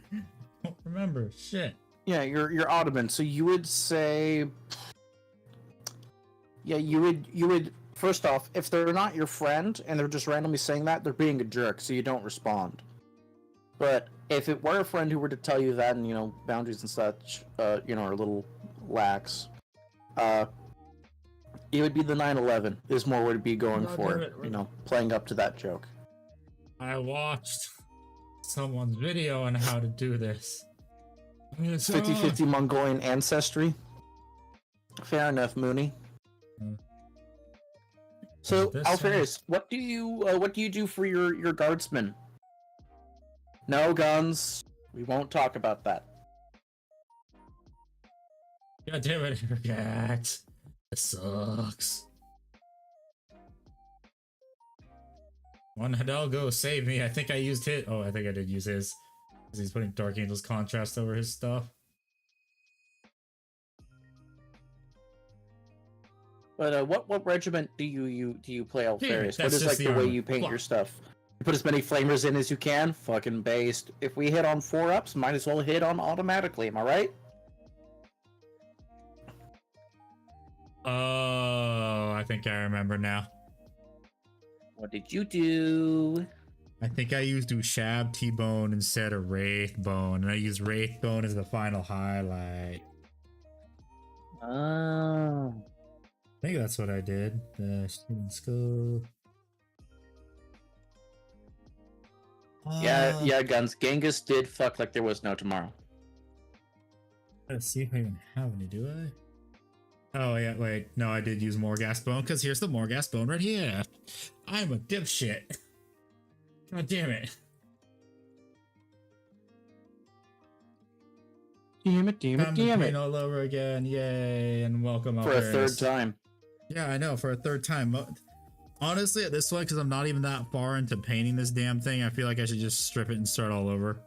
don't remember. Shit. Yeah, you're Ottoman, so you would say. Yeah, you would. First off, if they're not your friend and they're just randomly saying that, they're being a jerk, so you don't respond. But if it were a friend who were to tell you that, and boundaries and such, are a little lax, it would be the 9/11 is more what it'd be going for, playing up to that joke. I watched someone's video on how to do this. 50-50 Mongolian ancestry. Fair enough, Mooney. So, This Alfarius, what do you do for your guardsmen? No guns. We won't talk about that. God damn it, I forgot. This sucks. One Hidalgo saved me. I think I used his. Oh, I think I did use his. Because he's putting Dark Angel's contrast over his stuff. But what regiment do you play Alfarius? What that's is just like the the way armor. you paint Fuck. your stuff? You put as many flamers in as you can. Fucking based. If we hit on 4-ups, might as well hit on automatically. Am I right? Oh, I think I remember now. What did you do? I think I used Ushab T-Bone instead of Wraithbone, and I used Wraithbone as the final highlight. Oh. I think that's what I did. The human skull. Yeah, guns. Genghis did fuck like there was no tomorrow. Let's see if I even have any, do I? Oh, yeah, wait. No, I did use Morghast Bone, because here's the Morghast Bone right here. I'm a dipshit. God damn it. Damn it, damn it, Time to damn paint it. all over again. Yay, and welcome For a third Alfarius. time. Yeah, I know, for a third time. Honestly, at this point, because I'm not even that far into painting this damn thing, I feel like I should just strip it and start all over.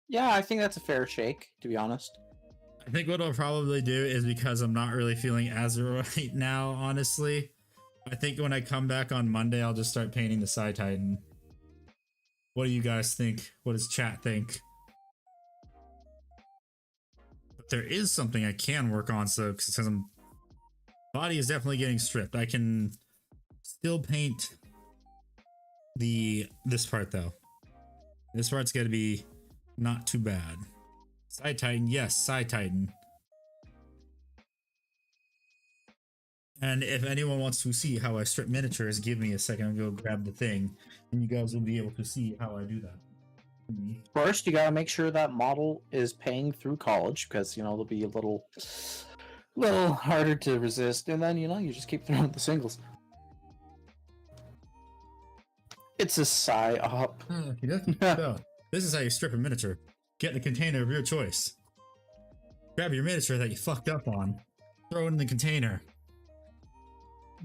Yeah, I think that's a fair shake, to be honest. I think what I'll probably do is, because I'm not really feeling as right now, honestly, I think when I come back on Monday, I'll just start painting the Side Titan. What do you guys think? What does chat think? But there is something I can work on, so because I'm body is definitely getting stripped. I can still paint this part though. This part's gonna be not too bad. Side Titan, yes, Side Titan. And if anyone wants to see how I strip miniatures, give me a second. I'll go grab the thing, and you guys will be able to see how I do that. First, you gotta make sure that model is paying through college, because, you know, it'll be a little harder to resist, and then, you know, you just keep throwing the singles. It's a psy-op. So, this is how you strip a miniature. Get the container of your choice. Grab your miniature that you fucked up on. Throw it in the container.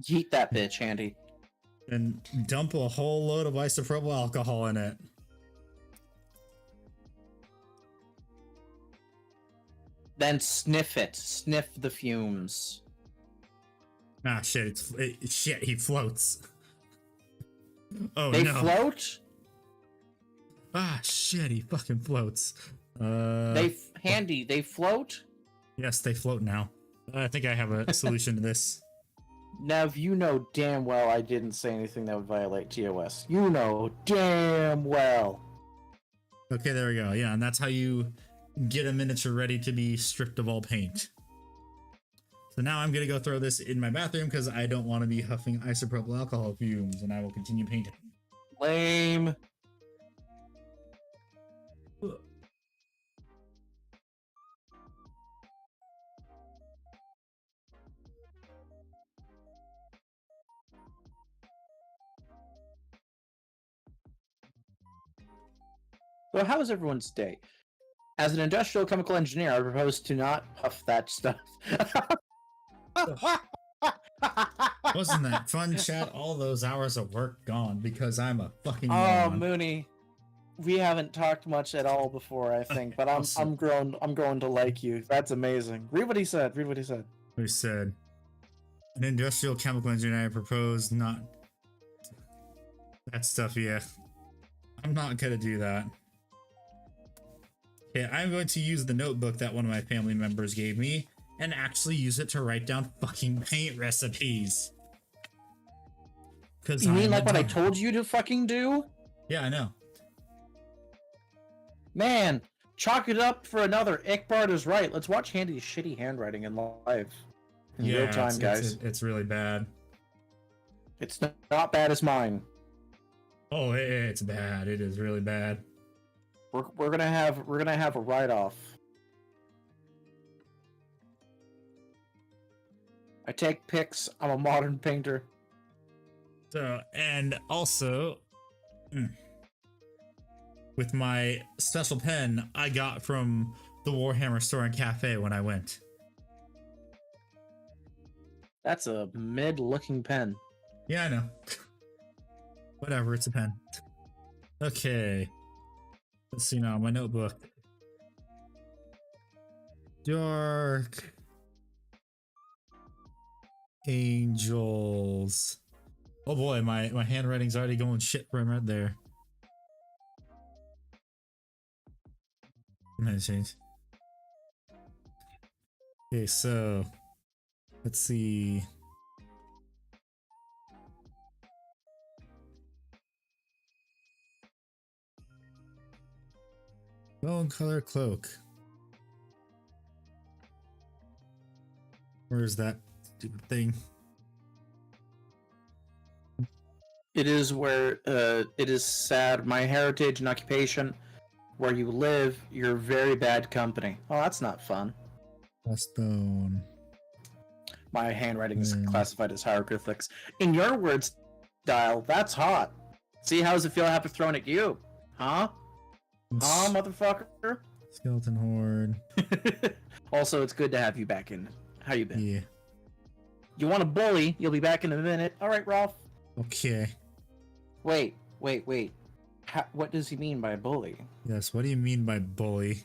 Yeet that bitch, Andy. And dump a whole load of isopropyl alcohol in it. Then sniff it. Sniff the fumes. Ah, shit, shit, he floats. Oh, They no. float? Ah, shit, he fucking floats. Handy, they float? Yes, they float now. I think I have a solution to this. Nev, you know damn well I didn't say anything that would violate TOS. You know damn well. Okay, there we go. Yeah, and that's how you get a miniature ready to be stripped of all paint. So now I'm gonna go throw this in my bathroom because I don't want to be huffing isopropyl alcohol fumes, and I will continue painting. Lame. So how was everyone's day? As an industrial chemical engineer, I propose to not puff that stuff. Wasn't that fun, chat? All those hours of work gone because I'm a fucking Oh, moron. Mooney, we haven't talked much at all before, I think, but I'm grown to like you. That's amazing. Read what he said. Read what he said. Who said? An industrial chemical engineer, I propose not that stuff. Yeah, I'm not gonna do that. Okay, I'm going to use the notebook that one of my family members gave me and actually use it to write down fucking paint recipes. You mean like what I told you to fucking do? Yeah, I know. Man, chalk it up for another. Ickbard is right. Let's watch Handy's shitty handwriting in live. In real time, guys. It's really bad. It's not bad as mine. Oh, it's bad. It is really bad. We're gonna have a write-off. I take pics. I'm a modern painter. So, and also, with my special pen I got from the Warhammer store and cafe when I went. That's a mid-looking pen. Yeah, I know. Whatever, it's a pen. Okay. Let's see now, my notebook. Dark. Angels. Oh boy, my handwriting's already going shit from right there. I'm gonna change. Okay, so let's see. Bone color cloak. Where's that stupid thing? It is where it is sad. My heritage and occupation, where you live, you're very bad company. Oh, that's not fun. Bone. My handwriting is classified as hieroglyphics. In your words, Dial, that's hot. See, how does it feel to have it thrown at you? Huh? Huh, motherfucker? Skeleton horde. Also, it's good to have you back in. How you been? Yeah. You want to bully? You'll be back in a minute. All right, Ralph. Okay. Wait. What does he mean by bully? Yes, what do you mean by bully?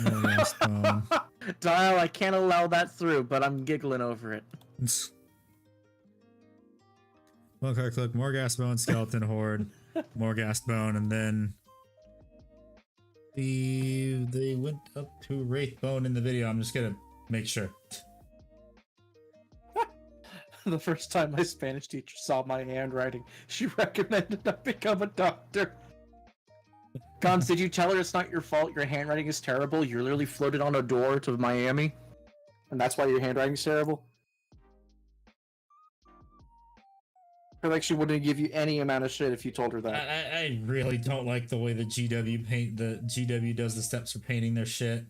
No, yes, bone. Dial, I can't allow that through, but I'm giggling over it. Well, look, more gas bone, skeleton horde, more gas bone, and then they went up to wraith bone in the video. I'm just gonna make sure. The first time my Spanish teacher saw my handwriting, she recommended I become a doctor. Gons, did you tell her it's not your fault? Your handwriting is terrible. You literally floated on a door to Miami, and that's why your handwriting is terrible. I feel like she wouldn't give you any amount of shit if you told her that. I really don't like the way the GW does the steps for painting their shit.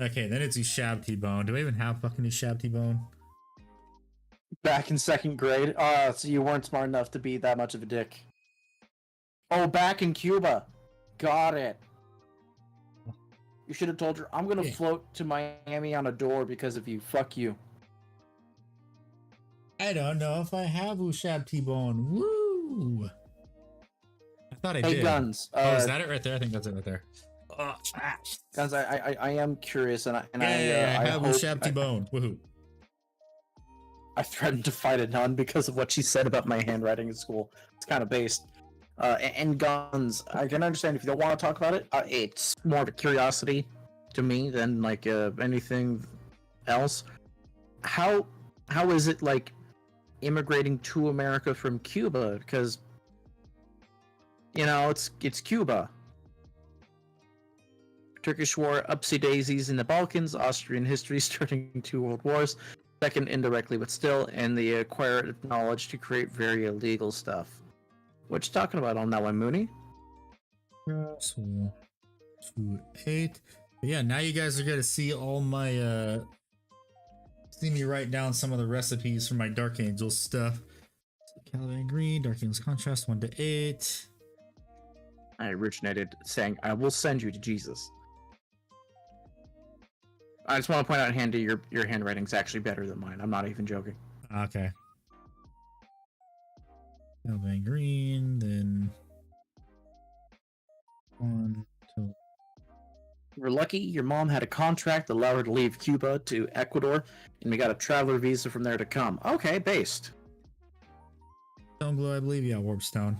Okay, then it's Ushabti bone. Do I even have fucking Ushabti bone? Back in 2nd grade? So you weren't smart enough to be that much of a dick. Oh, back in Cuba. Got it. You should have told her, I'm gonna float to Miami on a door because of you. Fuck you. I don't know if I have Ushabti bone. Woo! I thought I did. Hey, Guns. Oh, is that it right there? I think that's it right there. Guns, I am curious, and I have Ushabti bone. Woohoo! I threatened to fight a nun because of what she said about my handwriting in school. It's kind of based. And Guns, I can understand if you don't want to talk about it. It's more of a curiosity to me than like anything else. How is it like immigrating to America from Cuba? Because you know it's Cuba. Turkish War, upsy daisies in the Balkans, Austrian history starting 2 world wars. Second indirectly, but still, and the acquired knowledge to create very illegal stuff. What you talking about on that one, Mooney? So, 2, 8. But yeah, now you guys are gonna see all my see me write down some of the recipes for my Dark Angels stuff. So Caliban Green, Dark Angels Contrast, 1 to 8. I originated saying, I will send you to Jesus. I just want to point out, Handy, your handwriting's actually better than mine. I'm not even joking. Okay. Caliban Green, then 1, 2. We're lucky your mom had a contract that allowed her to leave Cuba to Ecuador, and we got a traveler visa from there to come. Okay, based. Stone Glow, I believe. Yeah, Warpstone.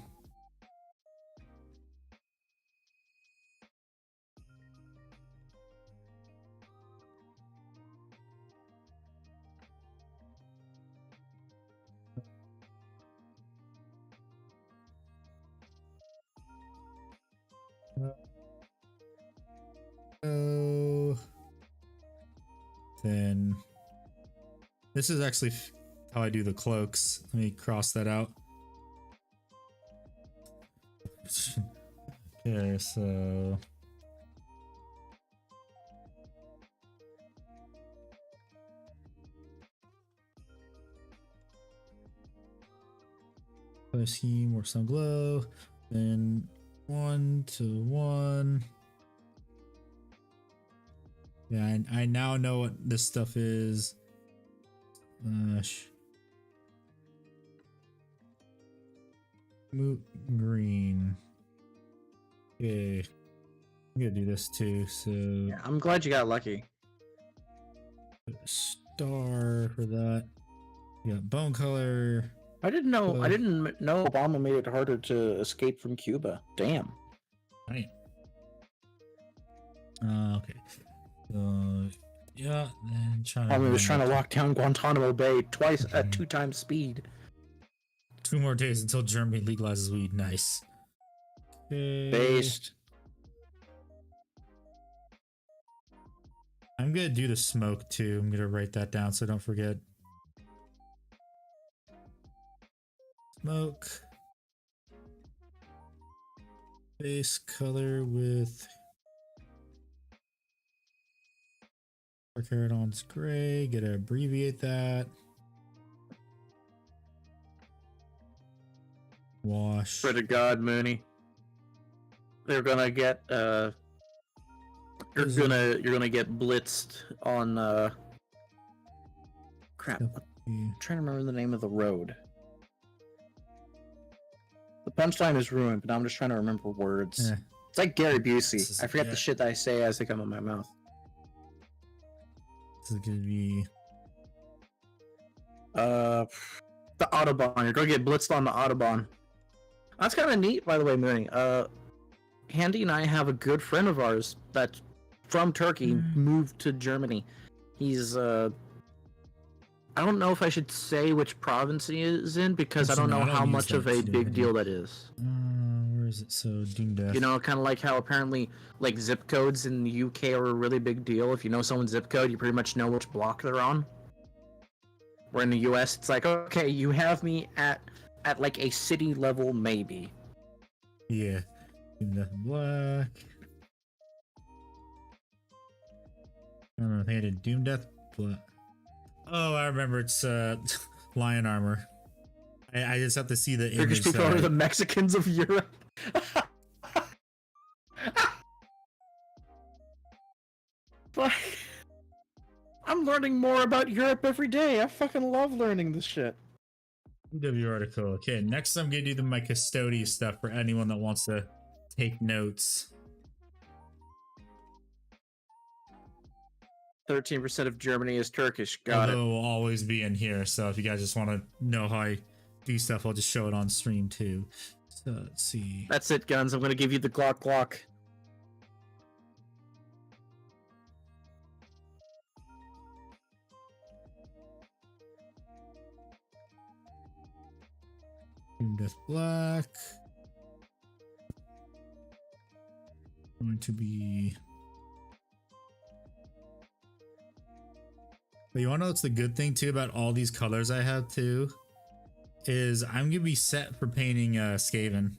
So then this is actually how I do the cloaks. Let me cross that out. Okay, so color scheme or some glow, then 1 to 1. Yeah, I now know what this stuff is. Green. Okay. I'm gonna do this too, so... Yeah, I'm glad you got lucky. Put a star for that. You got bone color. I didn't know Obama made it harder to escape from Cuba. Damn. Right. Okay. Yeah, then Obama was trying to lock down Guantanamo Bay twice at 2 times speed. 2 more days until Germany legalizes weed. Nice. Okay. Based. I'm gonna do the smoke too. I'm gonna write that down so don't forget. Smoke. Base color with carrot on gray. Gotta abbreviate that. Wash. Swear to God, Mooney. They're gonna get you're gonna get blitzed on crap. I'm trying to remember the name of the road. The punchline is ruined, but I'm just trying to remember words. Eh. It's like Gary Busey. I forget the shit that I say as they come in my mouth. This is gonna be the Autobahn. You're gonna get blitzed on the Autobahn. That's kind of neat, by the way, Mooney. Handy and I have a good friend of ours that's from Turkey, moved to Germany. He's I don't know if I should say which province he is in because I don't know how much of a big deal that is. Where is it? So Doom Death. You know, kind of like how apparently like zip codes in the UK are a really big deal. If you know someone's zip code, you pretty much know which block they're on. Where in the US, it's like, okay, you have me at like a city level, maybe. Yeah. Doom Death Black. I don't know. I think I did Doom Death Black. Oh, I remember. It's lion armor. I just have to see the Turkish image. people are the Mexicans of Europe. But I'm learning more about Europe every day. I fucking love learning this shit. EW article. Okay, next I'm gonna do my custodian stuff for anyone that wants to take notes. 13% of Germany is Turkish. Got Although it. it will always be in here, so if you guys just want to know how I do stuff, I'll just show it on stream too. So let's see. That's it, Guns. I'm gonna give you the Glock. Doom Death Black. Going to be. But you want to know what's the good thing too about all these colors I have too? Is I'm gonna be set for painting Skaven.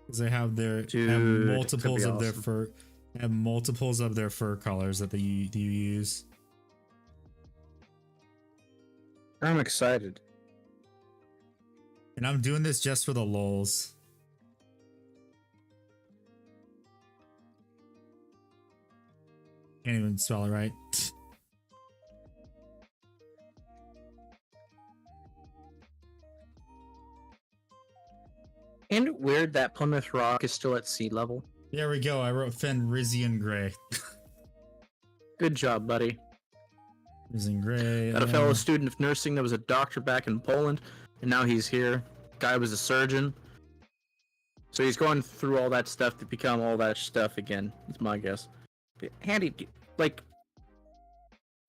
Because they have their multiples of their fur. Have multiples of their fur colors that you use. I'm excited. And I'm doing this just for the lulz. Can't even spell it right. Ain't it weird that Plymouth Rock is still at sea level? There we go. I wrote Fenrisian Gray. Good job, buddy. Fenrisian Gray. Got a fellow student of nursing that was a doctor back in Poland, and now he's here. Guy was a surgeon. So he's going through all that stuff to become all that stuff again. That's my guess. Handy, like,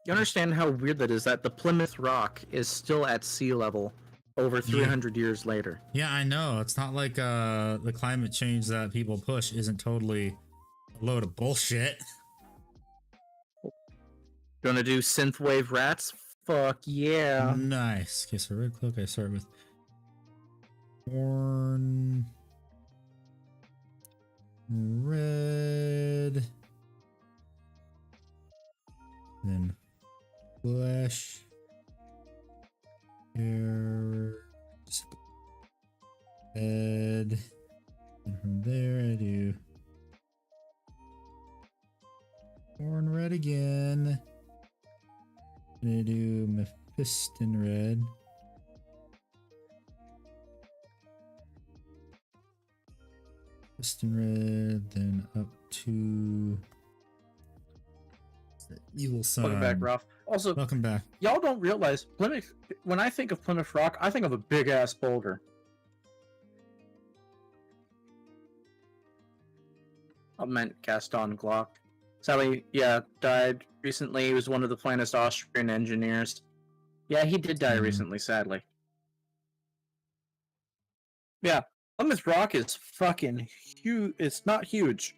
you understand how weird that is? That the Plymouth Rock is still at sea level over 300 years later. Yeah, I know. It's not like the climate change that people push isn't totally a load of bullshit. Gonna do synthwave rats? Fuck yeah. Nice. Okay, so red cloak, I start with horn, red, then flesh, hair, head, and from there I do horn red again. And I do Mephiston red. Mephiston red, then up to the evil son. Welcome back, Ralph. Also, Welcome back. y'all don't realize Plymouth. When I think of Plymouth Rock, I think of a big ass boulder. I meant Gaston Glock. Sadly, yeah, died recently. He was one of the finest Austrian engineers. Yeah, he did die recently, sadly. Yeah, Plymouth Rock is fucking huge. It's not huge.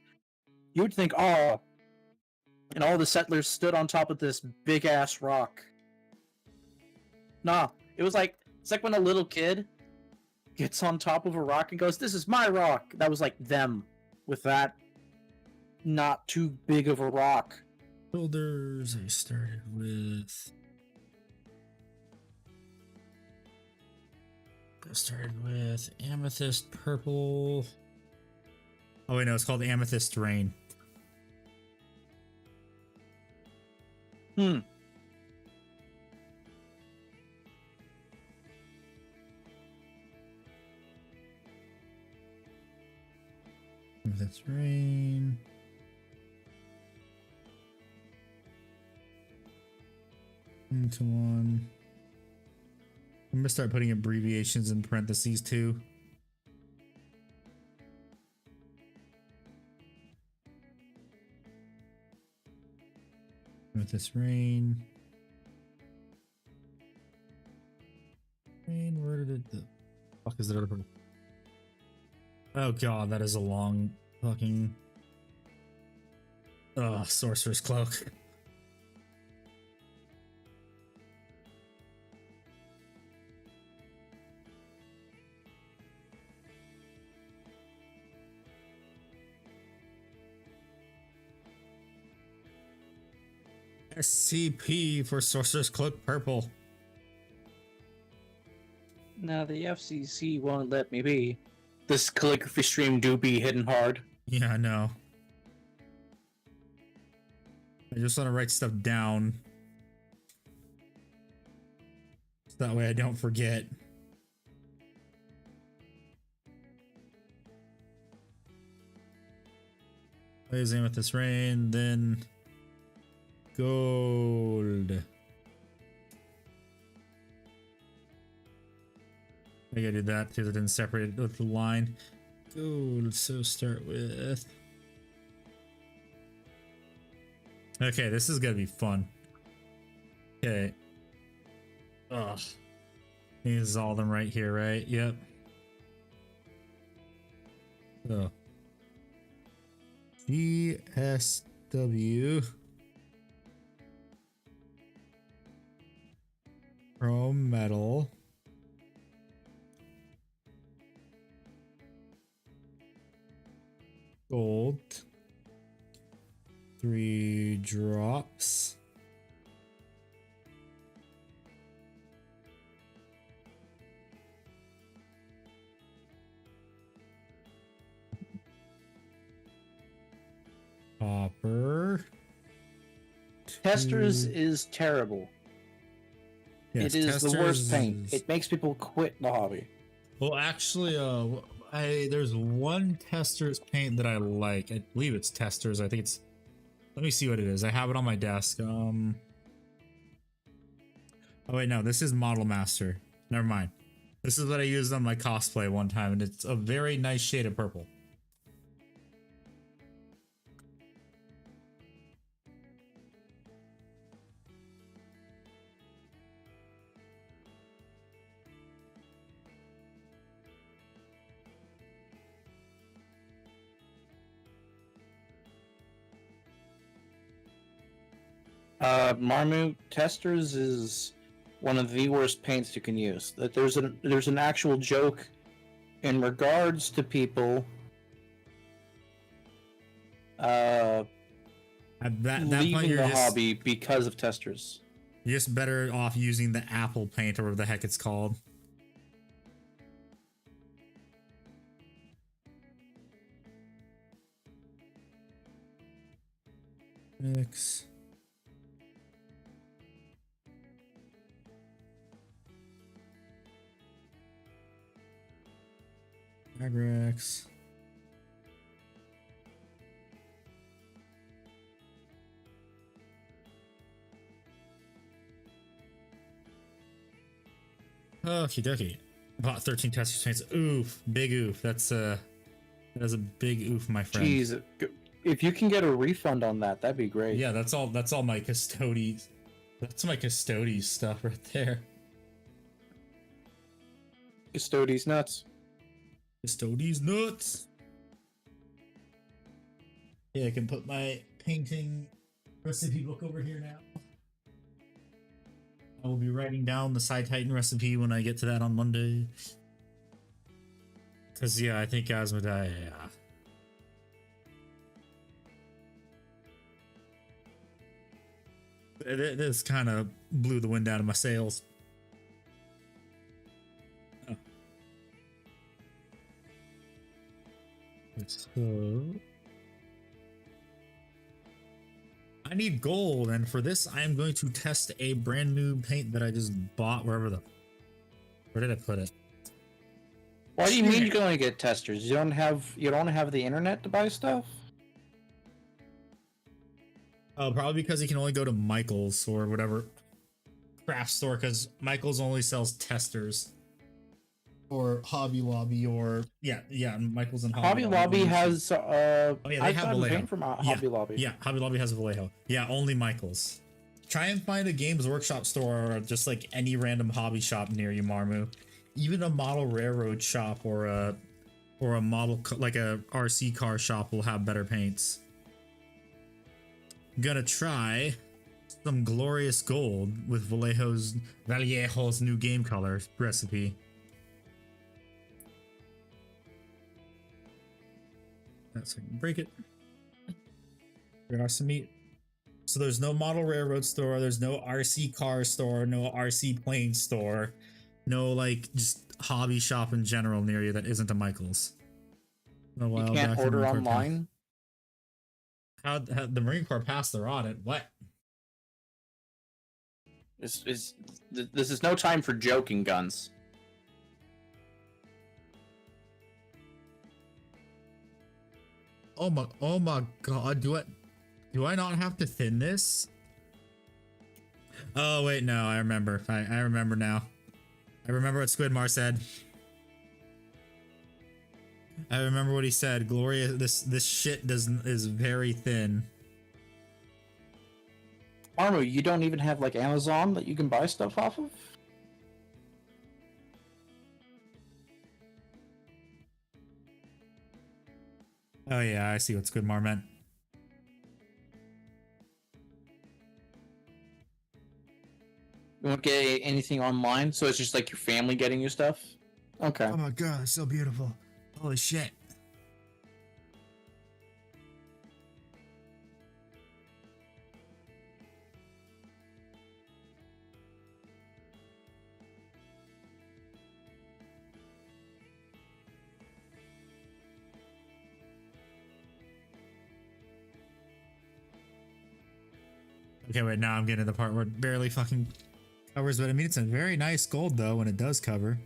You would think, oh, and all the settlers stood on top of this big ass rock. Nah, it's like when a little kid gets on top of a rock and goes, "This is my rock." That was like them with that not too big of a rock. Builders, I started with amethyst purple. Oh wait, no, it's called amethyst rain. Amethyst rain. Come on. I'm gonna start putting abbreviations in parentheses too. With this rain. Rain, where did it? The fuck is that? Oh god, that is a long fucking. Sorcerer's Cloak. SCP for Sorcerer's Cloak purple. Now the FCC won't let me be. This calligraphy stream do be hitting hard. Yeah, I know. I just want to write stuff down. So that way I don't forget. Blazing with this rain, then gold. I gotta do that because I didn't separate it with the line. Gold, so start with. Okay, this is gonna be fun. Okay. Ugh. These is all of them right here, right? Yep. So. GSW. Chrome metal. Gold. 3 drops. Copper. Testers is terrible. Yes, it is the worst paint. is- It makes people quit the hobby. Well, actually, there's one Tester's paint that I like. I believe it's Tester's. I think it's. Let me see what it is. I have it on my desk. Oh wait, no, this is Model Master. Never mind. This is what I used on my cosplay one time, and it's a very nice shade of purple. Marmot Testers is one of the worst paints you can use. That there's an actual joke in regards to people At that point, leaving you're the just, hobby because of Testers. you're just better off using the Apple paint or whatever the heck it's called. Mix. Agrex. Okie dokie. Bought 13 tester paints. Oof, big oof. That's a big oof, my friend. Jeez, if you can get a refund on that, that'd be great. Yeah, that's all my custodies. That's my custodies stuff right there. Custodies nuts. Custodies nuts. Yeah, I can put my painting recipe book over here now. I will be writing down the Side Titan recipe when I get to that on Monday. Cause yeah, I think ASMODAI, yeah. This kind of blew the wind out of my sails. Oh. So I need gold, and for this I am going to test a brand new paint that I just bought where did I put it? What do you mean you can only get testers? You don't have the internet to buy stuff? Oh, probably because you can only go to Michael's or whatever craft store, because Michael's only sells testers. Or Hobby Lobby, or yeah, Michael's and Hobby Lobby has oh yeah, they have Vallejo. Paint from Hobby Lobby. Yeah, Hobby Lobby has Vallejo. Yeah, only Michael's. Try and find a Games Workshop store or just like any random hobby shop near you, Marmu. Even a model railroad shop or a model like a RC car shop will have better paints. Gonna try some glorious gold with Vallejo's new game color recipe. So I can break it. We're gonna some meat. So there's no model railroad store, there's no RC car store, no RC plane store, no like just hobby shop in general near you that isn't a Michael's. You can't order online? How the Marine Corps passed their audit? What? This is no time for joking, Guns. Oh my god, do I not have to thin this? Oh wait, no, I remember. I remember now. I remember what Squidmar said. I remember what he said. Gloria, this shit is very thin. Armo, you don't even have like Amazon that you can buy stuff off of? Oh yeah, I see what Squidmar meant. You won't get anything online, so it's just like your family getting you stuff? Okay. Oh my god, it's so beautiful. Holy shit. Okay, wait, now I'm getting to the part where it barely fucking covers, but I mean, it's a very nice gold though when it does cover.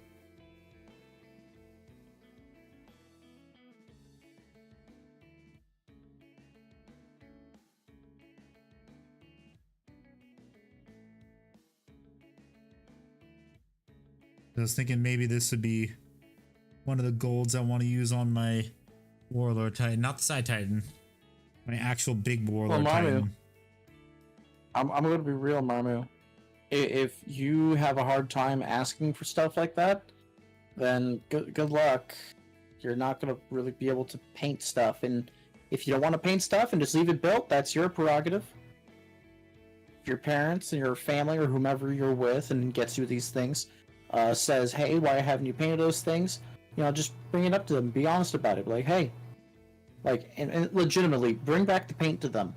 I was thinking maybe this would be one of the golds I want to use on my Warlord Titan, not the Side Titan, my actual big Warlord Titan. I'm going to be real, Marmu. If you have a hard time asking for stuff like that, then good luck. You're not going to really be able to paint stuff. And if you don't want to paint stuff and just leave it built, that's your prerogative. If your parents and your family or whomever you're with and gets you these things says, hey, why haven't you painted those things? You know, just bring it up to them. Be honest about it. Like, hey, like, and legitimately bring back the paint to them.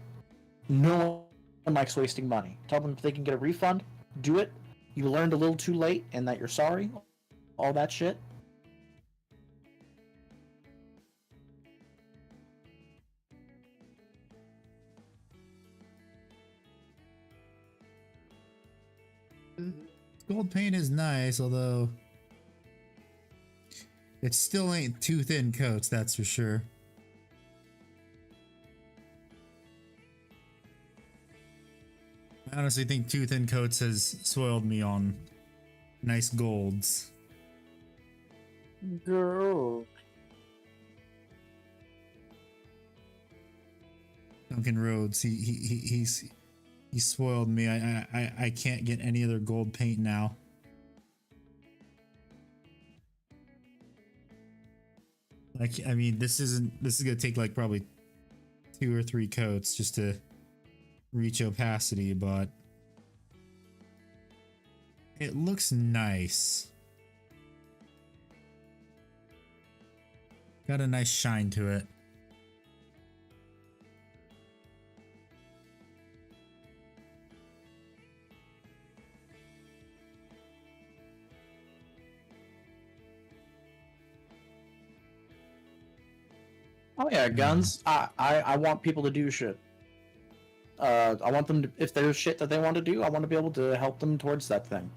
No one likes wasting money. Tell them if they can get a refund, do it. You learned a little too late and that you're sorry. All that shit. Gold paint is nice, although it still ain't too thin coats, that's for sure. I honestly think too thin coats has soiled me on nice golds. Girl. Duncan Rhodes, he spoiled me. I can't get any other gold paint now. Like, I mean, this is gonna take like probably 2 or 3 coats just to reach opacity, but it looks nice. Got a nice shine to it. Oh yeah, guns. I want people to do shit. I want them to, if there's shit that they want to do, I want to be able to help them towards that thing.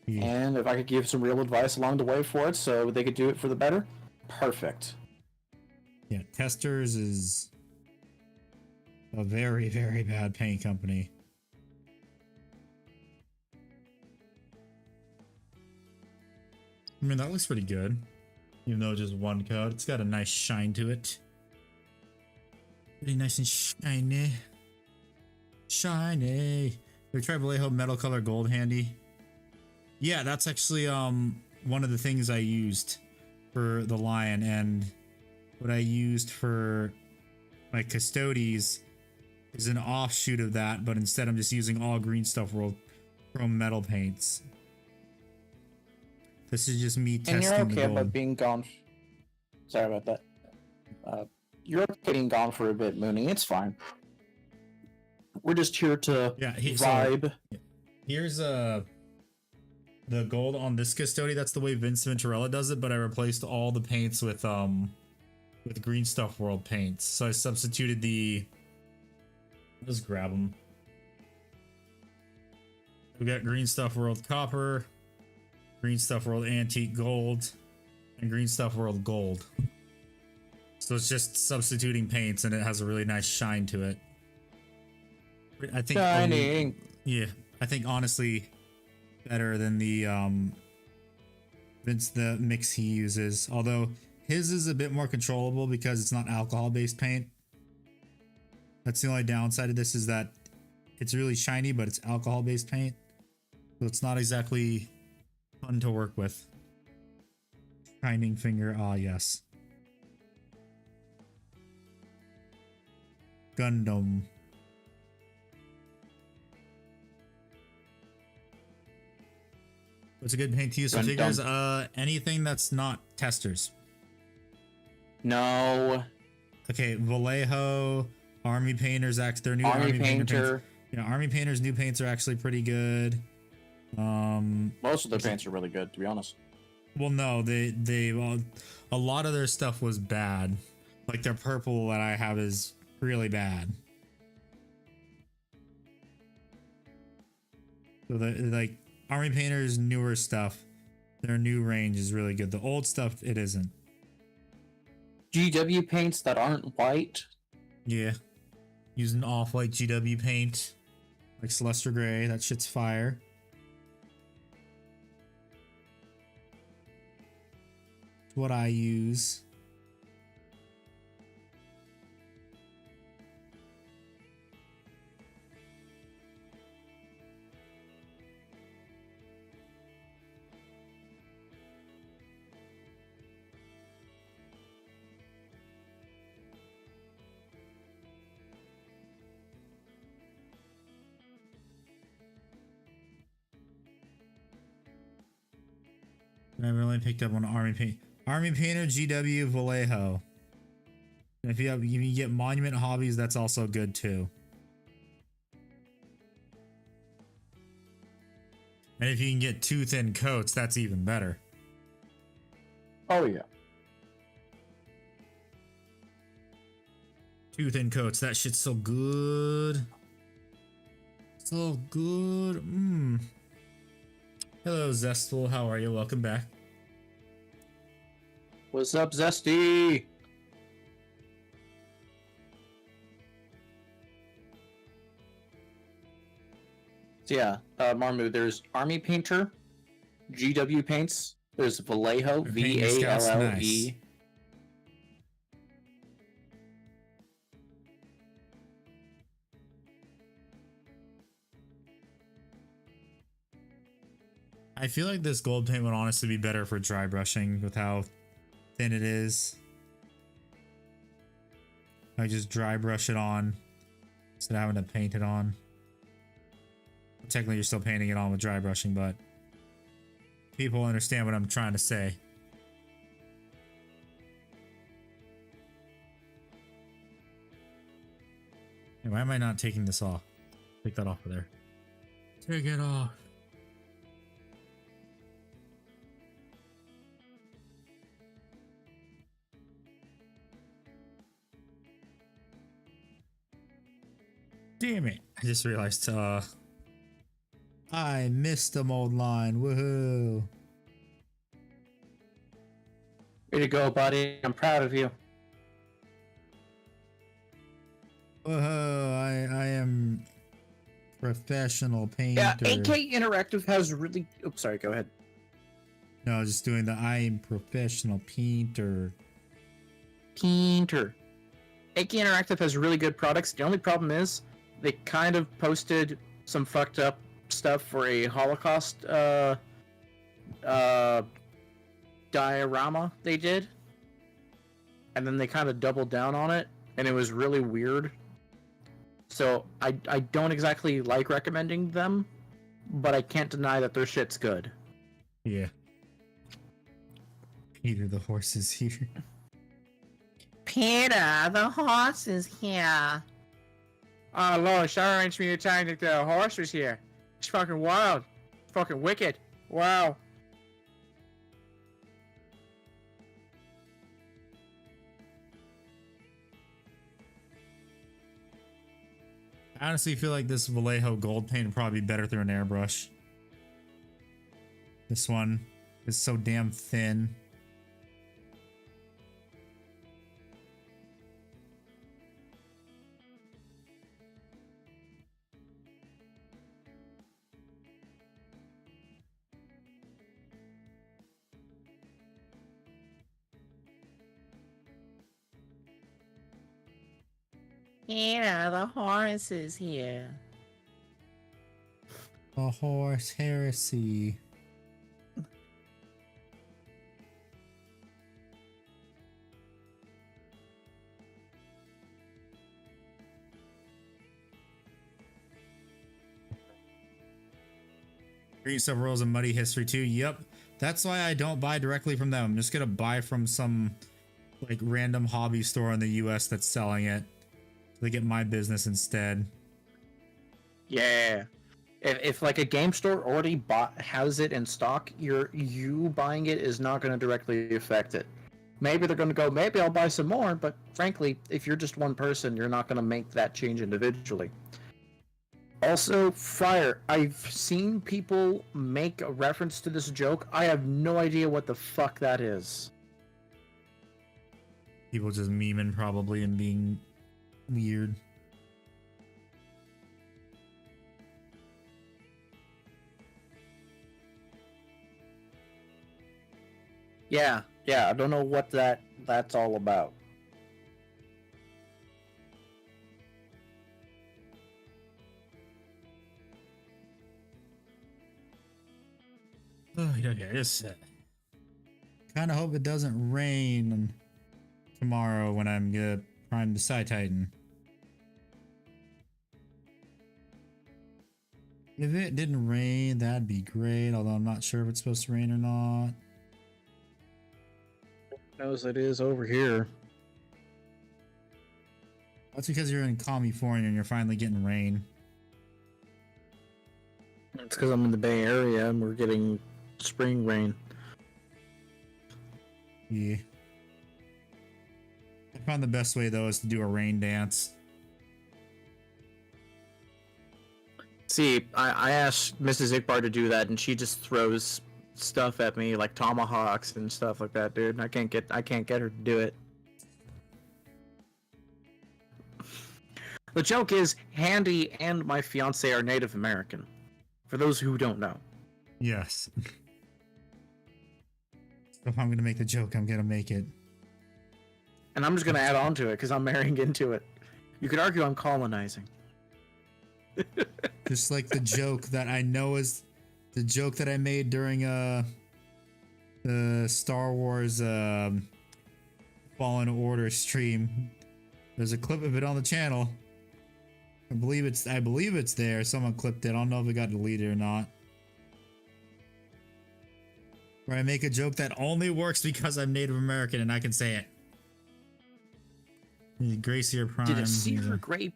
Yeah. And if I could give some real advice along the way for it so they could do it for the better, perfect. Yeah, Testers is a very, very bad paint company. I mean, that looks pretty good. Even though just 1 coat, it's got a nice shine to it. Pretty nice and shiny. Shiny. We tried Vallejo metal color gold handy. Yeah, that's actually one of the things I used for the lion, and what I used for my Custodes is an offshoot of that, but instead I'm just using all Green Stuff World chrome metal paints. This is just me testing And you're the okay gold. about being gone. Sorry about that. You're okay being gone for a bit, Mooney. It's fine. We're just here to vibe. So, here's the gold on this Custody. That's the way Vince Venturella does it, but I replaced all the paints with Green Stuff World paints. So I substituted the. Let's grab them. We got Green Stuff World Copper, Green Stuff World Antique Gold, and Green Stuff World Gold. So it's just substituting paints, and it has a really nice shine to it. I think Shining. Yeah, I think honestly better than the the mix he uses. Although his is a bit more controllable because it's not alcohol based paint. That's the only downside of this, is that it's really shiny, but it's alcohol based paint. So it's not exactly fun to work with. Shining finger, ah yes. Gundam. What's a good paint to use for figures? Anything that's not testers. No. Okay, Vallejo, Army Painters, their new Army Painter. Yeah, Army Painter's new paints are actually pretty good. Most of their paints are really good, to be honest. Well, no, a lot of their stuff was bad. Like their purple that I have is really bad. So like Army Painter's newer stuff, their new range is really good. The old stuff, it isn't. GW paints that aren't white. Yeah, using off-white GW paint, like Celestia Gray. That shit's fire. It's what I use. I've only picked up on Army Painter, GW, Vallejo. And if you get Monument Hobbies, that's also good too. And if you can get 2 thin coats, that's even better. Oh yeah. 2 thin coats, that shit's so good. So good. Hello, Zestful. How are you? Welcome back. What's up, Zesty? So yeah, Marmu, there's Army Painter, GW paints. There's Vallejo, They're painting your scouts Valle. nice. I feel like this gold paint would honestly be better for dry brushing with how thin it is. I just dry brush it on instead of having to paint it on. Technically, you're still painting it on with dry brushing, but people understand what I'm trying to say. Hey, why am I not taking this off? Take that off of there. Take it off. Damn it. I just realized I missed the mold line. Woohoo. Way to go, buddy. I'm proud of you. Whoa, I am professional painter. Yeah, AK Interactive has really... Oops, sorry, go ahead. No, just doing the I am professional painter. Painter. AK Interactive has really good products. The only problem is they kind of posted some fucked up stuff for a Holocaust diorama they did. And then they kind of doubled down on it, and it was really weird. So I don't exactly like recommending them, but I can't deny that their shit's good. Yeah. Peter the horse is here. Peter, the horse is here. Oh Lord, sorry arranged me to time that the horse was here. It's fucking wild. It's fucking wicked. Wow. I honestly feel like this Vallejo gold paint would probably be better through an airbrush. This one is so damn thin. Yeah, the horse is here. A horse heresy. Green Stuff Rolls and Muddy History too. Yep. That's why I don't buy directly from them. I'm just gonna buy from some like random hobby store in the US that's selling it. They get my business instead. Yeah. If like a game store already has it in stock, you buying it is not going to directly affect it. Maybe they're going to go, maybe I'll buy some more, but frankly, if you're just one person, you're not going to make that change individually. Also, Fire, I've seen people make a reference to this joke. I have no idea what the fuck that is. People just memeing probably and being weird. Yeah, I don't know what that's all about. Oh, yeah, just kind of hope it doesn't rain tomorrow when I'm gonna prime the Sci Titan. If it didn't rain, that'd be great, although I'm not sure if it's supposed to rain or not. Knows it is over here. That's because you're in California and you're finally getting rain. It's because I'm in the Bay Area and we're getting spring rain. Yeah. I found the best way though is to do a rain dance. See, I asked Mrs. Iqbar to do that, and she just throws stuff at me like tomahawks and stuff like that, dude. I can't get her to do it. The joke is, Handy and my fiance are Native American. For those who don't know. Yes. If I'm gonna make the joke, I'm gonna make it. And I'm just gonna add on to it because I'm marrying into it. You could argue I'm colonizing. Just like the joke that I know is the joke that I made during the Star Wars Fallen Order stream. There's a clip of it on the channel. I believe it's there. Someone clipped it. I don't know if it got deleted or not. Where I make a joke that only works because I'm Native American and I can say it. Gracier Prime. Did a Seaver Grape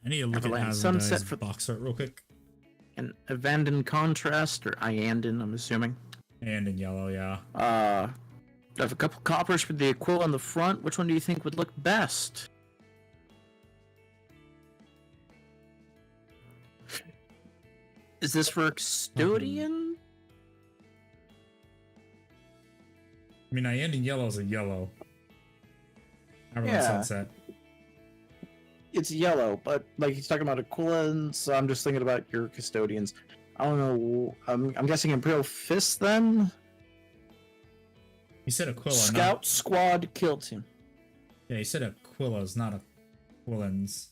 I need to look at Everland Sunset Asmodai's for box art real quick. an Evandon Contrast, or Iandon, I'm assuming. And in yellow, yeah. I have a couple coppers for the Aquila on the front. Which one do you think would look best? Is this for Custodian? I mean, Iand in yellow is a yellow. Everland Yeah. Sunset. It's yellow, but like he's talking about Aquilans, so I'm just thinking about your Custodians. I don't know. I'm guessing Imperial Fist then? You said Aquila, Scout not... Squad Kill Team. Yeah, you said Aquilas, not Aquilans.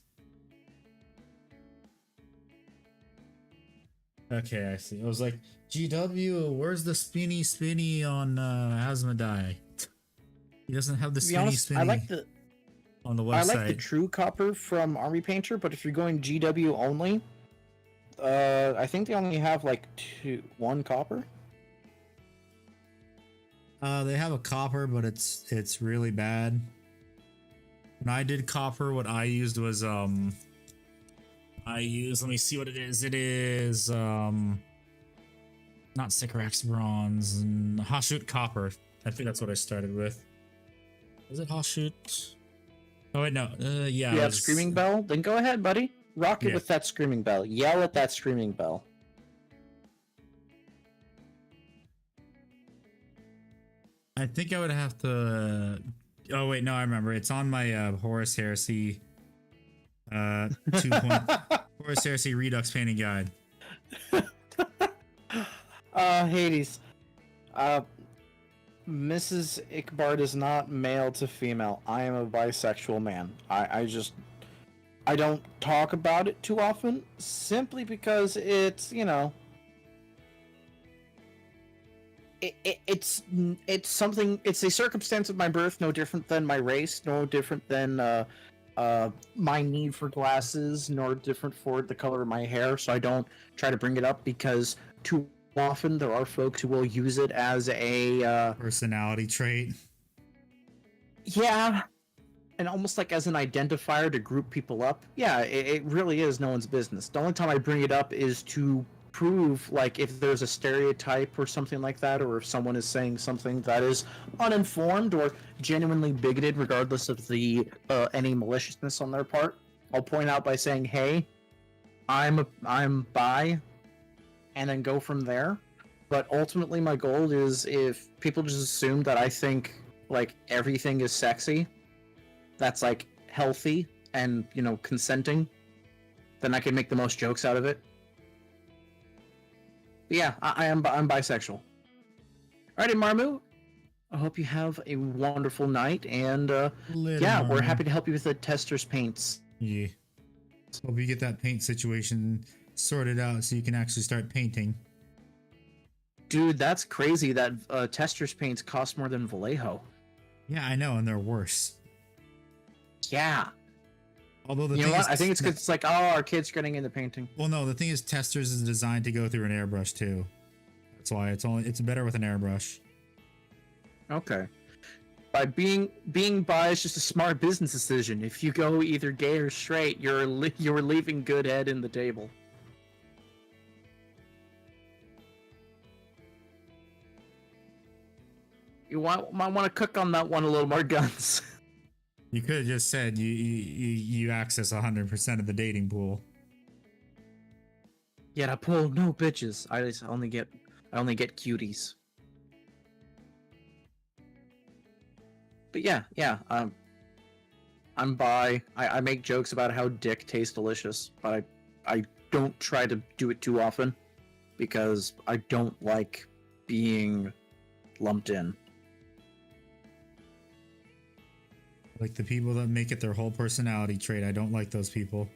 Okay, I see. I was like, GW, where's the spinny on Asmodai? He doesn't have the To be honest, spinny I like the on the website. I like the True Copper from Army Painter, but if you're going GW only, I think they only have like one copper. They have a copper, but it's really bad. When I did copper, what I used was let me see what it is. It is not Sycorax bronze and Hashut copper. I think that's what I started with. Is it Hashut? Oh wait, no. Yeah. You have Screaming Bell? Then go ahead, buddy. Rock it Yeah. with that Screaming Bell. Yell at that Screaming Bell. I think I would have to. Oh wait, no, I remember. It's on my Horus Heresy 2. Horus Heresy Redux painting guide. Hades. Mrs. Ikbard is not male to female. I am a bisexual man. I don't talk about it too often, simply because it's, you know, it's something, it's a circumstance of my birth, no different than my race, no different than my need for glasses, nor different for the color of my hair. So I don't try to bring it up because too often there are folks who will use it as a Personality trait. yeah, and almost like as an identifier to group people up. Yeah, it really is no one's business. The only time I bring it up is to prove, like, if there's a stereotype or something like that, or if someone is saying something that is uninformed or genuinely bigoted, regardless of the any maliciousness on their part. I'll point out by saying, "Hey, I'm bi," and then go from there. But ultimately, my goal is, if people just assume that I think like everything is sexy, that's like healthy and, you know, consenting, then I can make the most jokes out of it. But yeah, I'm bisexual. Alrighty, Marmu. I hope you have a wonderful night, and yeah, we're happy to help you with the tester's paints. Yeah. Hope you get that paint situation sorted out so you can actually start painting. Dude, that's crazy that tester's paints cost more than Vallejo. Yeah, I know, and they're worse. Yeah. Although the You know thing what? is, I think it's 'cause it's like, oh, our kids getting into painting. well, no, the thing is, testers is designed to go through an airbrush too. That's why it's better with an airbrush. Okay. By being bi is just a smart business decision. If you go either gay or straight, you're leaving good head in the table. You might want to cook on that one a little more, Guns. You could have just said you access 100% of the dating pool. Yeah, I pull no bitches. I only get cuties. But yeah, I'm bi. I make jokes about how dick tastes delicious, but I don't try to do it too often because I don't like being lumped in. Like the people that make it their whole personality trait. I don't like those people.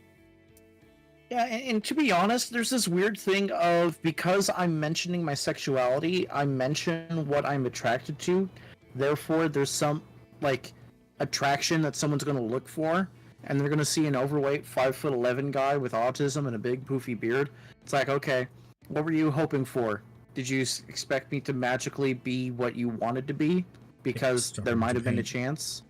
Yeah, and to be honest, there's this weird thing of, because I'm mentioning my sexuality, I mention what I'm attracted to, therefore there's some, like, attraction that someone's going to look for, and they're going to see an overweight 5'11" guy with autism and a big poofy beard. It's like, okay, what were you hoping for? Did you expect me to magically be what you wanted to be? Because there might have been a chance.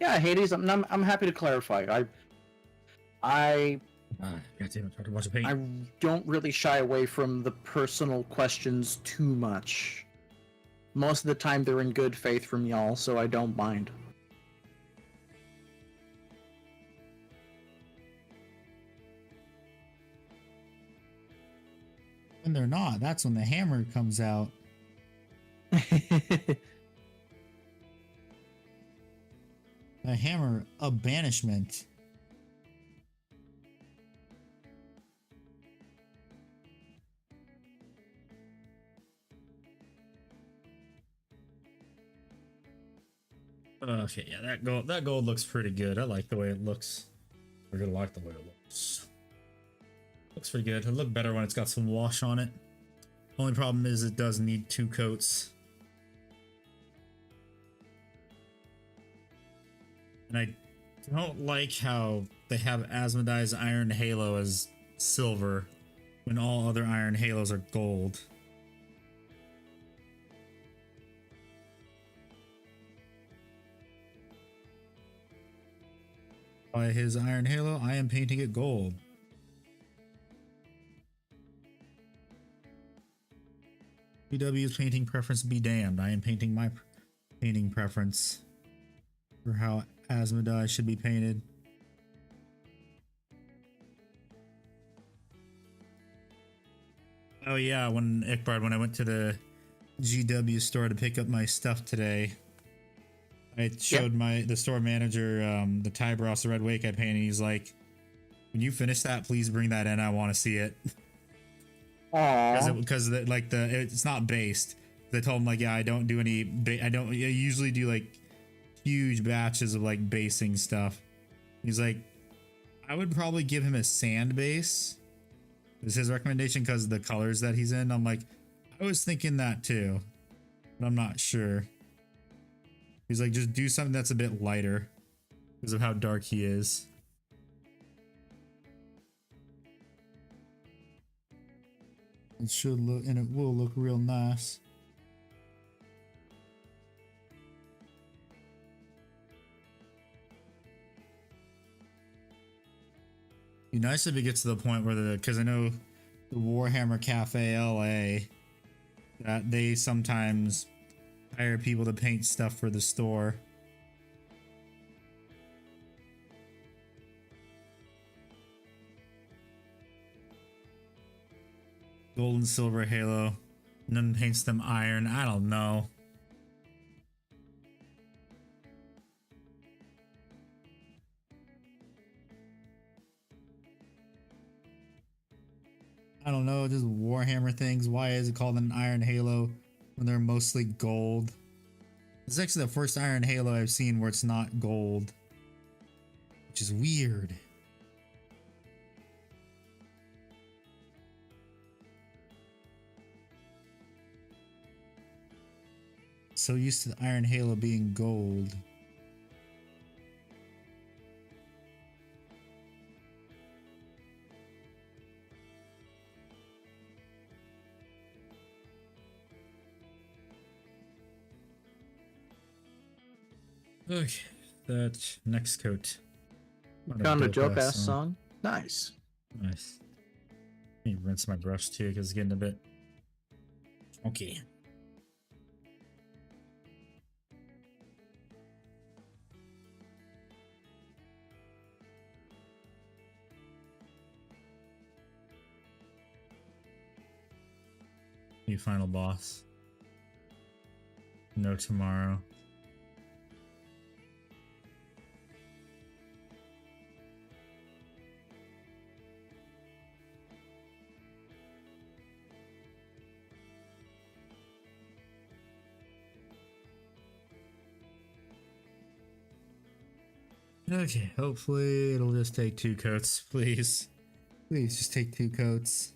Yeah, Hades, I'm happy to clarify. I goddamn, it's hard to watch a paint. I don't really shy away from the personal questions too much. Most of the time they're in good faith from y'all, so I don't mind. When they're not, that's when the hammer comes out. The hammer of banishment. Okay, yeah, that gold looks pretty good. I like the way it looks. I really like the way it looks. Looks pretty good. It'll look better when it's got some wash on it. Only problem is it does need 2 coats. And I don't like how they have ASMODAI's Iron Halo as silver when all other Iron Halos are gold. By his Iron Halo, I am painting it gold. BW's painting preference be damned. I am painting my painting preference for how ASMODAI should be painted. Oh yeah, when I went to the GW store to pick up my stuff today, I showed the store manager the Tybros, the red wake I painted. He's like, "When you finish that, please bring that in. I want to see it." Because it's not based. They told him like, yeah, I don't do any. I usually do like huge batches of like basing stuff. He's like, I would probably give him a sand base. Is his recommendation because of the colors that he's in. I'm like, I was thinking that too, but I'm not sure. He's like, just do something that's a bit lighter because of how dark he is. It should look, and it will look real nice. Be nice if it gets to the point where because I know the Warhammer Cafe LA, that they sometimes hire people to paint stuff for the store. Gold and silver halo. None paints them iron. I don't know. I don't know, just Warhammer things. Why is it called an Iron Halo when they're mostly gold? This is actually the first Iron Halo I've seen where it's not gold, which is weird. So used to the Iron Halo being gold. Okay, that next coat. Found a joke ass song. Nice. Nice. Let me rinse my brush too because it's getting a bit okay. New final boss. No tomorrow. Okay, hopefully it'll just take 2 coats, please. Please just take 2 coats.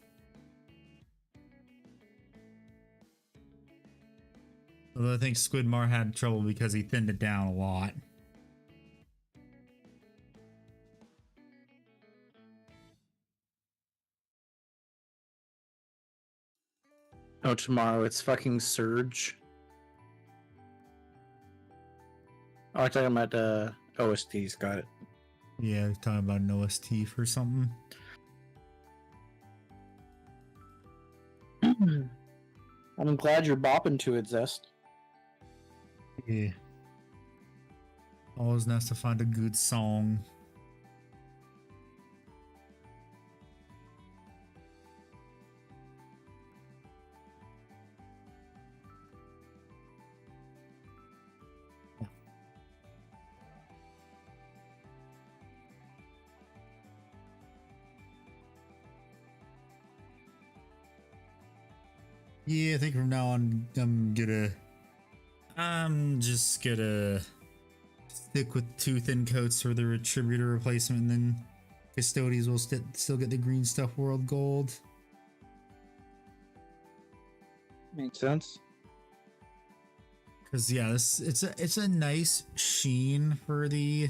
Although I think Squidmar had trouble because he thinned it down a lot. Oh, tomorrow it's fucking Surge. Oh, I'm talking about OSTs. Got it. Yeah, he's talking about an OST for something. I'm glad you're bopping to it, Zest. Yeah. Always nice to find a good song. Yeah, I think from now on I'm just gonna stick with 2 thin coats for the Retributor replacement, and then Custodies will still get the green stuff world gold. Makes sense. Cause yeah, it's a nice sheen for the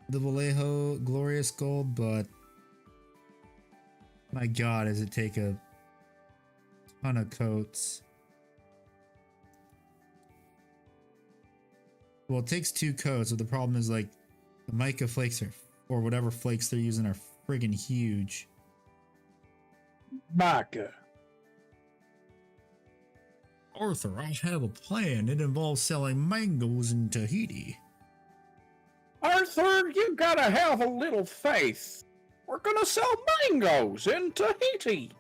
Vallejo Glorious Gold, but my god, does it take a ton of coats. Well, it takes 2 coats, but the problem is like the mica flakes or whatever flakes they're using are friggin' huge. Mica. Arthur, I have a plan. It involves selling mangoes in Tahiti. Arthur, you gotta have a little faith. We're gonna sell mangoes in Tahiti.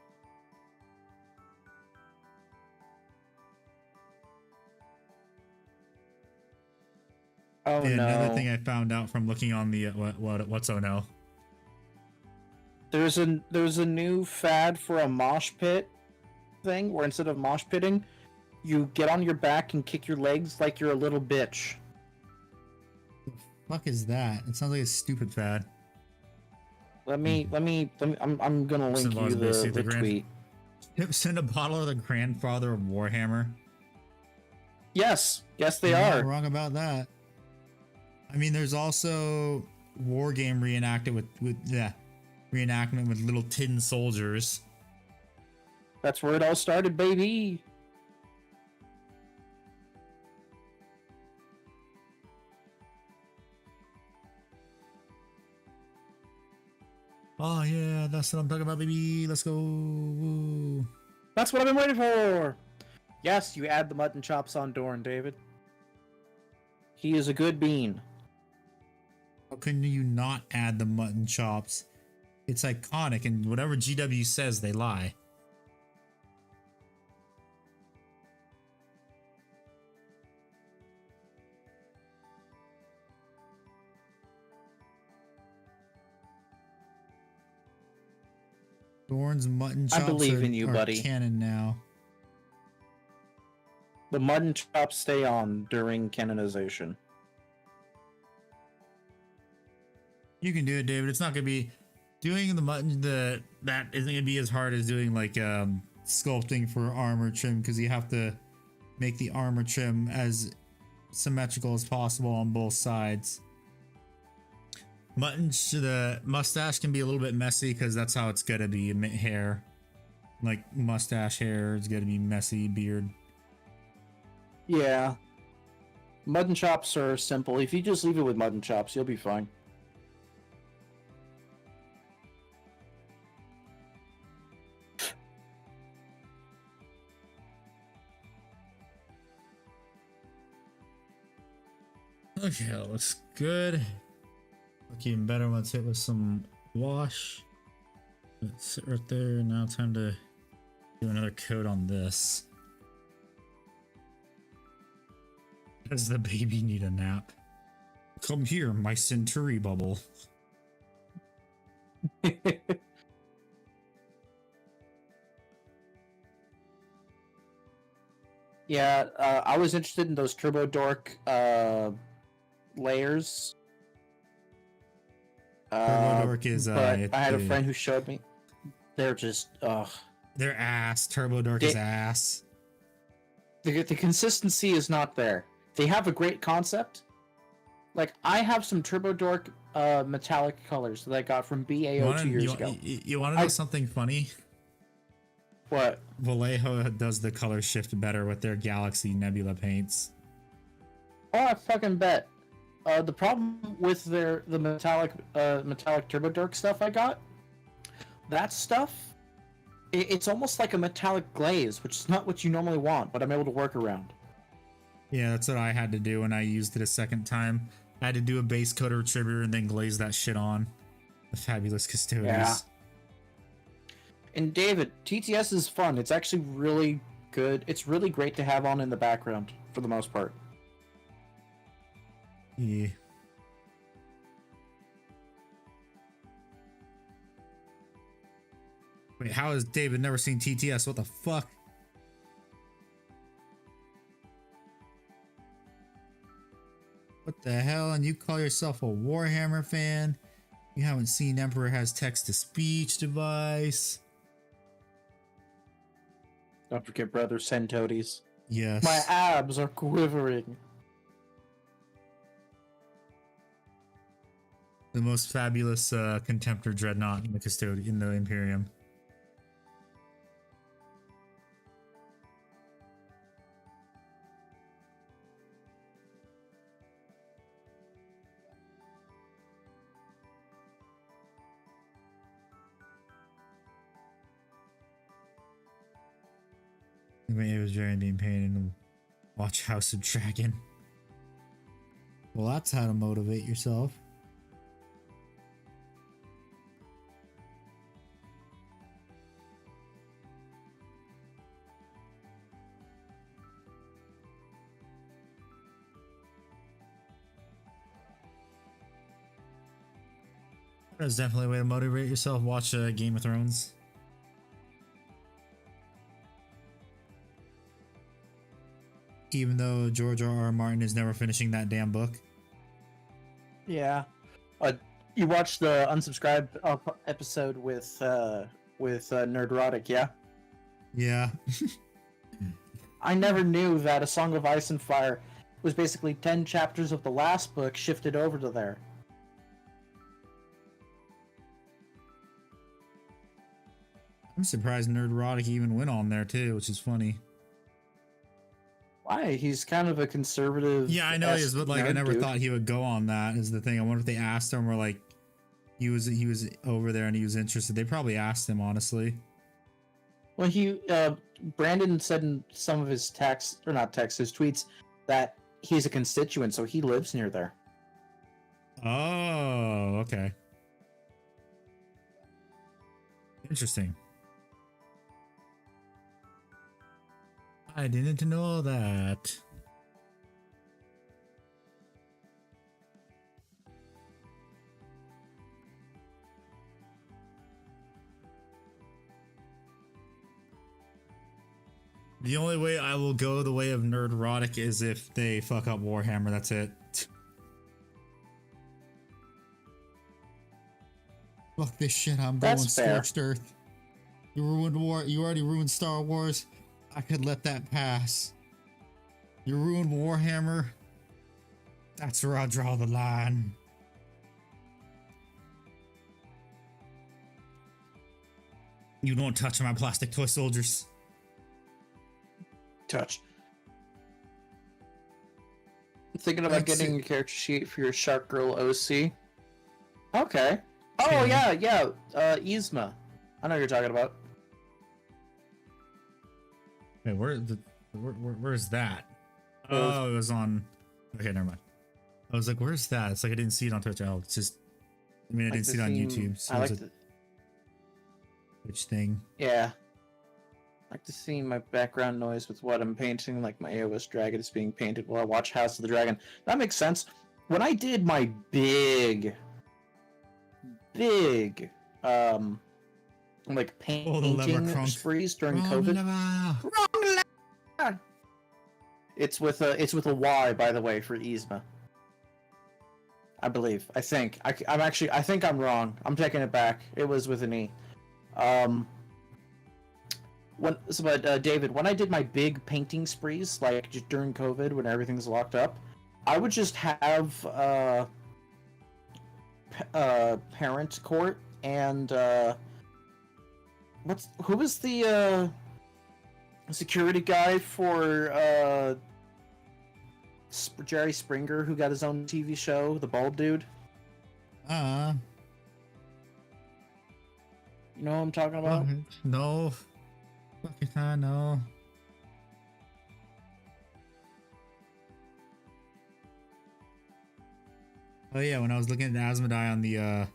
Oh Yeah, no! another thing I found out from looking on the what's oh no. There's a new fad for a mosh pit thing where instead of mosh pitting, you get on your back and kick your legs like you're a little bitch. The fuck is that? It sounds like a stupid fad. Let me. I'm gonna link you the tweet. Send a bottle of the grandfather of Warhammer. Yes, they You're are. not wrong about that. I mean, there's also war game reenactment with little tin soldiers. That's where it all started, baby. Oh yeah, that's what I'm talking about, baby. Let's go. Woo. That's what I've been waiting for. Yes, you add the mutton chops on Dorn, David. He is a good bean. How can you not add the mutton chops? It's iconic, and whatever GW says, they lie. Dorn's mutton chops I believe in you, are buddy. canon now. The mutton chops stay on during canonization. You can do it, David. It's not gonna be doing the mutton. That isn't gonna be as hard as doing like sculpting for armor trim, because you have to make the armor trim as symmetrical as possible on both sides. The mustache can be a little bit messy because that's how it's gonna be. Hair, like mustache hair, is gonna be messy. Beard. Yeah. Mutton chops are simple. If you just leave it with mutton chops, you'll be fine. Okay, that looks good. Look even better once hit with some wash. Let's sit right there. Now time to do another coat on this. Does the baby need a nap? Come here, my Centauri bubble. Yeah, I was interested in those Turbo Dork layers Turbodork is but I had a the- friend who showed me. They're just They're ass. Turbodork is ass. the consistency is not there. They have a great concept. Like I have some Turbodork metallic colors that I got from BAO 2 years ago. You want to know something funny? What? Vallejo does the color shift better with their Galaxy Nebula paints. Oh, I fucking bet. The problem with the metallic Turbodork stuff I got, that stuff, it's almost like a metallic glaze, which is not what you normally want, but I'm able to work around. Yeah, that's what I had to do when I used it a second time. I had to do a base coat of Retributor and then glaze that shit on. The fabulous Custodians. Yeah. And David, TTS is fun. It's actually really good. It's really great to have on in the background for the most part. Yeah. Wait, how has David never seen TTS? What the fuck? What the hell? And you call yourself a Warhammer fan? You haven't seen Emperor has text-to-speech device? Don't forget Brother Sentotes. Yes. My abs are quivering. The most fabulous Contemptor Dreadnought in the Custodian in the Imperium. It was very being painted and watch House of Dragon. Well, that's how to motivate yourself. That's definitely a way to motivate yourself. Watch Game of Thrones. Even though George R.R. Martin is never finishing that damn book. Yeah. You watched the unsubscribed episode with Nerdrotic, yeah? Yeah. I never knew that A Song of Ice and Fire was basically 10 chapters of the last book shifted over to there. I'm surprised Nerdrotic even went on there too, which is funny. Why? He's kind of a conservative. Yeah, I know he is, but like I never dude. thought he would go on that is the thing. I wonder if they asked him or like he was over there and he was interested. They probably asked him, honestly. Well, Brandon said in some of his texts, or not texts, his tweets, that he's a constituent, so he lives near there. Oh, okay. Interesting. I didn't know that. The only way I will go the way of Nerdrotic is if they fuck up Warhammer. That's it. Fuck this shit. I'm going Scorched Earth. You ruined war. You already ruined Star Wars. I could let that pass. You ruined Warhammer. That's where I draw the line. You don't touch my plastic toy soldiers. Touch. I'm thinking about getting a character sheet for your Shark Girl OC. Okay. Oh, yeah. Yzma. I know what you're talking about. Wait, where's that? Oh, it was on. Okay, never mind. I was like, where's that? It's like I didn't see it on Twitch. Oh, it's just. I mean, I didn't see it on YouTube. So I it's like a Twitch thing. Yeah. I like to see my background noise with what I'm painting, like my AOS dragon is being painted while I watch House of the Dragon. That makes sense. When I did my big, like painting sprees during COVID. Wrong lever. It's with a Y, by the way, for Yzma. I believe. I think. I'm actually. I think I'm wrong. I'm taking it back. It was with an E. David, when I did my big painting sprees, like just during COVID when everything's locked up, I would just have parent court and who was the security guy for Jerry Springer, who got his own TV show, the bald dude? Uh, You know what I'm talking about? no. Fucking no. Oh yeah, when I was looking at ASMODAI on the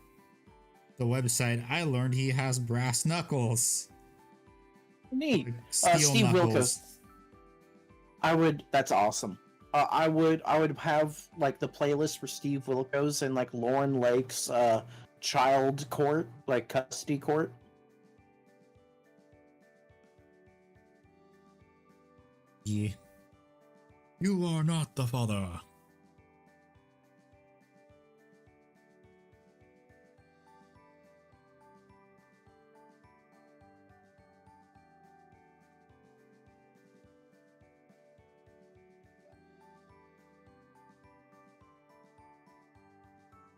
website, I learned he has brass knuckles. Neat. Like steel Steve knuckles. Wilkos. That's awesome. I would have like the playlist for Steve Wilkos and like Lauren Lake's child court, like custody court. Yeah. You are not the father.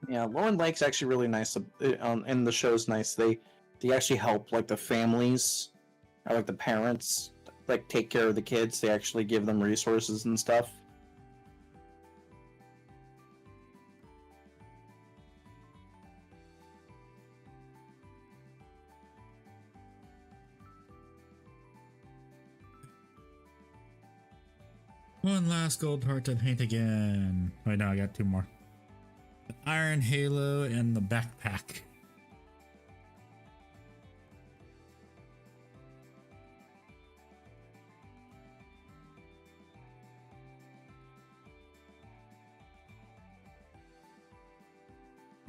Yeah, Lauren Lake's actually really nice. And the show's nice. They actually help like the families, or like the parents, like take care of the kids. They actually give them resources and stuff. One last gold heart to paint again. Wait, no, I got two more. The Iron Halo and the backpack.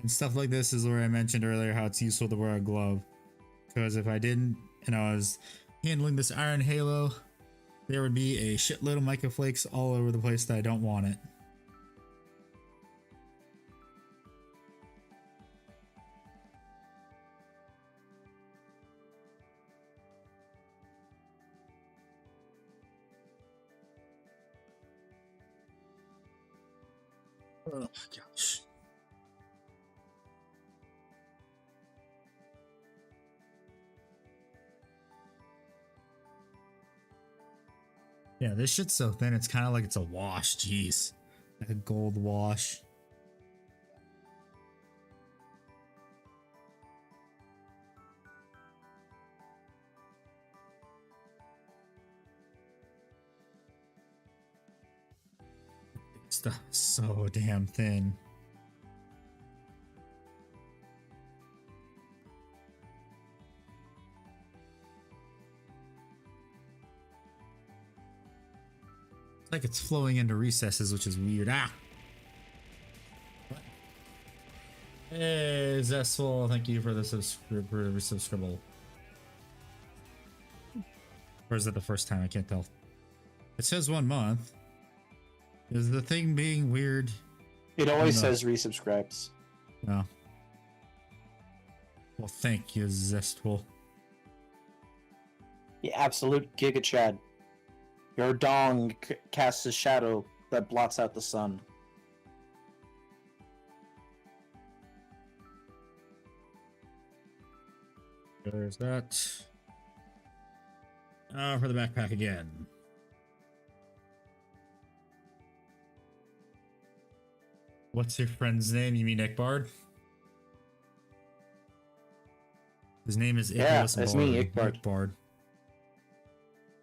And stuff like this is where I mentioned earlier how it's useful to wear a glove. Because if I didn't, and I was handling this Iron Halo, there would be a shitload of microflakes all over the place that I don't want it. Oh gosh. Yeah, this shit's so thin, it's kind of like it's a wash, jeez. Like a gold wash. Stuff is so damn thin. Like it's flowing into recesses, which is weird. Ah! Hey, Zestful, thank you for the subscribe. Or is it the first time? I can't tell. It says 1 month. Is the thing being weird? It always says resubscribes. No. Well, thank you, Zestful. The absolute Giga Chad. Your dong casts a shadow that blots out the sun. There's that. For the backpack again. What's your friend's name? You mean Ickbard? His name is Icarus Bard. Me, Ickbard.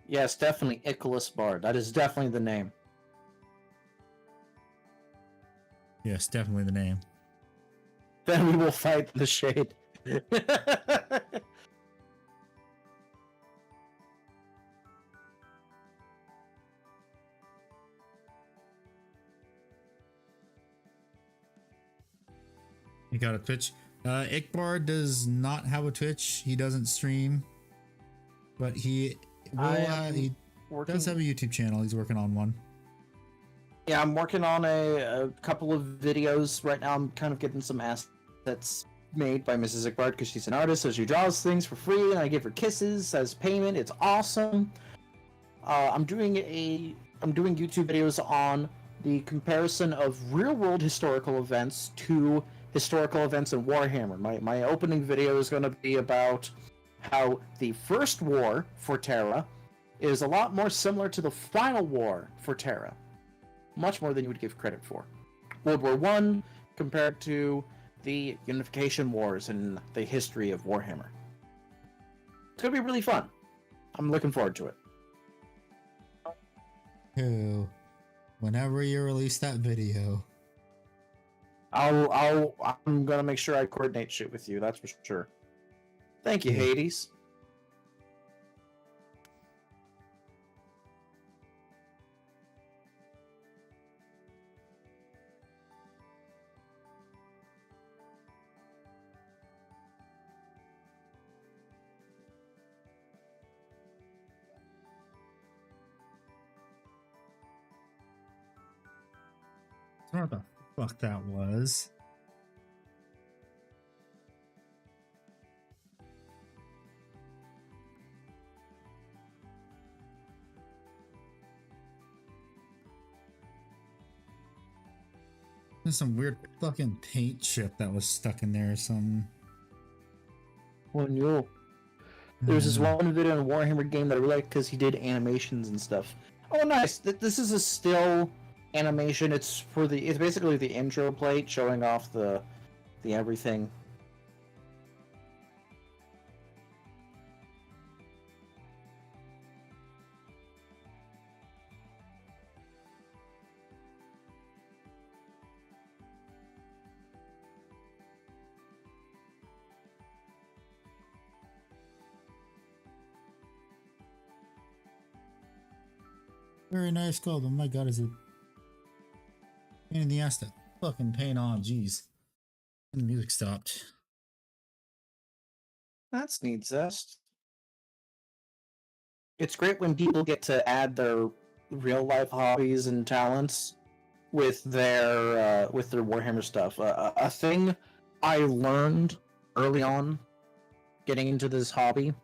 Yes, definitely Icarus Bard. That is definitely the name. Yes, definitely the name. Then we will fight the shade. You got a Twitch? Ickbard does not have a Twitch. He doesn't stream. But he does have a YouTube channel. He's working on one. Yeah, I'm working on a couple of videos right now. I'm kind of getting some assets made by Mrs. Ickbard because she's an artist, so she draws things for free, and I give her kisses as payment. It's awesome. I'm doing YouTube videos on the comparison of real-world historical events to historical events in Warhammer. My opening video is going to be about how the first war for Terra is a lot more similar to the final war for Terra. Much more than you would give credit for. World War I compared to the Unification Wars and the history of Warhammer. It's going to be really fun. I'm looking forward to it. Cool. Whenever you release that video. I'm gonna make sure I coordinate shit with you, that's for sure. Thank you, Hades. I don't know what the fuck that was. There's some weird fucking paint chip that was stuck in there or something. Well, no. There's this one video in a Warhammer game that I really like because he did animations and stuff. Oh, nice. This is a still animation. It's basically the intro plate showing off the everything. Very nice gold. Oh my god, is it pain in the ass to fucking paint on? Jeez. And the music stopped. That's neat zest. It's great when people get to add their real life hobbies and talents with their Warhammer stuff. A thing I learned early on, getting into this hobby.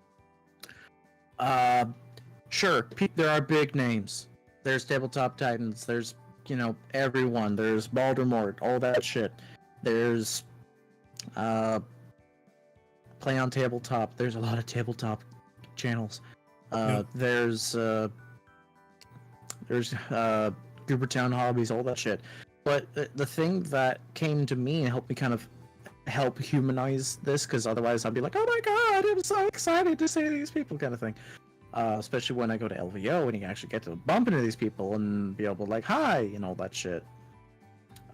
Sure, there are big names. There's Tabletop Titans. There's, everyone. There's Baldermort, all that shit. There's Play on Tabletop. There's a lot of tabletop channels. There's Goobertown Hobbies, all that shit. But the thing that came to me and helped me kind of help humanize this, because otherwise I'd be like, oh my god, I'm so excited to see these people, kind of thing. Especially when I go to LVO and you actually get to bump into these people and be able to like, hi, and all that shit.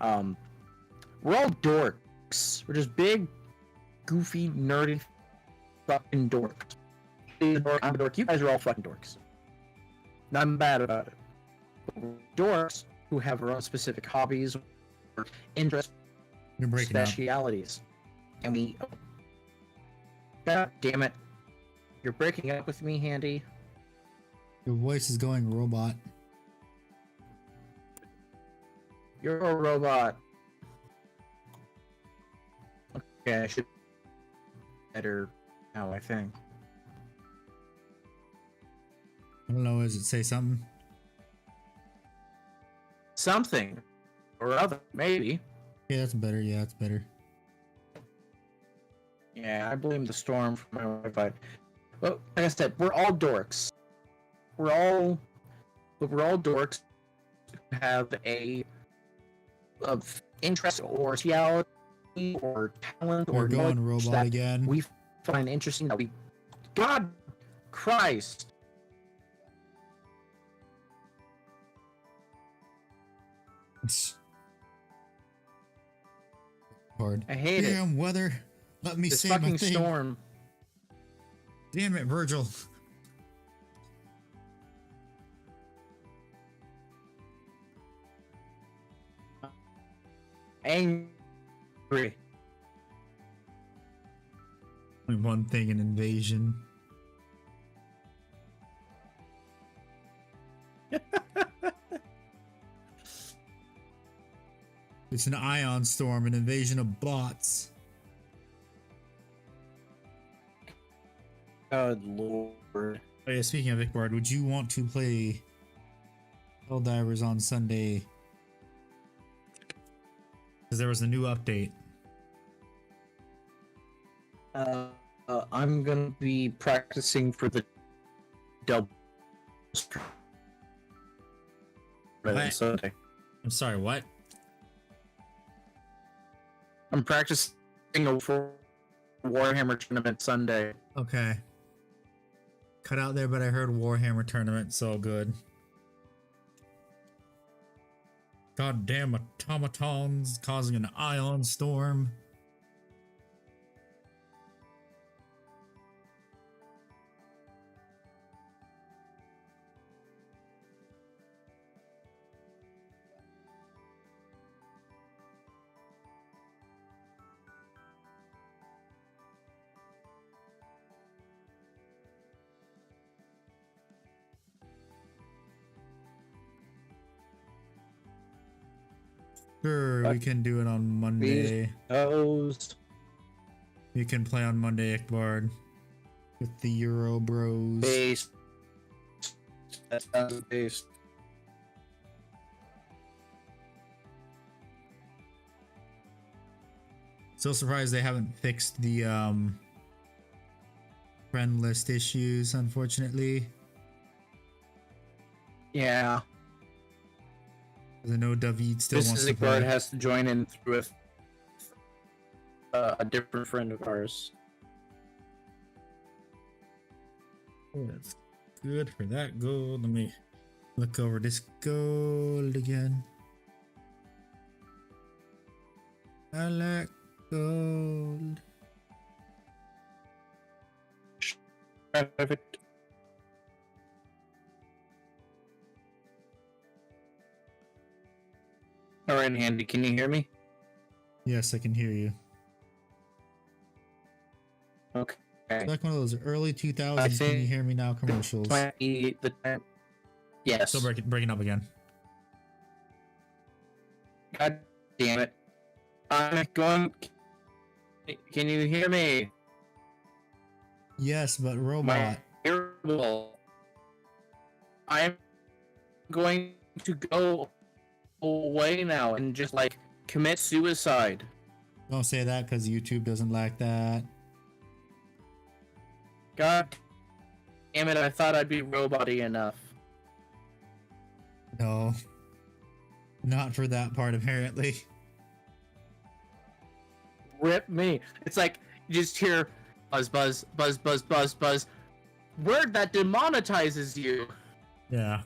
We're all dorks. We're just big, goofy, nerdy, fucking dorks. I'm a dork. You guys are all fucking dorks. Not bad about it. But we're dorks who have our own specific hobbies or interests, specialities. And we... God damn it. You're breaking up with me, Handy. Your voice is going robot. You're a robot. Okay, I should better now, I think. I don't know, does it say something? Something or other, maybe. Yeah, that's better. Yeah, that's better. Yeah, I blame the storm for my Wi-Fi. Well, like I said, we're all dorks. We're all dorks who have a interest or speciality or talent or going robot that again. we find interesting that we... God Christ! It's hard. I hate it. Damn weather. Let me This say my fucking thing. storm. Damn it, Virgil. Angry. Only one thing, an invasion. It's an ion storm, an invasion of bots. Good lord. Oh yeah, speaking of Icbard, would you want to play Helldivers on Sunday? Because there was a new update. I'm gonna be practicing for the double What? Sunday. I'm sorry, what? I'm practicing for Warhammer tournament Sunday. Okay. Cut out there, but I heard Warhammer tournament, so good. Goddamn automatons causing an ion storm. Sure, we can do it on Monday. Those. We can play on Monday, Icbard. With the Euro Bros. Base. That sounds base. Still surprised they haven't fixed the friend list issues, unfortunately. Yeah. I know David still wants to Guard play. has to join in through a different friend of ours. Oh, that's good for that gold. Let me look over this gold again. I like gold. Perfect. All right, Andy, can you hear me? Yes, I can hear you. Okay. It's like one of those early I 2000s Can You think Hear Me Now commercials. Yes. Still breaking up again. God damn it. I'm going. Can you hear me? Yes, but robot. My terrible. I'm going to go away now and just like commit suicide. Don't say that because YouTube doesn't like that. God damn it, I thought I'd be robot-y enough. No. Not for that part, apparently. Rip me. It's like you just hear buzz, buzz, buzz, buzz, buzz, buzz. Word that demonetizes you. Yeah.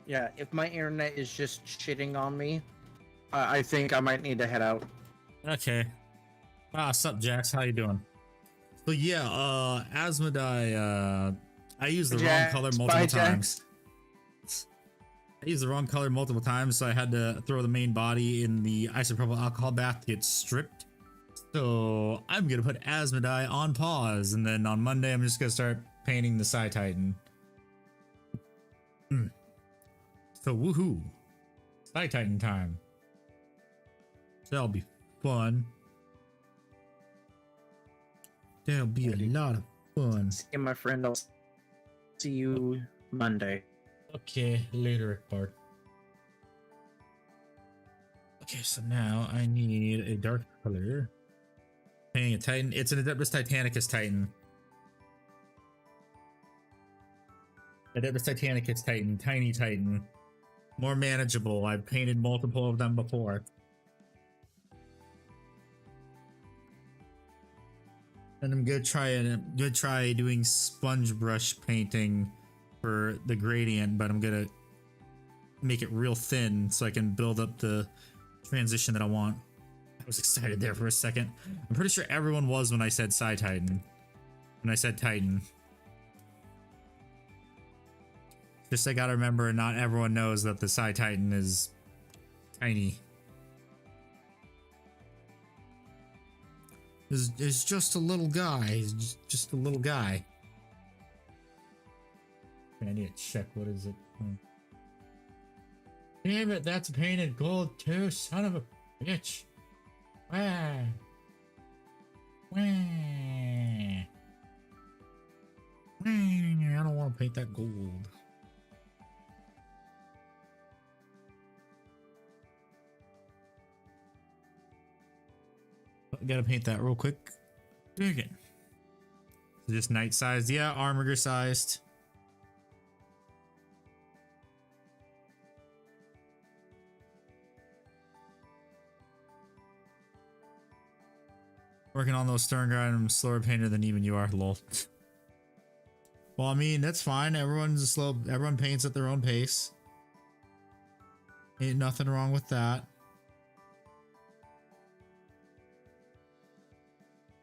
Yeah, if my internet is just shitting on me, I think I might need to head out. Okay. Sup, Jax? How you doing? So yeah, ASMODAI, I used the wrong color multiple times. I used the wrong color multiple times, so I had to throw the main body in the isopropyl alcohol bath to get stripped. So I'm gonna put ASMODAI on pause, and then on Monday I'm just gonna start painting the Psy Titan. So woohoo! Psy Titan time. That'll be fun. That'll be a lot of fun. See you, my friend. I'll see you Monday. Okay, later, Bart. Okay, so now I need a dark color. Painting a Titan. It's an Adeptus Titanicus Titan. Adeptus Titanicus Titan. Tiny Titan. More manageable. I've painted multiple of them before. And I'm gonna try doing sponge brush painting for the gradient, but I'm gonna make it real thin so I can build up the transition that I want. I was excited there for a second. I'm pretty sure everyone was when I said Psy Titan. When I said Titan. Just I gotta remember, not everyone knows that the Psy Titan is tiny. Is just a little guy. He's just a little guy. I need to check. What is it? I Damn it, that's painted gold too, son of a bitch. Wah. Wah. Wah. I don't want to paint that gold. Gotta paint that real quick. Dig it. Just knight sized, yeah, armor sized. Working on those stern guide, I'm slower painter than even you are, lol. Well, I mean, that's fine. Everyone paints at their own pace. Ain't nothing wrong with that.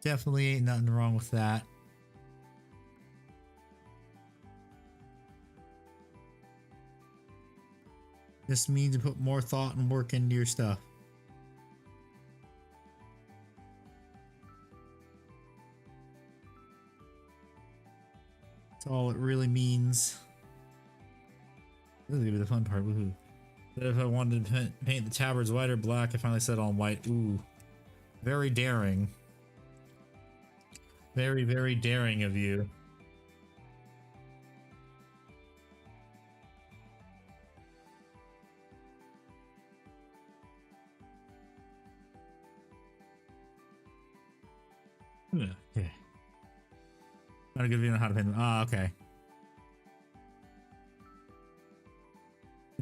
Definitely ain't nothing wrong with that. This means you put more thought and work into your stuff. That's all it really means. This is gonna be the fun part. Woohoo. But if I wanted to paint the tabards white or black, I finally said on white. Ooh. Very daring. Very, very daring of you. Okay. Not a good video on how to paint them. Ah, okay.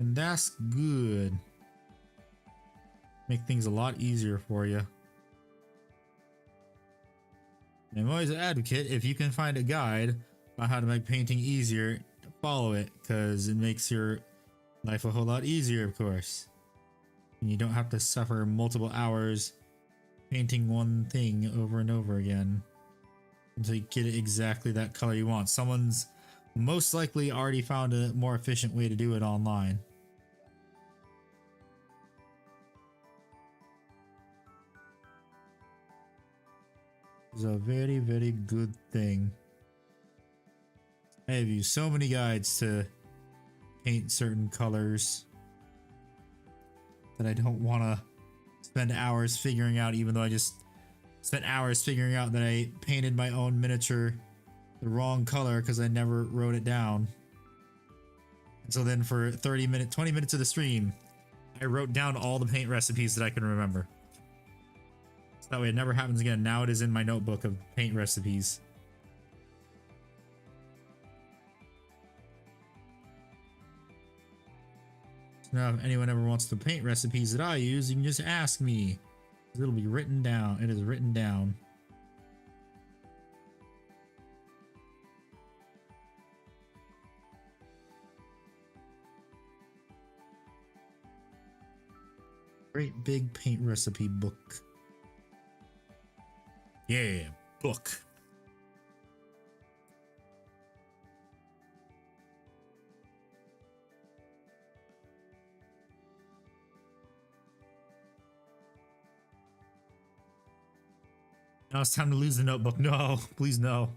And that's good. Make things a lot easier for you. I'm always an advocate, if you can find a guide on how to make painting easier, follow it, because it makes your life a whole lot easier, of course. And you don't have to suffer multiple hours painting one thing over and over again until you get it exactly that color you want. Someone's most likely already found a more efficient way to do it online. It's a very, very good thing. I have used so many guides to paint certain colors that I don't want to spend hours figuring out, even though I just spent hours figuring out that I painted my own miniature the wrong color because I never wrote it down. And so then for 20 minutes of the stream, I wrote down all the paint recipes that I can remember. So that way it never happens again. Now it is in my notebook of paint recipes. So now if anyone ever wants the paint recipes that I use, you can just ask me. It'll be written down. It is written down. Great big paint recipe book. Yeah, book. Now it's time to lose the notebook. No, please no.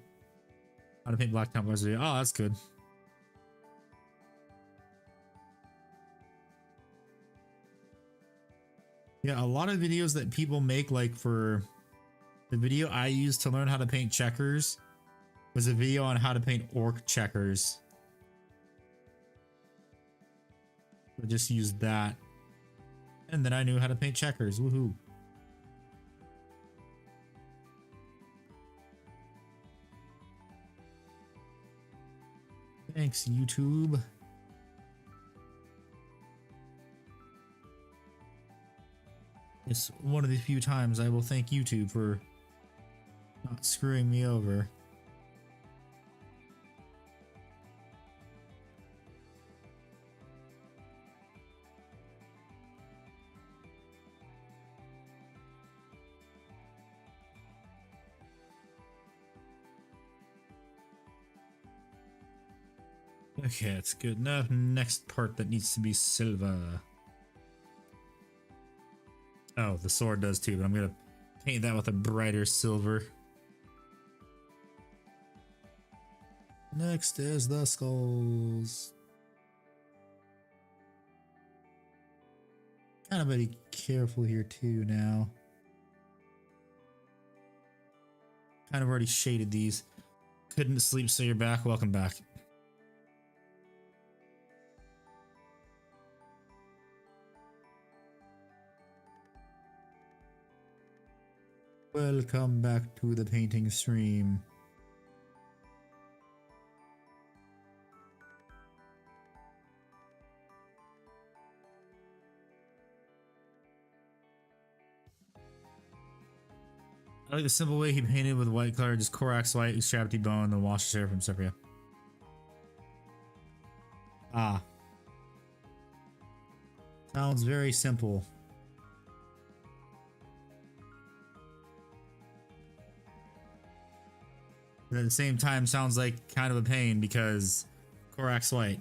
How to paint black templars. Oh, that's good. Yeah, a lot of videos that people make, like for the video I used to learn how to paint checkers, was a video on how to paint orc checkers. I just used that. And then I knew how to paint checkers. Woohoo. Thanks, YouTube. It's one of the few times I will thank YouTube for not screwing me over. Okay, that's good enough. Next part that needs to be silver. Oh, the sword does too, but I'm gonna paint that with a brighter silver. Next is the skulls. Kind of be careful here too now. Kind of already shaded these. Couldn't sleep, so you're back. Welcome back. Welcome back to the painting stream. I like the simple way he painted with white color, just Korax white, extrapty bone, and then wash the hair from Sepia. Ah. Sounds very simple. But at the same time, sounds like kind of a pain because Korax white.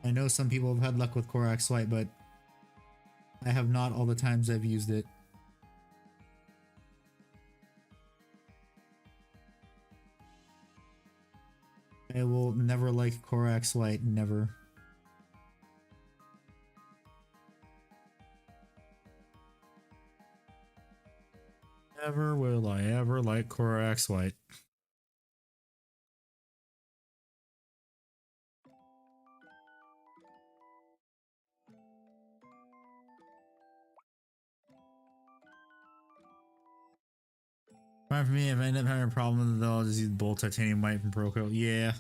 I know some people have had luck with Korax white, but I have not all the times I've used it. I will never like Korax white, never. Never will I ever like Korax white. Fine for me, if I end up having a problem with it, I'll just use bold titanium white from Proco. Yeah.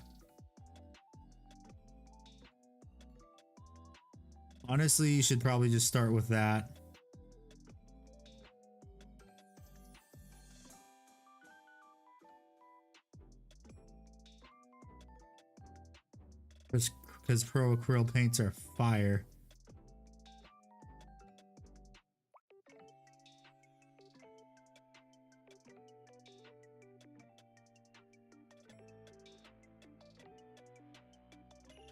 Honestly, you should probably just start with that. Because Pro Acryl paints are fire.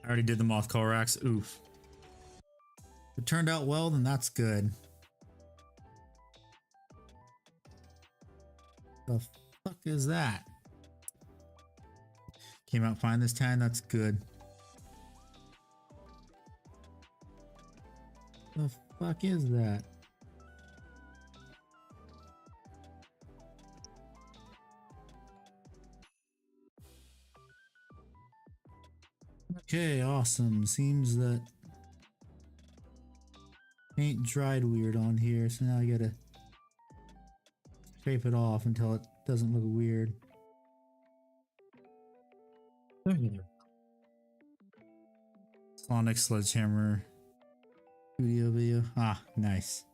I already did them off Korax. Oof. If it turned out well, then that's good. The fuck is that? Came out fine this time, that's good. The fuck is that? Okay, awesome. Seems that paint dried weird on here, so now I gotta scrape it off until it doesn't look weird. Sonic Sledgehammer studio video. Ah, nice.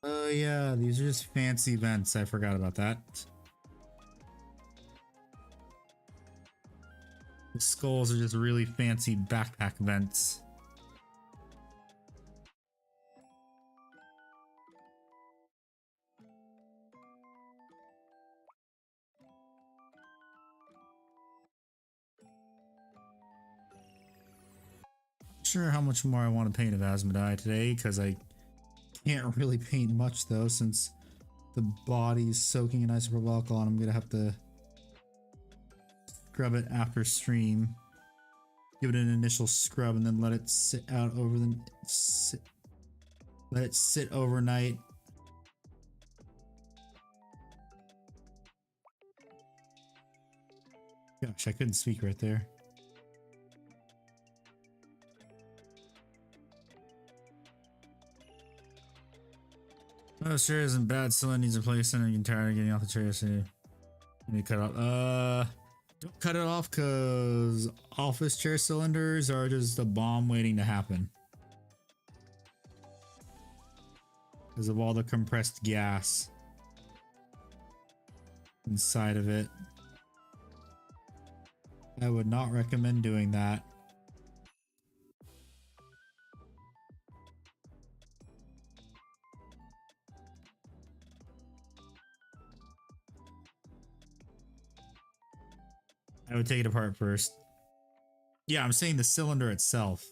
Oh yeah, these are just fancy vents. I forgot about that. The skulls are just really fancy backpack vents. Not sure how much more I want to paint of ASMODAI today, because I can't really paint much though, since the body's soaking in isopropyl alcohol, and I'm gonna have to scrub it after stream. Give it an initial scrub and then let it sit out over the let it sit overnight. Gosh, I couldn't speak right there. Oh, chair isn't bad. Still needs a place, and I'm tired of getting off the chair. So you need to cut off. Don't cut it off, cause office chair cylinders are just a bomb waiting to happen. Because of all the compressed gas inside of it. I would not recommend doing that. I would take it apart first. Yeah, I'm saying the cylinder itself.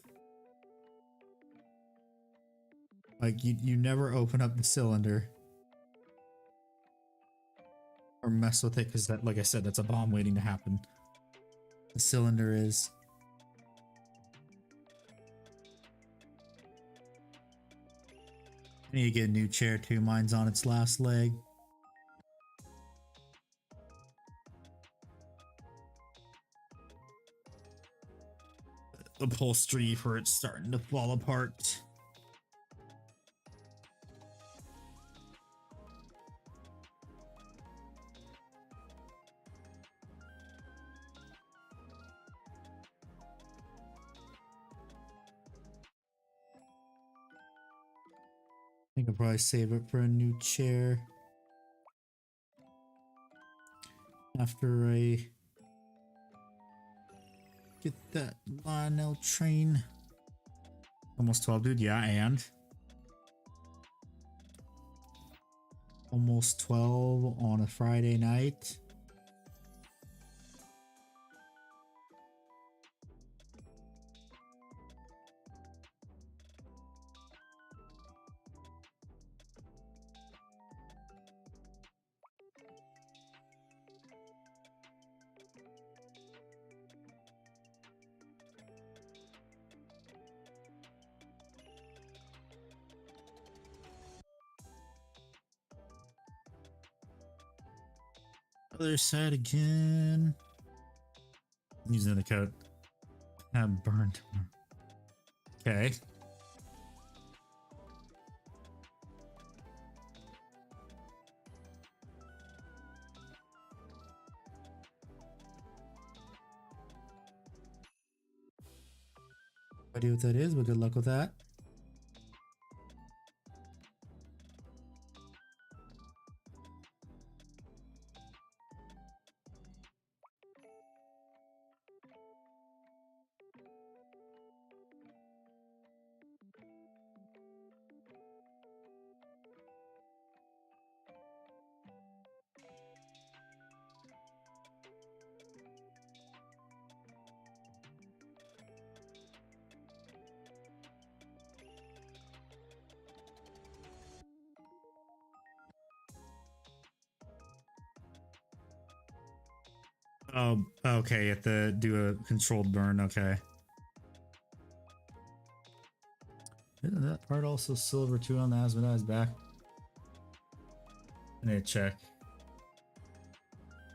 Like, you never open up the cylinder. Or mess with it, because that, like I said, that's a bomb waiting to happen. The cylinder is. I need to get a new chair too. Mine's on its last leg. Upholstery for it's starting to fall apart. I think I'll probably save it for a new chair after I get that Lionel train. Almost 12, dude. Yeah, and almost 12 on a Friday night. Other side again. I'm using the code. I'm burned. Okay. No idea what that is, but good luck with that. Oh, okay. You have to do a controlled burn. Okay. Isn't that part also silver too on the ASMODAI's back? I need to check.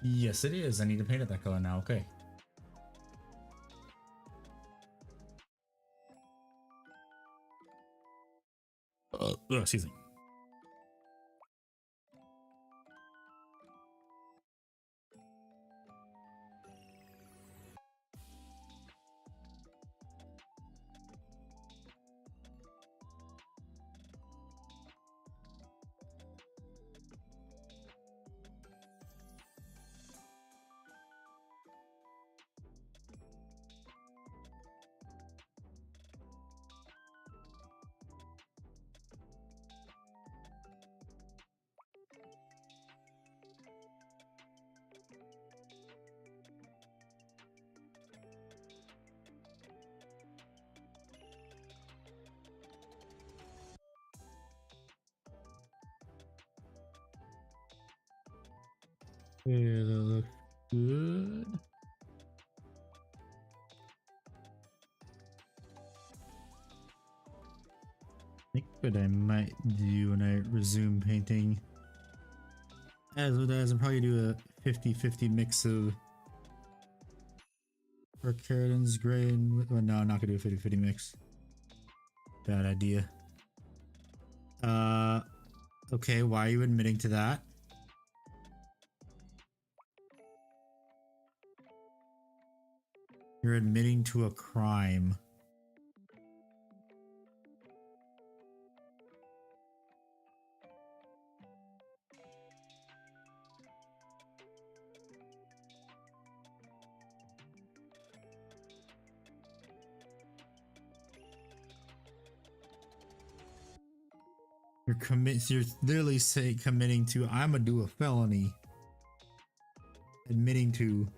Yes, it is. I need to paint it that color now. Okay. Oh, excuse me. Yeah, that looks good. I think what I might do when I resume painting ASMODAI, I'm probably do a 50-50 mix of dark Carradines, gray, and well, no, I'm not gonna do a 50-50 mix. Bad idea. Okay, why are you admitting to that? You're admitting to a crime. You're literally committing to I'm gonna do a felony. Admitting to.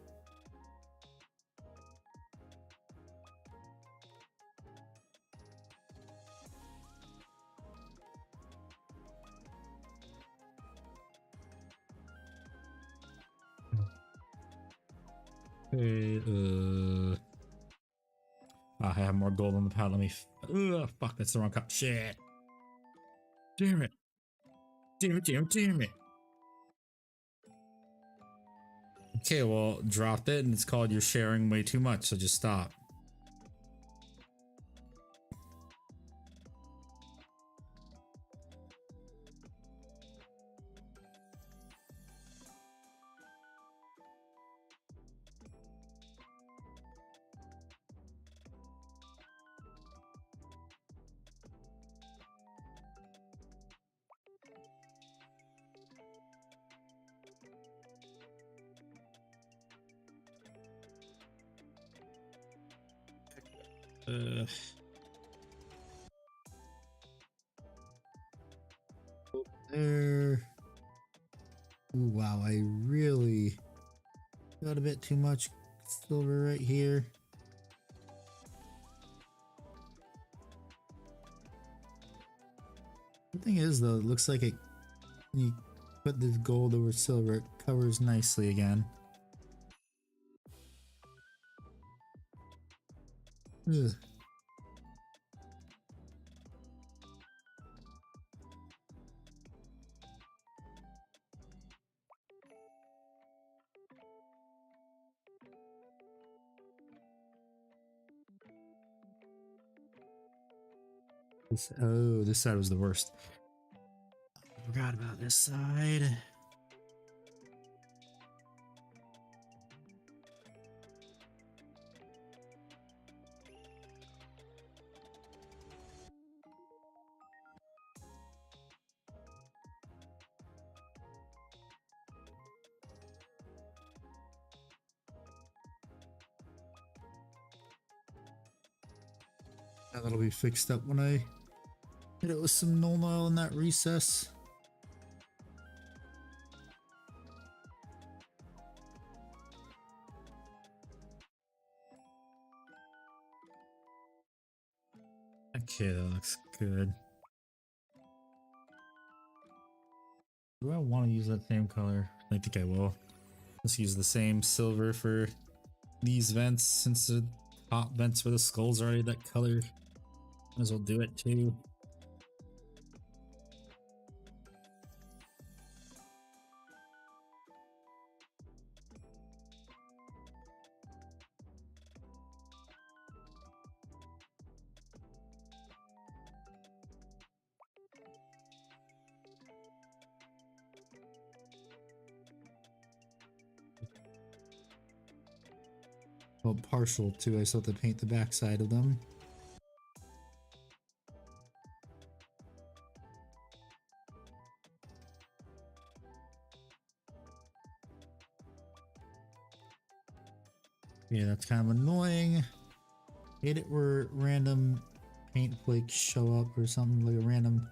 Okay, I have more gold on the pad. Let me. Fuck, that's the wrong cup. Shit. Damn it. Damn it, damn it, damn it. Okay, well, dropped it and it's called you're sharing way too much, so just stop. There. Ooh, wow, I really got a bit too much silver right here. The thing is, though, it looks like it. When you put this gold over silver, it covers nicely again. Ugh. Oh, this side was the worst. I forgot about this side. That'll be fixed up when I hit it with some null oil in that recess. Okay, that looks good. Do I want to use that same color? I think I will. Let's use the same silver for these vents since the top vents for the skulls are already that color. Might as well do it too. Well, partial too. I still have to paint the back side of them. Yeah, that's kind of annoying. Hate it where random paint flakes show up or something, like a random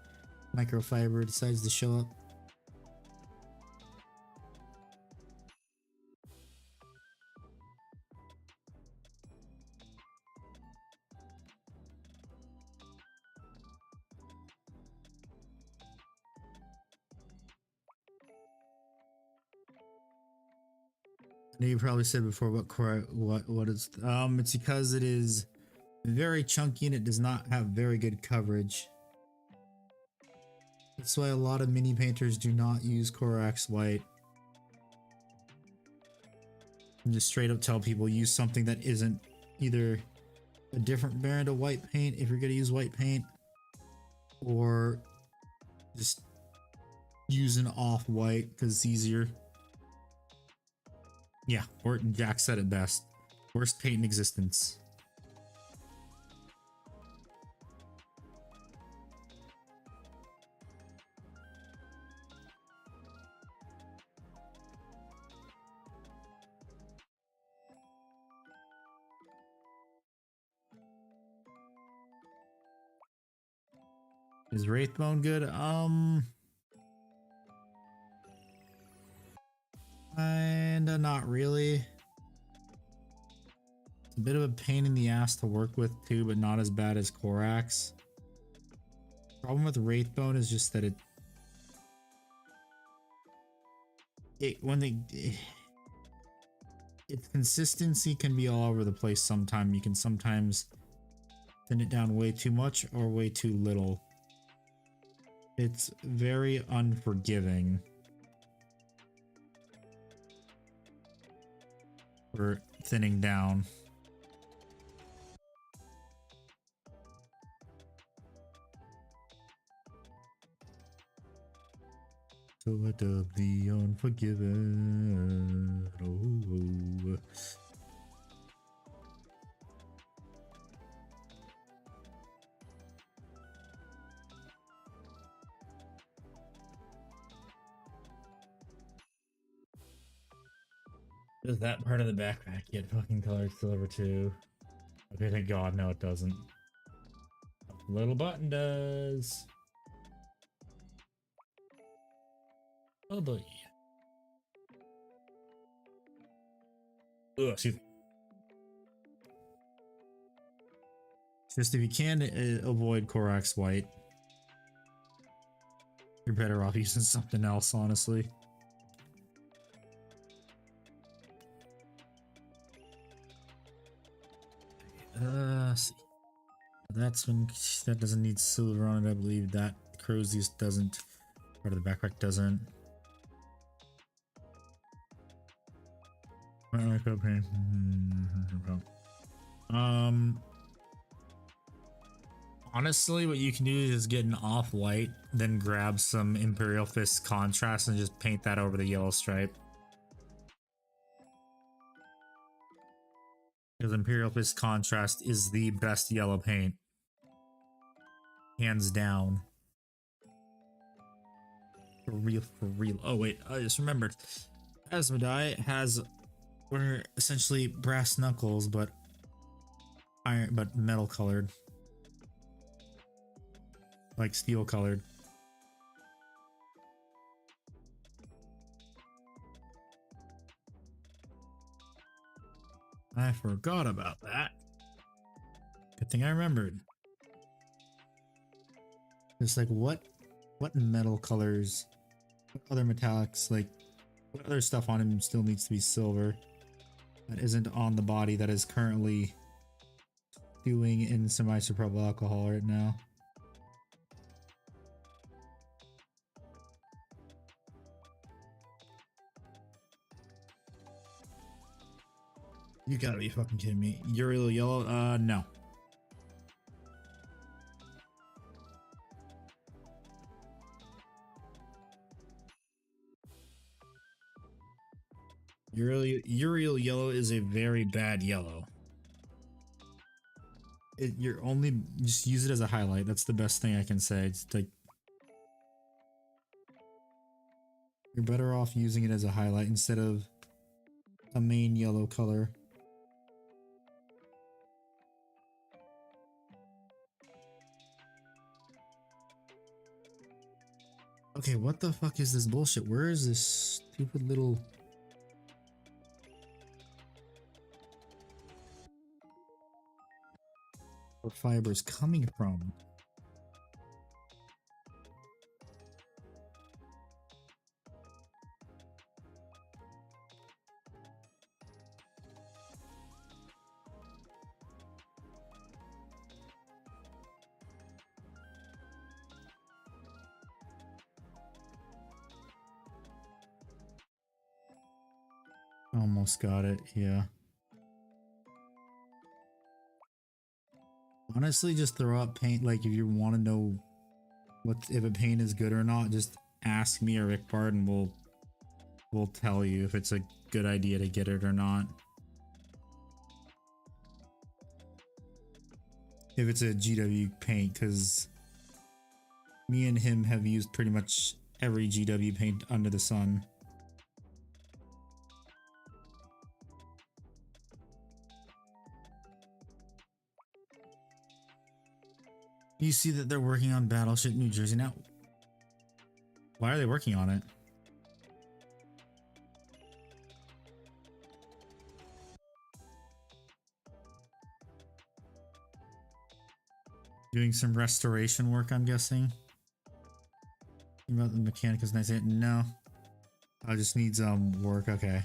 microfiber decides to show up. I know you probably said before what is it's because it is very chunky and it does not have very good coverage. That's why a lot of mini painters do not use Corax white. And just straight up tell people use something that isn't either a different brand of white paint if you're gonna use white paint, or just use an off white because it's easier. Yeah, Orton Jack said it best. Worst paint in existence. Is Wraithbone good? Kinda not really. It's a bit of a pain in the ass to work with too, but not as bad as Korax. Problem with Wraithbone is just that its consistency can be all over the place sometimes. You can sometimes thin it down way too much or way too little. It's very unforgiving for thinning down. So I dub the unforgiven. Oh. Does that part of the backpack get fucking colored silver too? Okay, thank God, no it doesn't. The little button does. Oh boy. Ugh, excuse me. Just if you can avoid Korax White, you're better off using something else, honestly. See. That doesn't need silver on it, I believe. That Crozius doesn't. Part of the backpack doesn't. Honestly, what you can do is get an off-white, then grab some Imperial Fist contrast and just paint that over the yellow stripe. Because Imperial Fist contrast is the best yellow paint. Hands down. For real, for real. Oh wait, I just remembered. ASMODAI has what are essentially brass knuckles, but metal colored. Like steel colored. I forgot about that. Good thing I remembered. It's like what metal colors, what other metallics, like what other stuff on him still needs to be silver that isn't on the body that is currently doing in semi-isopropyl alcohol right now. You gotta be fucking kidding me. Uriel yellow? No. Uriel yellow is a very bad yellow. You're only just use it as a highlight. That's the best thing I can say. It's like you're better off using it as a highlight instead of a main yellow color. Okay, what the fuck is this bullshit? Where is this stupid little fibers coming from? Almost got it, yeah. Honestly, just throw up paint. Like, if you want to know if a paint is good or not, just ask me or Rick Bard and we'll tell you if it's a good idea to get it or not. If it's a GW paint, because me and him have used pretty much every GW paint under the sun. You see that they're working on Battleship New Jersey now. Why are they working on it? Doing some restoration work, I'm guessing. About the mechanic is nice. No, I just need some work. Okay.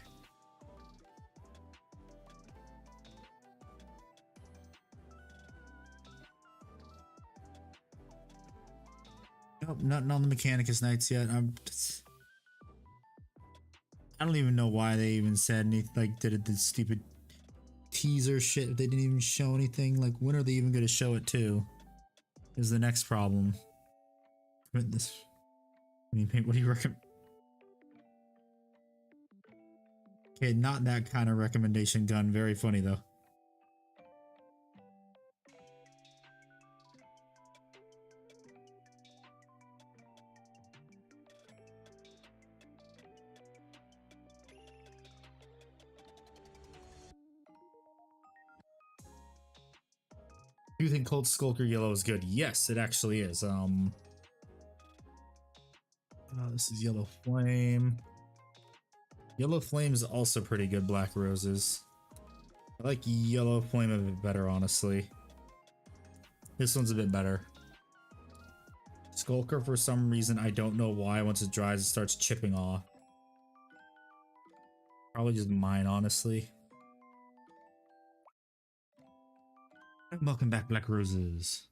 Nope, nothing on the Mechanicus Knights yet. I don't even know why they even said anything, like did the stupid teaser shit. They didn't even show anything. Like, when are they even going to show it too? Is the next problem. This. I mean, what do you recommend? Okay, not that kind of recommendation gun. Very funny though. Do you think Cold Skulker Yellow is good? Yes, it actually is. This is Yellow Flame. Yellow Flame is also pretty good. Black Roses. I like Yellow Flame a bit better, honestly. This one's a bit better. Skulker, for some reason, I don't know why, once it dries, it starts chipping off. Probably just mine, honestly. And welcome back, Black Roses.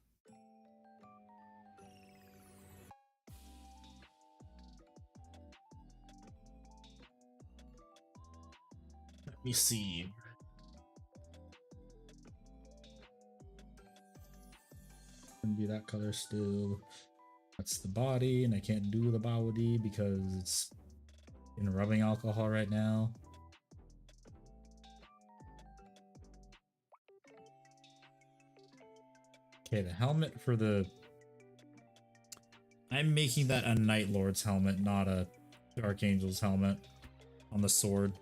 Let me see. Gonna be that color still. That's the body, and I can't do the body because it's in rubbing alcohol right now. Okay, the helmet for the... I'm making that a Night Lord's helmet, not a Dark Angel's helmet on the sword.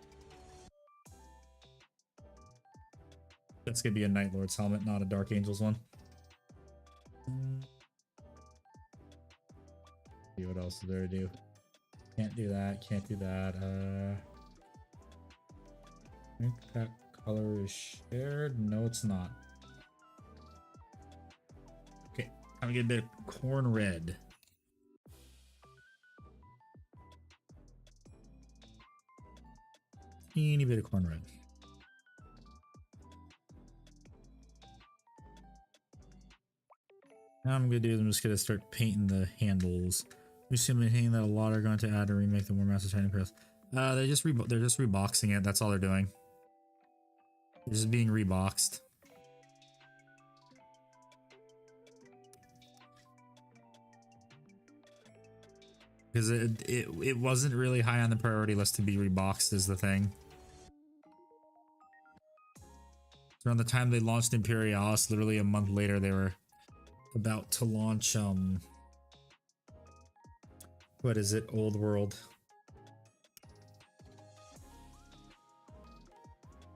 That's gonna be a Night Lord's helmet, not a Dark Angel's one. See what else is there to do. Can't do that, can't do that. I think that color is shared. No, it's not. Okay, I'm gonna get a bit of corn red. Teeny bit of corn red. Now I'm gonna do is I'm just gonna start painting the handles. We assuming anything that a lot are going to add to remake the War Master Tiny Press. They're just reboxing it. That's all they're doing. They're just being reboxed. Because it wasn't really high on the priority list to be reboxed is the thing. So around the time they launched Imperialis, literally a month later they were about to launch what is it? Old World.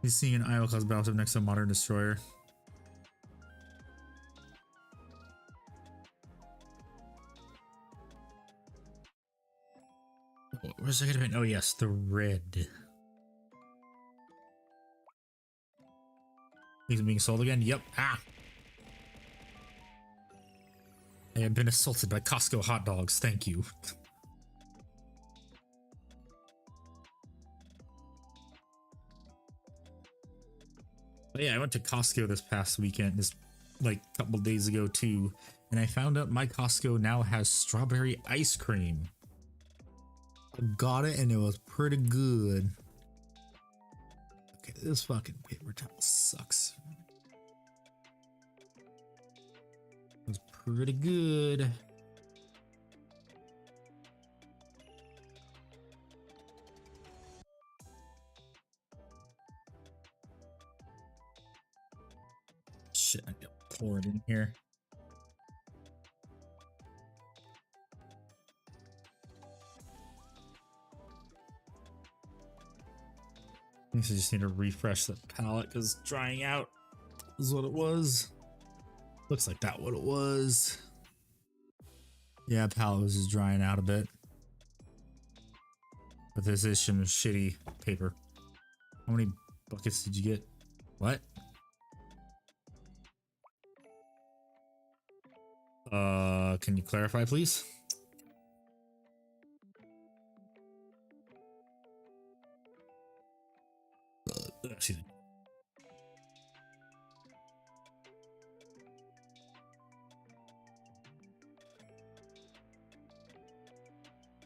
He's seeing an Isle class battleship next to a modern destroyer. Where's the second paint? Oh yes, the red. He's being sold again? Yep. Ah! I have been assaulted by Costco hot dogs. Thank you. But yeah, I went to Costco this past weekend, this like couple days ago too, and I found out my Costco now has strawberry ice cream. I got it and it was pretty good. Okay, this fucking paper towel sucks. It was pretty good. Shit, I gotta pour it in here. I think I just need to refresh the palette because drying out is what it was. Looks like that what it was. Yeah, palette was just drying out a bit. But this is some shitty paper. How many buckets did you get? What? Can you clarify, please? Excuse me.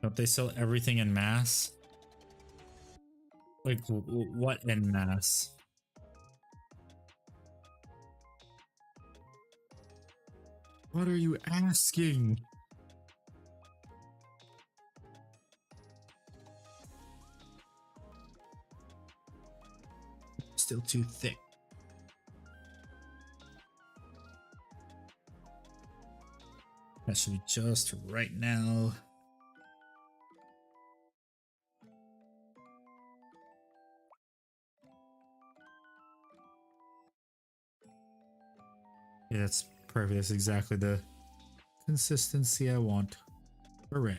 Don't they sell everything in mass? Like, what in mass? What are you asking? Still too thick. That should be just right now. Yeah, that's perfect. That's exactly the consistency I want. Hooray.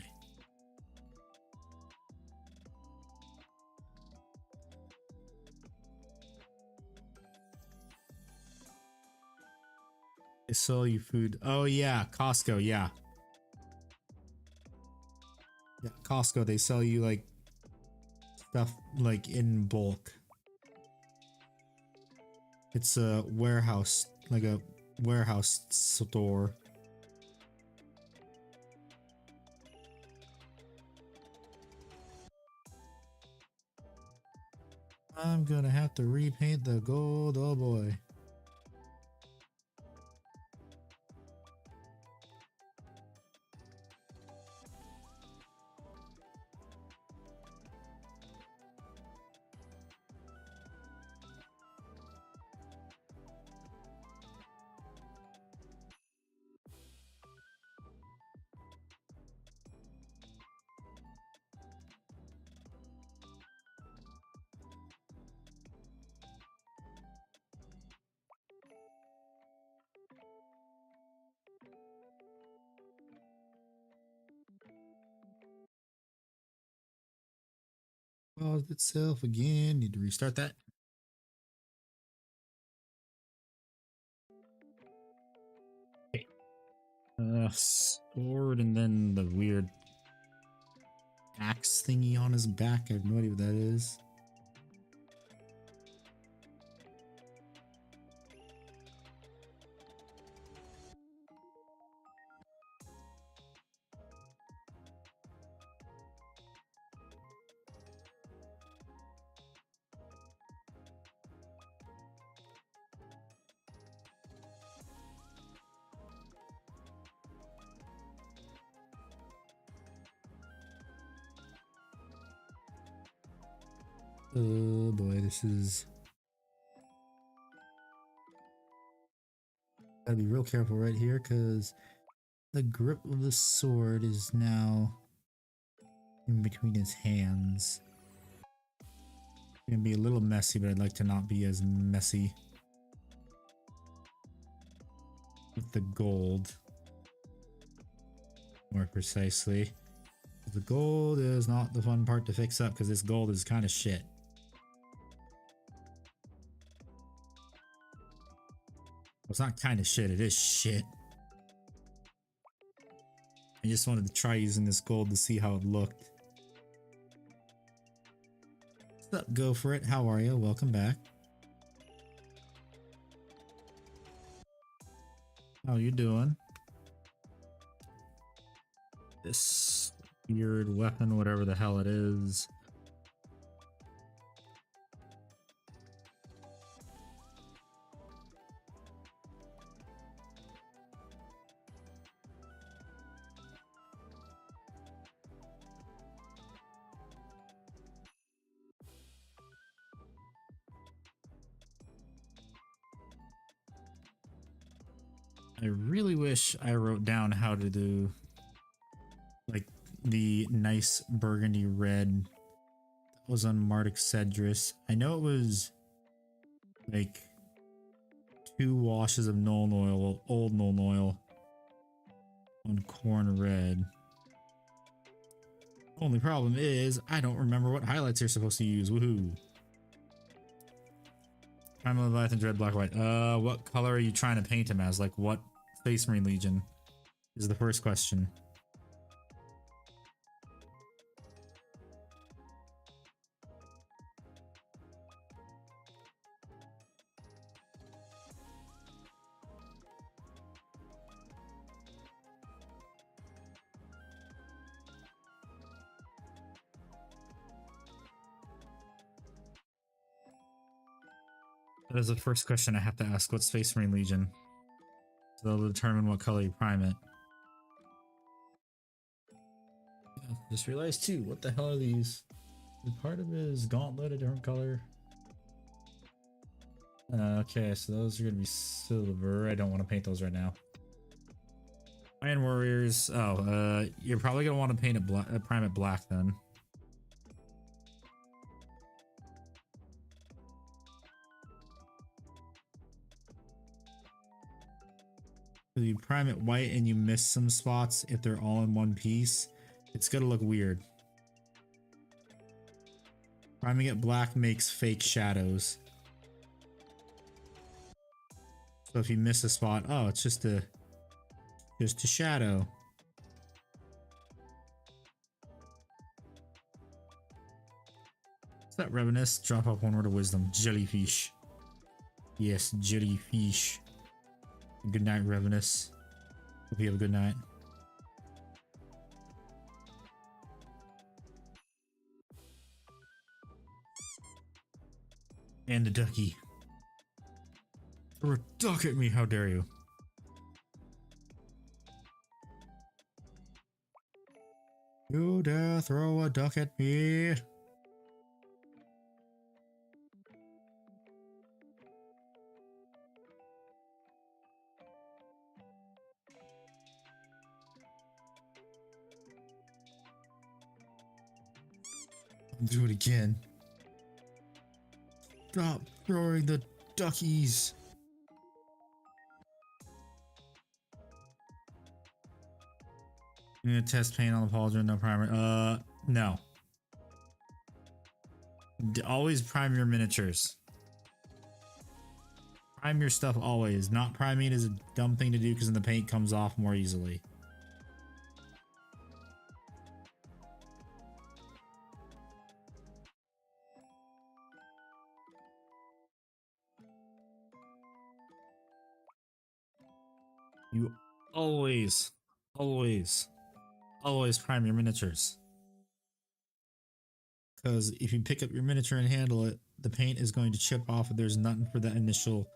They sell you food. Oh yeah, Costco, yeah. Yeah, Costco, they sell you like stuff like in bulk. It's a warehouse, like a warehouse store. I'm gonna have to repaint the gold, oh boy. Paused itself again. Need to restart that. Okay. Sword and then the weird axe thingy on his back. I have no idea what that is. Oh boy, this is... Gotta be real careful right here because the grip of the sword is now in between his hands. It's gonna be a little messy, but I'd like to not be as messy with the gold. More precisely. The gold is not the fun part to fix up because this gold is kind of shit. Well, it's not kind of shit, it is shit. I just wanted to try using this gold to see how it looked. What's up, go for it. How are you? Welcome back. How you doing? This weird weapon, whatever the hell it is. I really wish I wrote down how to do like the nice burgundy red that was on Marduk Cedrus. I know it was like 2 washes of Nuln Oil, old Nuln Oil on corn red. Only problem is I don't remember what highlights you're supposed to use. Woohoo. Primal Leviathan, Dread, Black, White. What color are you trying to paint him as? Like what Space Marine Legion is the first question. That is the first question I have to ask. What Space Marine Legion? So they'll determine what color you prime it. Yeah, just realized too, what the hell are these? Is part of his gauntlet a different color? Okay, so those are gonna be silver. I don't want to paint those right now. Iron Warriors. Oh, you're probably gonna want to paint it black, prime it black then. If you prime it white and you miss some spots, if they're all in one piece, it's gonna look weird. Priming it black makes fake shadows. So if you miss a spot, oh, it's just a shadow. What's that, Revenus? Drop off 1 word of wisdom. Jellyfish. Yes, jellyfish. Good night, Revenus. Hope you have a good night. And the ducky. Throw a duck at me, how dare you? You dare throw a duck at me? I'll do it again. Stop throwing the duckies. You need to test paint on the pauldron, no primer. No. Always prime your miniatures. Prime your stuff always. Not priming is a dumb thing to do because then the paint comes off more easily. You always prime your miniatures. Because if you pick up your miniature and handle it, the paint is going to chip off if there's nothing for that initial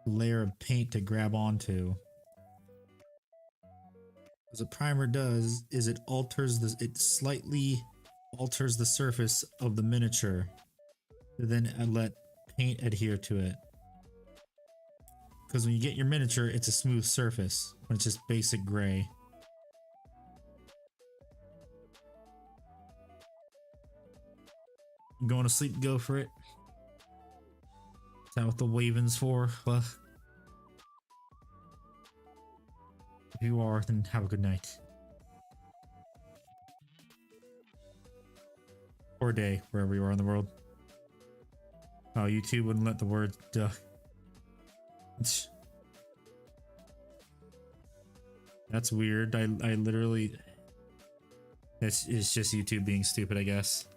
layer of paint to grab onto. What a primer does is it slightly alters the surface of the miniature to then let paint adhere to it. Because when you get your miniature, it's a smooth surface when it's just basic gray. Going to sleep, go for it. Is that what the waving's for? Well, if you are, then have a good night. Or day, wherever you are in the world. Oh, YouTube wouldn't let the word duh. That's weird. I literally... It's just YouTube being stupid, I guess.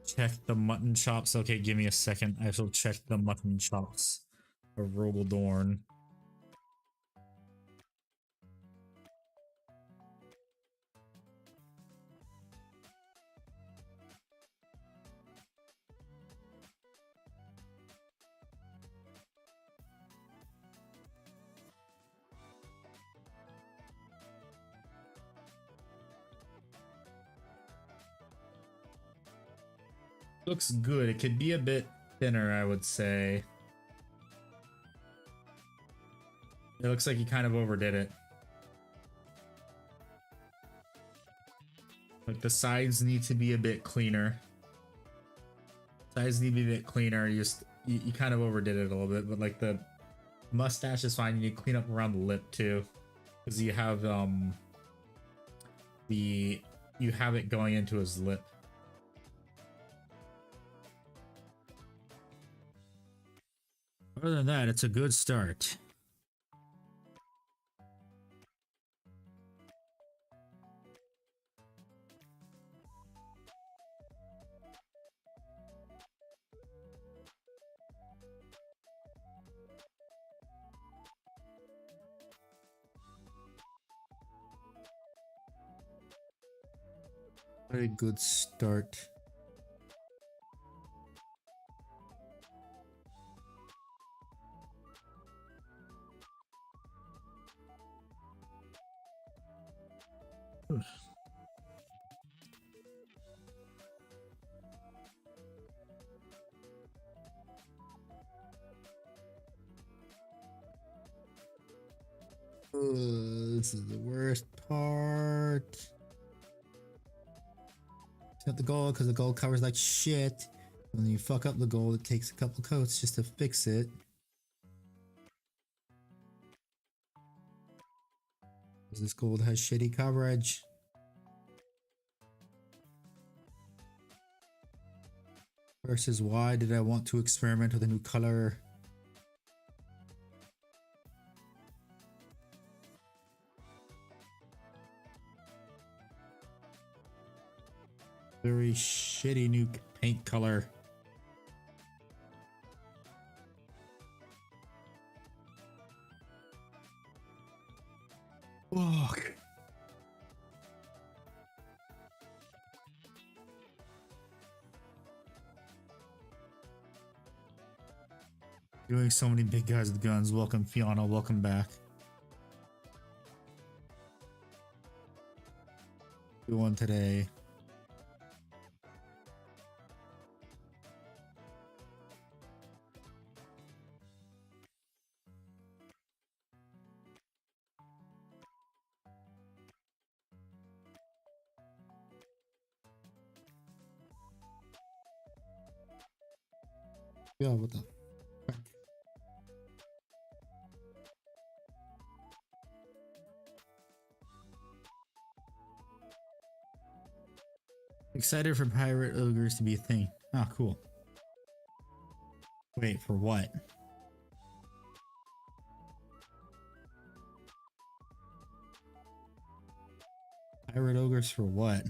Check the mutton chops. Okay, give me a second. I shall check the mutton chops of Robodorn. Looks good. It could be a bit thinner, I would say. It looks like he kind of overdid it. Like the sides need to be a bit cleaner. Sides need to be a bit cleaner. You you kind of overdid it a little bit, but like the mustache is fine. You need to clean up around the lip too, because you have you have it going into his lip. Other than that, it's a good start. Very good start. This is the worst part. It's not the gold because the gold covers like shit. When you fuck up the gold, it takes a couple coats just to fix it. Because this gold has shitty coverage. Versus why did I want to experiment with a new color? Very shitty new paint color. Fuck. Doing so many big guys with guns. Welcome, Fiona. Welcome back. Doing today. Yeah, what the fuck? Excited for pirate ogres to be a thing. Ah, cool. Wait, for what? Pirate ogres for what?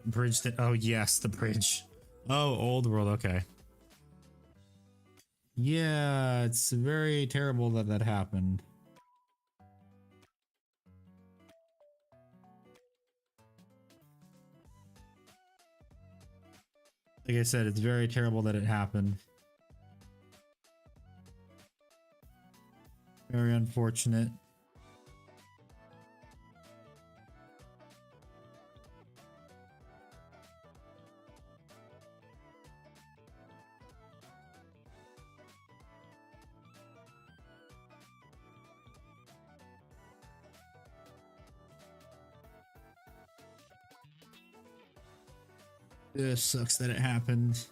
Bridge that, oh yes, the bridge. Oh, old world, okay. Yeah, it's very terrible that that happened. Like I said, it's very terrible that it happened. Very unfortunate. It sucks that it happened.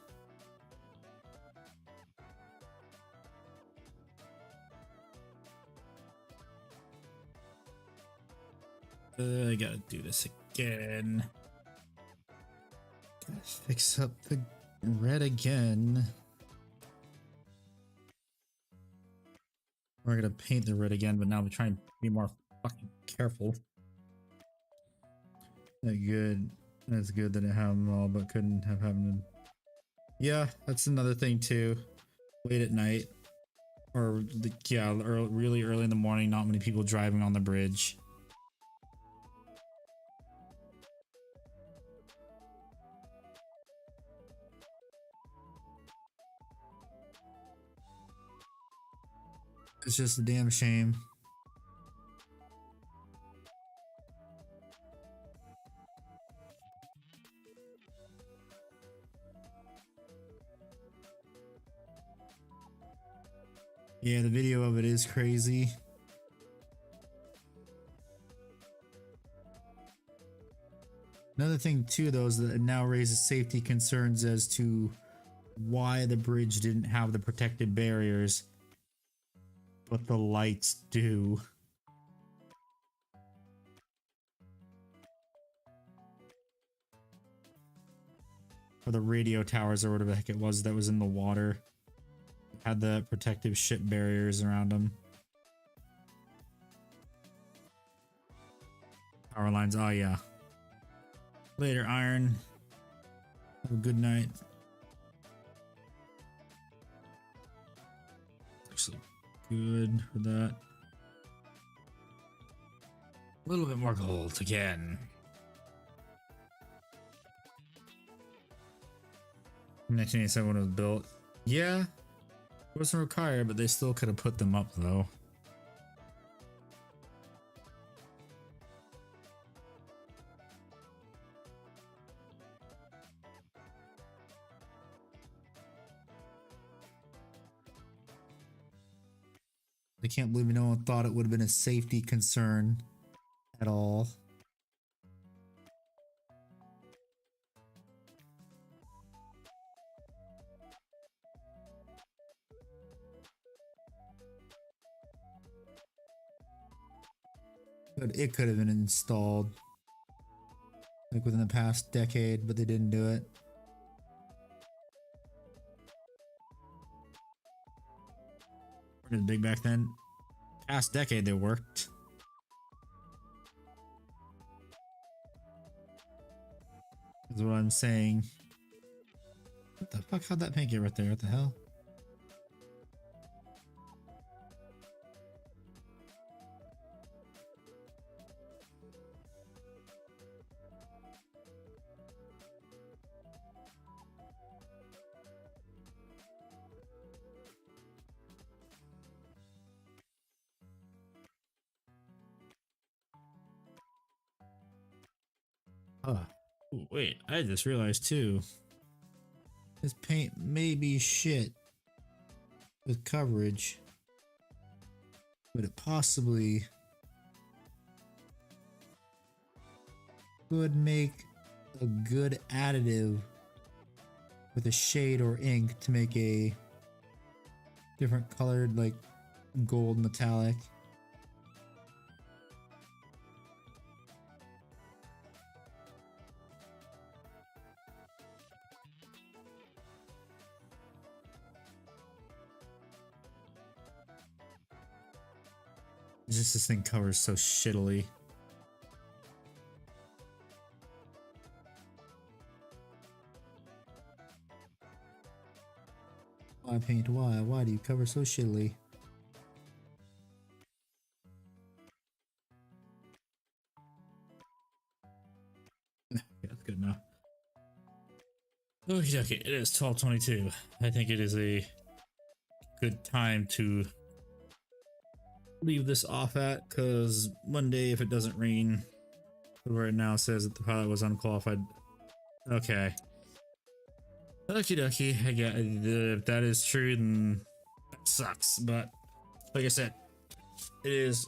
I gotta do this again. Gotta fix up the red again. We're gonna paint the red again, but now I'm trying to be more fucking careful. That good. That's good that it had them all, but couldn't have happened. Yeah, that's another thing too. Late at night, or yeah, really early in the morning. Not many people driving on the bridge. It's just a damn shame. Yeah, the video of it is crazy. Another thing too, though, is that it now raises safety concerns as to why the bridge didn't have the protective barriers, but the lights do. Or the radio towers or whatever the heck it was that was in the water. Had the protective ship barriers around them. Power lines, oh yeah. Later, Iron. Have a good night. Actually, good for that. A little bit more gold again. 1987 when it was built. Yeah, it wasn't required, but they still could have put them up though. I can't believe no one thought it would have been a safety concern at all. But it could have been installed like within the past decade, but they didn't do it. Pretty big back then. Past decade they worked. Is what I'm saying. What the fuck? How'd that paint get right there? What the hell? Oh, wait, I just realized too. This paint may be shit with coverage, but it possibly could make a good additive with a shade or ink to make a different colored, like gold metallic. Just this thing covers so shittily. Why paint? Why? Why do you cover so shittily? Yeah, that's good enough. Okay, it is 12:22. I think it is a good time to leave this off at, because Monday, if it doesn't rain, right now says that the pilot was unqualified. Okay. Okie dokie. I get if that is true, then that sucks. But like I said, it is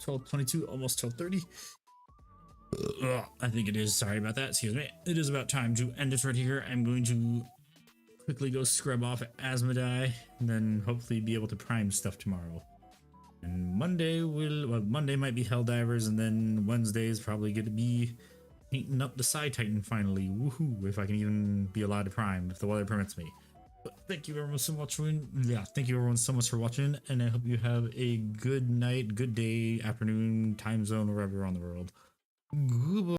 12:22, almost 12:30. I think it is. Sorry about that. Excuse me. It is about time to end this right here. I'm going to quickly go scrub off ASMODAI and then hopefully be able to prime stuff tomorrow. And Monday Monday might be Helldivers, and then Wednesday is probably going to be painting up the Side Titan finally. Woohoo! If I can even be allowed to prime, if the weather permits me. But thank you everyone so much for thank you everyone so much for watching, and I hope you have a good night, good day, afternoon, time zone, wherever you're on the world. Goodbye.